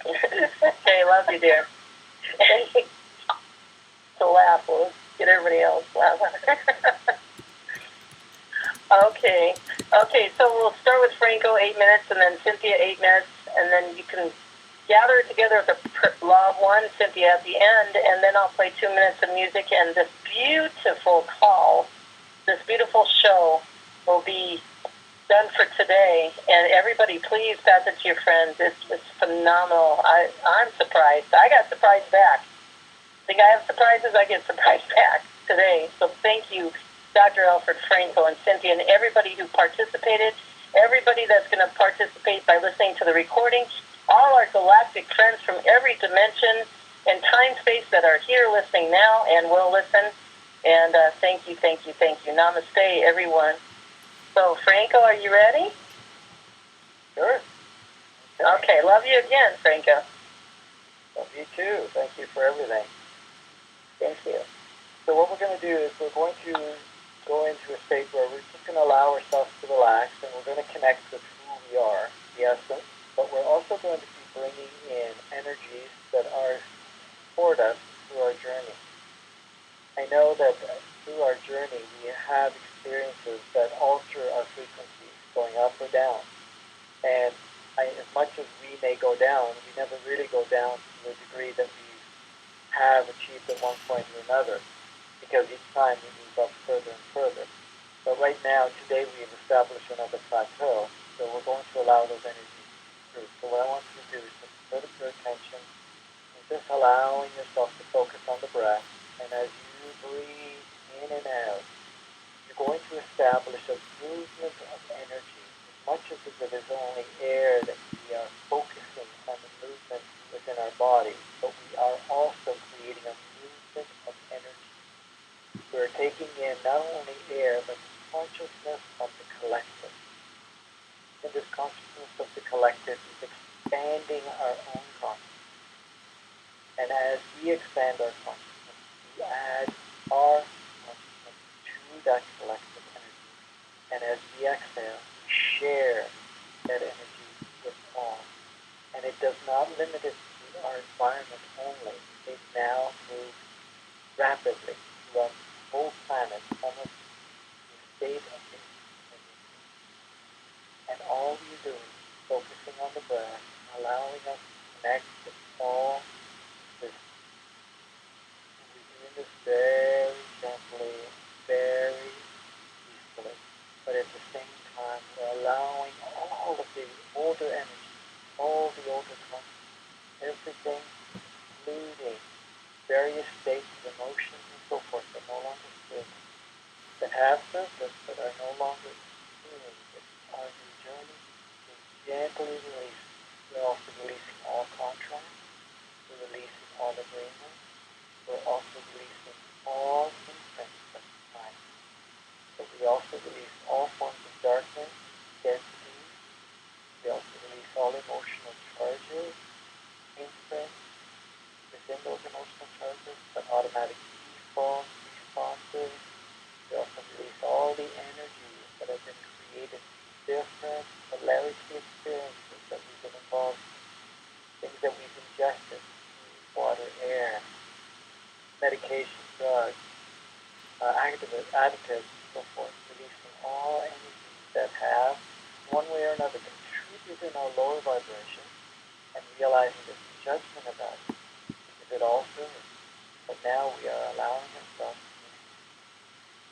Okay, love you, dear. So laugh. We'll get everybody else laughing. Okay, so we'll start with Franco, 8 minutes, and then Cynthia, 8 minutes, and then you can gather it together at the Law of One, Cynthia, at the end, and then I'll play 2 minutes of music, and this beautiful call, this beautiful show will be done for today. And everybody, please pass it to your friends. It's phenomenal. I'm surprised. I got surprised back. Think I have surprises? I get surprised back today. So thank you, Dr. Alfred, Franco, and Cynthia, and everybody who participated, everybody that's going to participate by listening to the recording, all our galactic friends from every dimension and time-space that are here listening now and will listen. And thank you, thank you, thank you. Namaste, everyone. So, Franco, are you ready? Sure. Okay, love you again, Franco. Love you too. Thank you for everything. Thank you. So what we're going to do is we're going to go into a state where we're just going to allow ourselves to relax, and we're going to connect with who we are, the essence, but we're also going to be bringing in energies that are toward us through our journey. I know that through our journey we have experiences that alter our frequencies, going up or down. And as much as we may go down, we never really go down to the degree that we have achieved at one point or another, because each time we move up further and further. But right now, today, we've established another plateau, so we're going to allow those energies through. So what I want you to do is just put your attention and just allowing yourself to focus on the breath. And as you breathe in and out, you're going to establish a movement of energy. As much as it is only air that we are focusing on the movement within our body, but we are also creating a movement of energy. We're taking in not only air, but the consciousness of the collective. And this consciousness of the collective is expanding our own consciousness. And as we expand our consciousness, we add our consciousness to that collective energy. And as we exhale, we share that energy with all. And it does not limit it to our environment only. It now moves rapidly throughout the whole planet, almost in a state of infinity. And all we're doing is focusing on the breath, allowing us to connect with all this. And we're doing this very gently, very peacefully. But at the same time, we're allowing all of the older energy, all the older concepts, everything, including various states of emotions and so forth that no longer serve us, that have served us but are no longer doing our new journey. We're gently releasing. We're also releasing all contracts. We're releasing all agreements. We're also releasing all imprints of time. But we also release all forms of darkness, density. We also release all emotional charges, imprints within those emotional charges, but automatic default responses. We also release all the energies that have been created, different polarity experiences that we've been involved in, things that we've ingested, water, air, medication, drugs, additives, and so forth, releasing all energies that have, one way or another, contributed in our lower vibration, and realizing there's no judgment about it, because it all serves. But now we are allowing ourselves to release.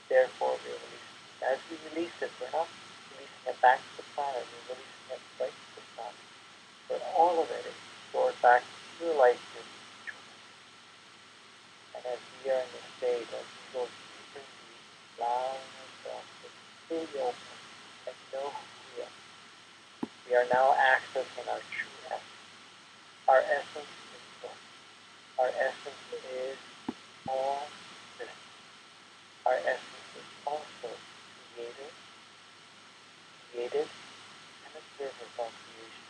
Therefore, we're releasing. As we release it, we're not releasing it back to the planet, we're releasing it right to the sun. But all of it is stored back to your life giving. And as we are in this state, as we go deeper and deeper, allowing ourselves to completely open and know who we are, we are now accessing our true essence. Our essence is source. Our essence is all this. Our essence is also created, and observer of all creation.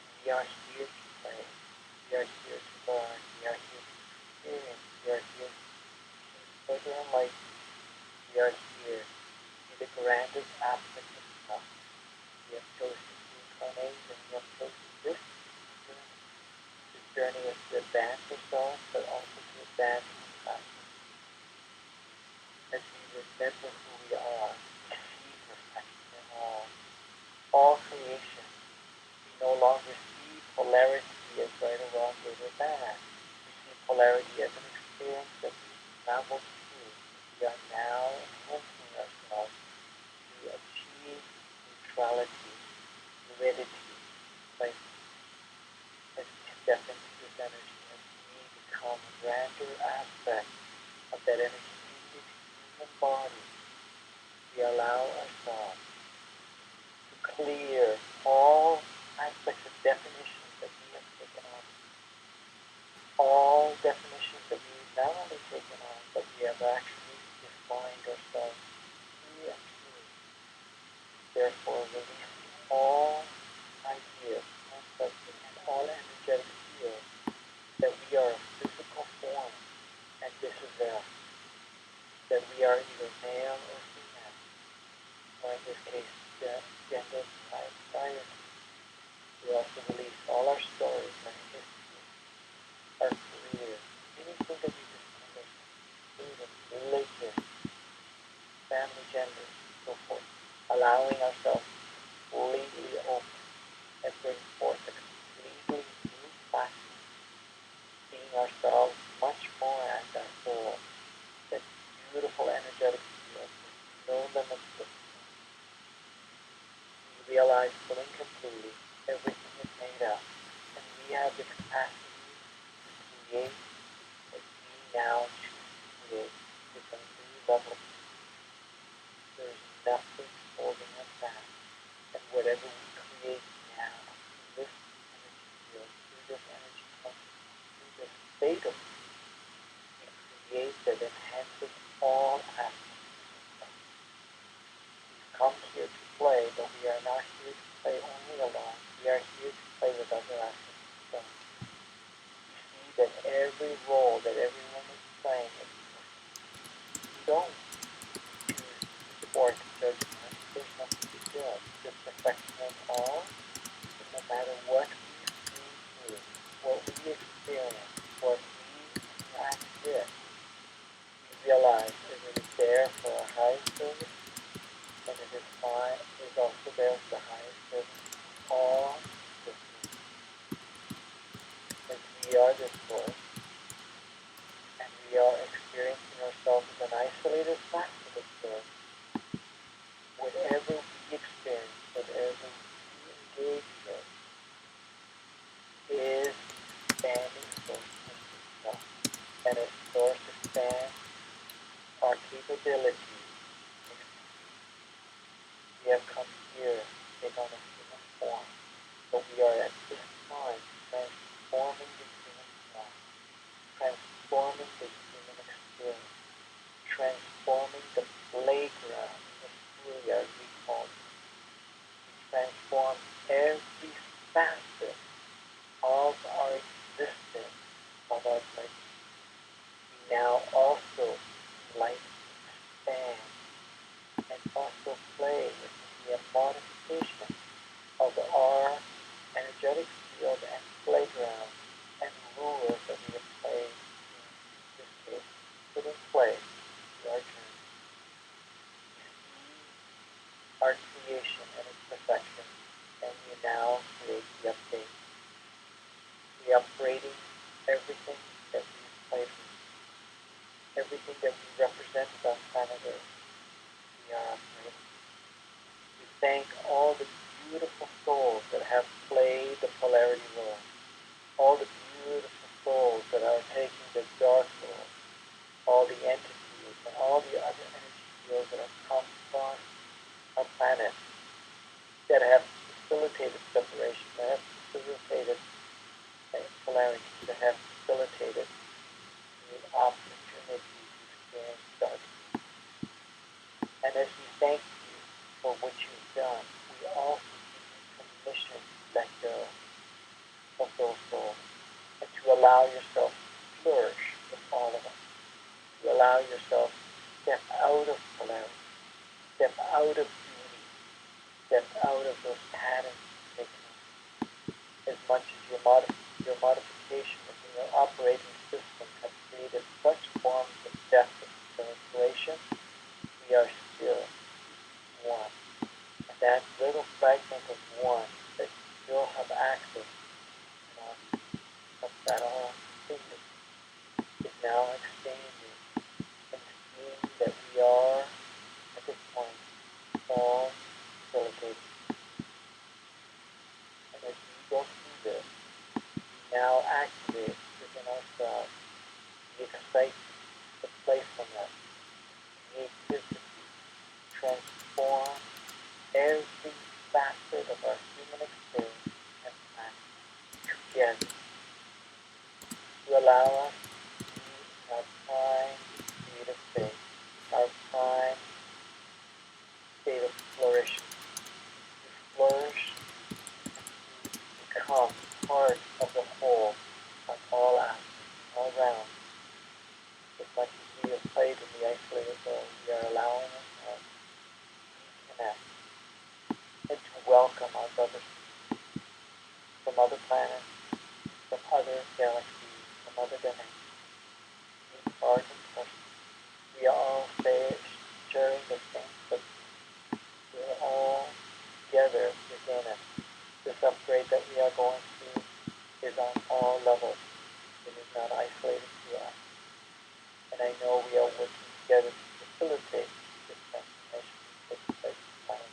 And we are here to play. We are here to learn. We are here to experience. We are here to further enlighten. We are here to be the grandest aspect of self. We have chosen to incarnate, and we have chosen this journey. This journey is to advance ourselves, but also to advance compassion. As we remember who we are, we see perfection in all creation. We no longer see polarity as right or wrong, good or bad. We see polarity as an experience that we travel through. We are now enhancing ourselves to achieve neutrality, fluidity, like as we step into this energy, as we become a grander aspect of that energy in this human body, we allow ourselves to clear all aspects of definitions that we have taken on. All definitions that we've not only taken on, but we have actually defined ourselves through and through. Therefore, releasing all ideas, concepts, and all energetic fields that we are a physical form, and this is them. That we are either male or female, or in this case, gender identity. We also release all our stories, our history, our career, anything that we distinguish, including religion, family, gender, and so forth, allowing ourselves to completely open and bring forth a completely new platform, seeing ourselves much more as our whole, that beautiful energetic field with no limits to it. We realize fully and completely everything is made up, and we have the capacity to create what we now choose to create with a new level of peace. There is nothing holding us back, and whatever we create now, through this energy field, through this energy function, through this state of peace, we create that enhances all aspects of life. We've come here to play, but we are not here to play only alone. We are here to play with other aspects of self. We see that every role that everyone is playing is important. We don't choose to thwart judgment. There's nothing to do. there's the highest rhythm of all existence. As we are this source, and we are experiencing ourselves as an isolated facet of source, whatever we experience, whatever we engage with, is expanding source of itself. And as source expands, our capabilities expand. We have come here to take on a human form, but we are at this time transforming the human form, transforming the human experience, transforming the playground, the schoolyard we call it. We transform every facet of our existence, of our life. We now also like expand and also play with the modification of our energetic field and playground and rules that we have played in this case, put in place through our journey. We see our creation and its perfection, and we now create the update. We are upgrading everything that we've played with, everything that we represented on planet Earth. We are upgrading. We thank all the beautiful souls that have played the polarity role, all the beautiful souls that are taking the dark role, all the entities and all the other energy fields that have come across our planet that have facilitated separation, that have facilitated polarity, that have facilitated the opportunity to experience darkness. And as we thank you for what you've done, we also give you permission to let go of those souls and to allow yourself to flourish with all of us, to allow yourself to step out of polarity, step out of beauty, step out of those patterns that as much as your modification within your operating system have created such forms of depth and separation, we are still one. And that little fragment of one that you still have access of that all completely is now expanding and seeing that we are at this point all facilitated. And as we go through this, we now activate within ourselves the excitement, the playfulness, creativity, transform every facet of our human experience and planet together to allow us to be our prime creative state, our prime state of flourishing, to flourish and to become part of the whole on all aspects, all rounds. As much as we have played in the isolated role, we are allowing ourselves to reconnect and to welcome our brothers from other planets, from other galaxies, from other dimensions. We are important. We are all sharing the same substance. We are all together within us. This upgrade that we are going through is on all levels. It is not isolated to us. And I know we are working together to facilitate this transformation to take place in planet.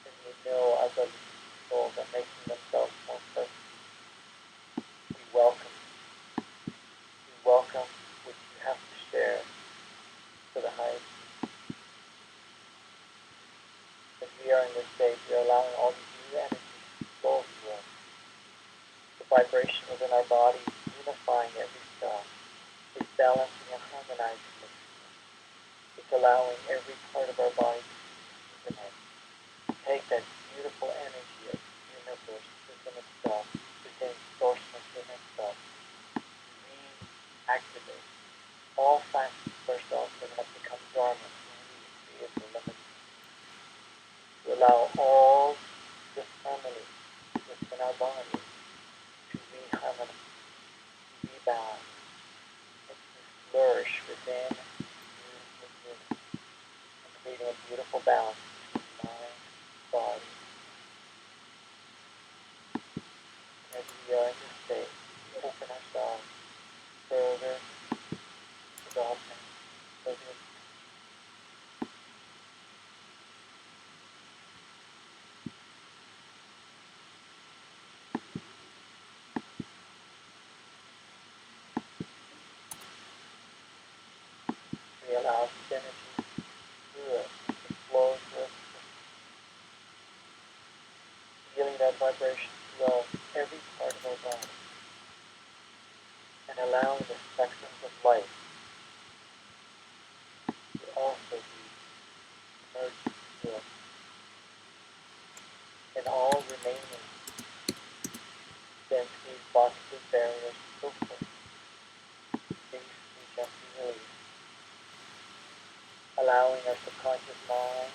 And we know our brothers and souls are making themselves more perfect. We welcome you. We welcome what you have to share to the highest. As we are in this stage, we are allowing all these new energies to flow through us. The vibration within our body is unifying every cell. It's balancing and harmonizing with us. It's allowing every part of our body to resonate. To take that beautiful energy of the universe within itself, within source within itself, reactivate all facets of ourselves that have become dormant and created limited. To allow all this harmony within our body to reharmonize, to rebalance, flourish within beautiful unity and creating a beautiful balance between mind, body, we allow this energy through us to flow through us, feeling that vibration throughout every part of our body, and allowing the spectrums of light to also be merged through us, and all remaining densities, boxes, barriers, and so forth, things to be gently released, allowing our subconscious mind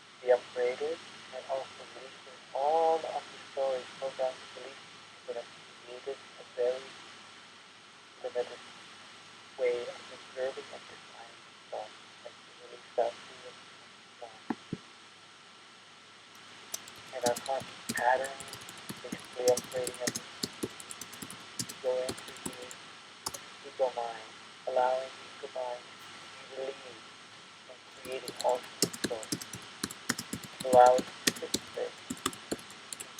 to be upgraded, and also releasing all of the stories, programs, beliefs that have created a very limited way of observing and defining themselves, and to release that through the mind. And our conscious pattern, basically upgrading us to go into the ego mind, allowing the ego mind to be relieved and creating alternate stories, to allow it to participate in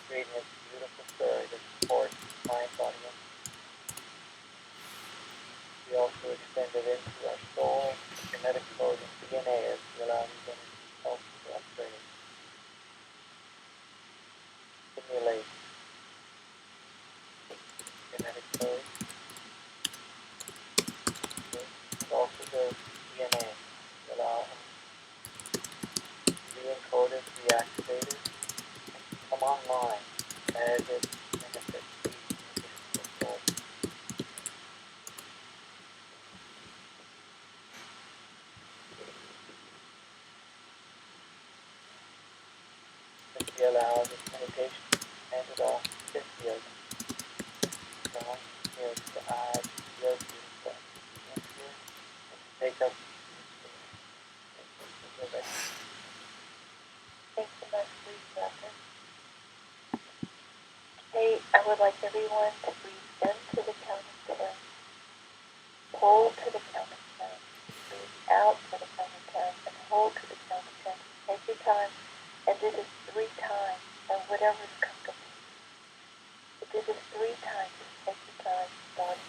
creating a beautiful story that supports mind, body, and we also extend it into our soul, genetic code, and DNA as we allow these energies also to upgrade, stimulate genetic code, and also the DNA to allow them to be encoded, reactivated, and come online as it benefits each individual soul. If we allow this meditation to hand it off to Cynthia, down here to add your beautiful energy in here and to take us into the rest. Thanks so much, please, Doctor. Hey, I would like everyone to breathe into the count of 10, hold to the count of 10, breathe out to the count of 10, and hold to the count of 10. Take your time and do this 3 times, or whatever is comfortable. But do this 3 times. Just take your time, body.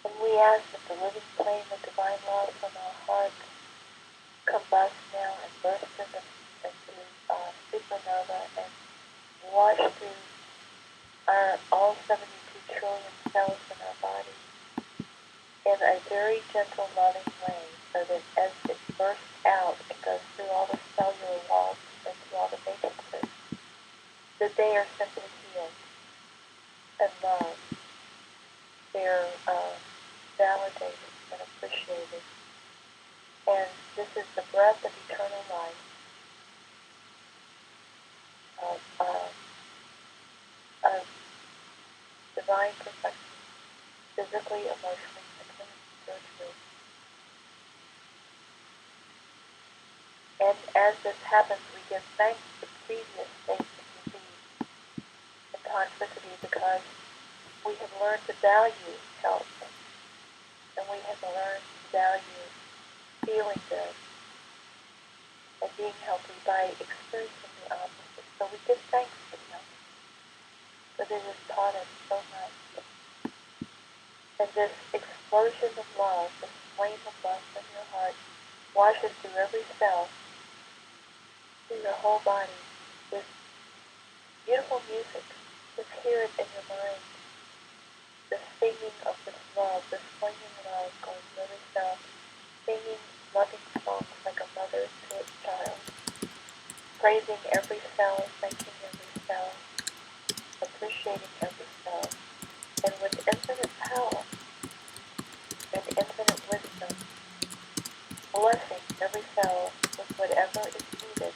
And we ask that the living flame of divine love from our hearts combust now and burst into supernova and wash through all 72 trillion cells in our body in a very gentle, loving way, so that as it bursts out, it goes through all the cellular walls and through all the matrices, that they are simply healed and loved. They're validated and appreciated. And this is the breath of eternal life, of divine perfection, physically, emotionally, mentally, spiritually. And as this happens, we give thanks to previous states of disease and toxicity, because we have learned to value health, and we have learned to value feeling good and being healthy by experiencing the opposite. So we give thanks for health, because it has taught us so much. And this explosion of love, this flame of love from your heart, washes through every cell, through your whole body, with beautiful music. Just hear it in your mind. The singing of this love, this flaming love going through every cell, singing loving songs like a mother cell, thanking every cell, appreciating every cell, and with infinite power and infinite wisdom, blessing every cell with whatever is needed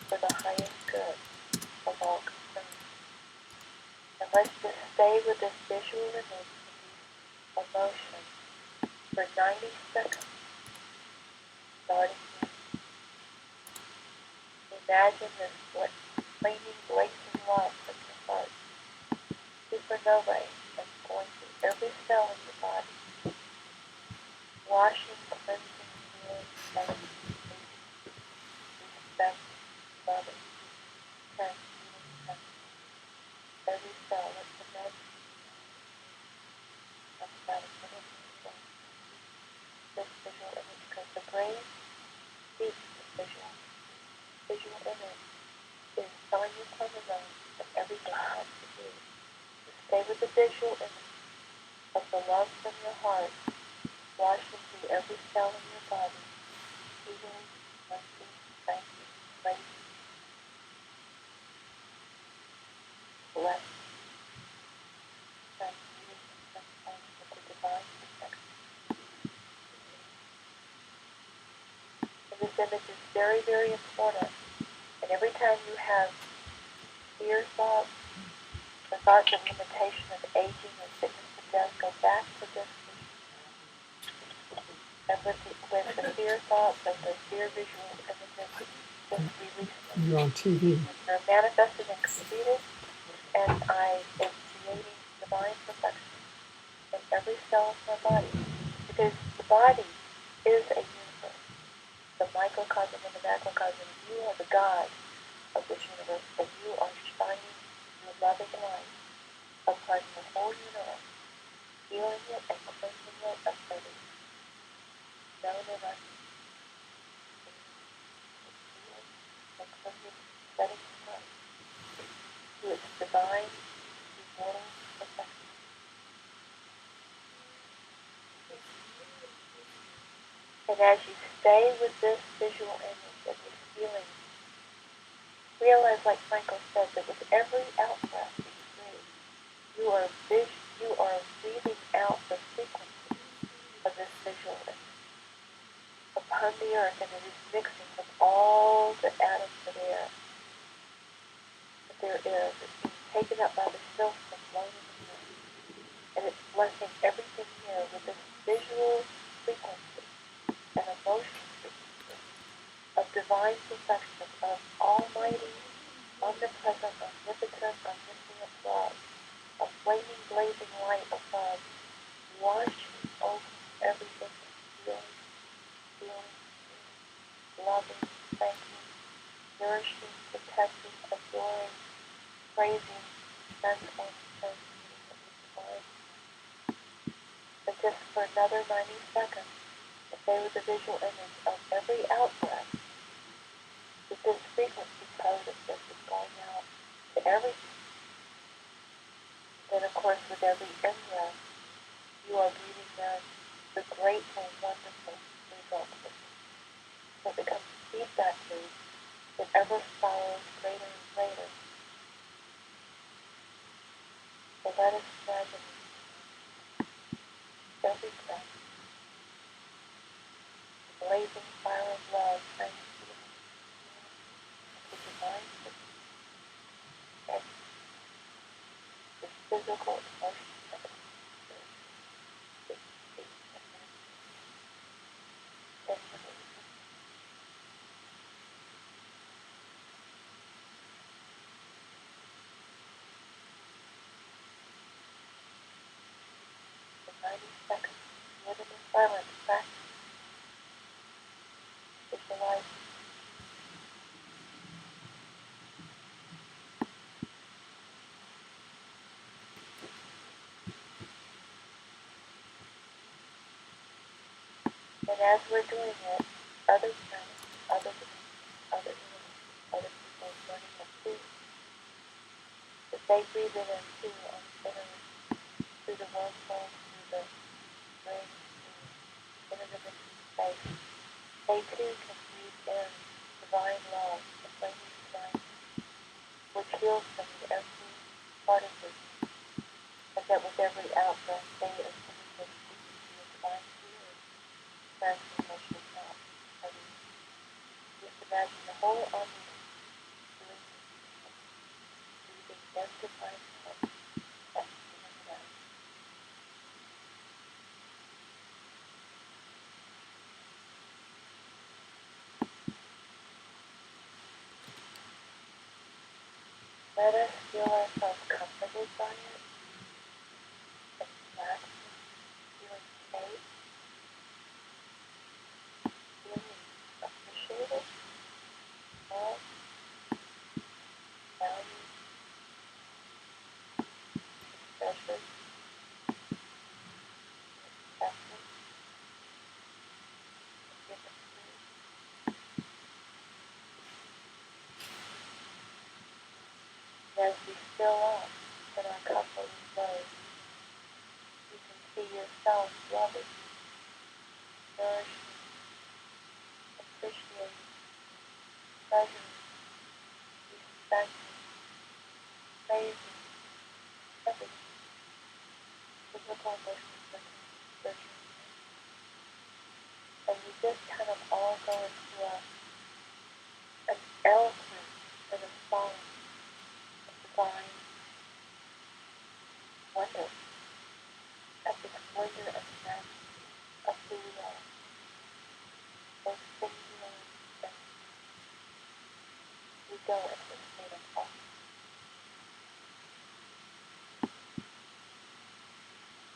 for the highest good of all concerned. And let's just stay with this visual image of emotion for 90 seconds, starting here. Imagine this flaming, blazing love from your heart, supernovae, and going through every cell in your body, washing, cleansing, healing, sanctifying, respect, loving, transmuting, every cell of the med comes out of this visual image, because the brain speaks the visual image is telling you chromosomes that everything has to do. So stay with the visual image of the love from your heart, washing through every cell in your body, healing, cleansing, thanking, praising, blessing, transmuting, and transforming with the divine protection. And this image is very, very important. And every time you have fear thoughts, the thoughts of limitation, of aging, of sickness, and death, go back to this vision. And with the fear thoughts of the fear visual images, just release them. You're on TV. They're manifested and completed, and I am creating divine perfection in every cell of my body. Because the body is a universe. The microcosm and the macrocosm. You are the God of this universe, and you are shining your loving light upon the whole universe, healing it and cleansing it of everything. Known and unknown. Healing and cleansing, setting it right to its divine, immortal perfection. And as you stay with this visual image and this feeling, realize, like Franco said, that with every out-breath that you breathe, you are breathing out the frequency of this visual image upon the earth, and it is mixing with all the atoms of air that there is. It's being taken up by the silk and blown in the wind, and it's blessing everything here with this visual frequency and emotion frequency of divine perfection, of almighty, omnipresent, omnipotent, omniscient love, a flaming, blazing light of love, washing over everything, healing, healing, loving, thanking, nourishing, protecting, adoring, praising, transforming, transmuting, and restoring. But just for another 90 seconds, stay with the visual image of every out-breath, that this frequency code of this is going out to everything. Then, of course, with every in-breath, you are breathing in the grateful, wonderful results of it. So it becomes a feedback loop that ever spirals greater and greater. So let us imagine every breath, the blazing fire of love transmuting the divine and the physical emotion of it. For 90 seconds, live in the silence, practice, visualize. And as we're doing it, other planets, other dimensions, other universes, other people learning to see that they breathe it in too on through the wormhole, through the ring, through interdimensional space. They too can breathe in divine love, the flaming divine, heals them in every part of their being, and that with every out-breath they are sending their frequency of divine healing, transformation out. I mean, just imagine the whole army doing this, breathing in divine health, and feeling it out. Let us feel ourselves comforted by it, and relaxing, feeling safe, feeling appreciated, loved, valued, treasured, accepted, and given food. And as we fill up and our cup overflows, you can see yourself loving, nourishing, appreciating, pleasuring, respecting, praising, everything, physical, emotional, spiritual. And we just kind of all go into an eloquent and a song of divine wonder at the splendor and majesty of who we are, those singular things. We go into a state of awe.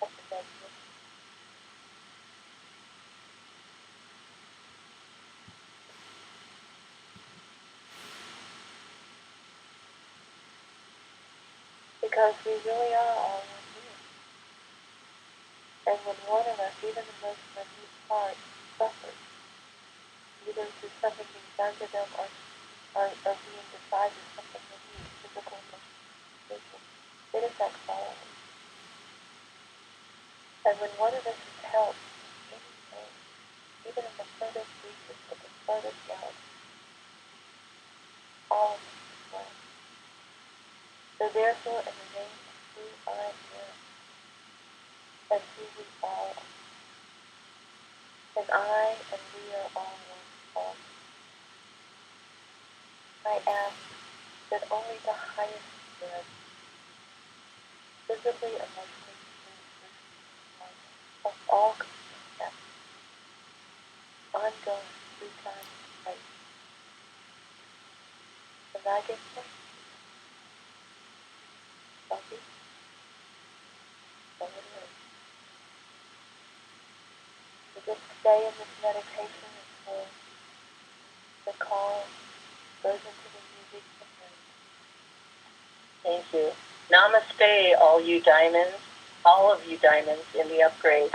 That's the meditation. Because we really are all one being. And when one of us, even the most minute part, suffers, either through something being done to them or being deprived of something they need, physical, emotional, spiritual, it affects all of us. And when one of us is helped in any way, even in the furthest reaches of the furthest galaxy, all of us is well. So therefore, in the name of who I am, and who we all are, and I and we are all one also, I ask that only the highest good, physically, emotionally, spiritually, of all concepts, ongoing through time and space, and I get sick, so be it. So it is. So just stay in this meditation until the call goes into the music of night. Thank you. Namaste, all you diamonds in the upgrade.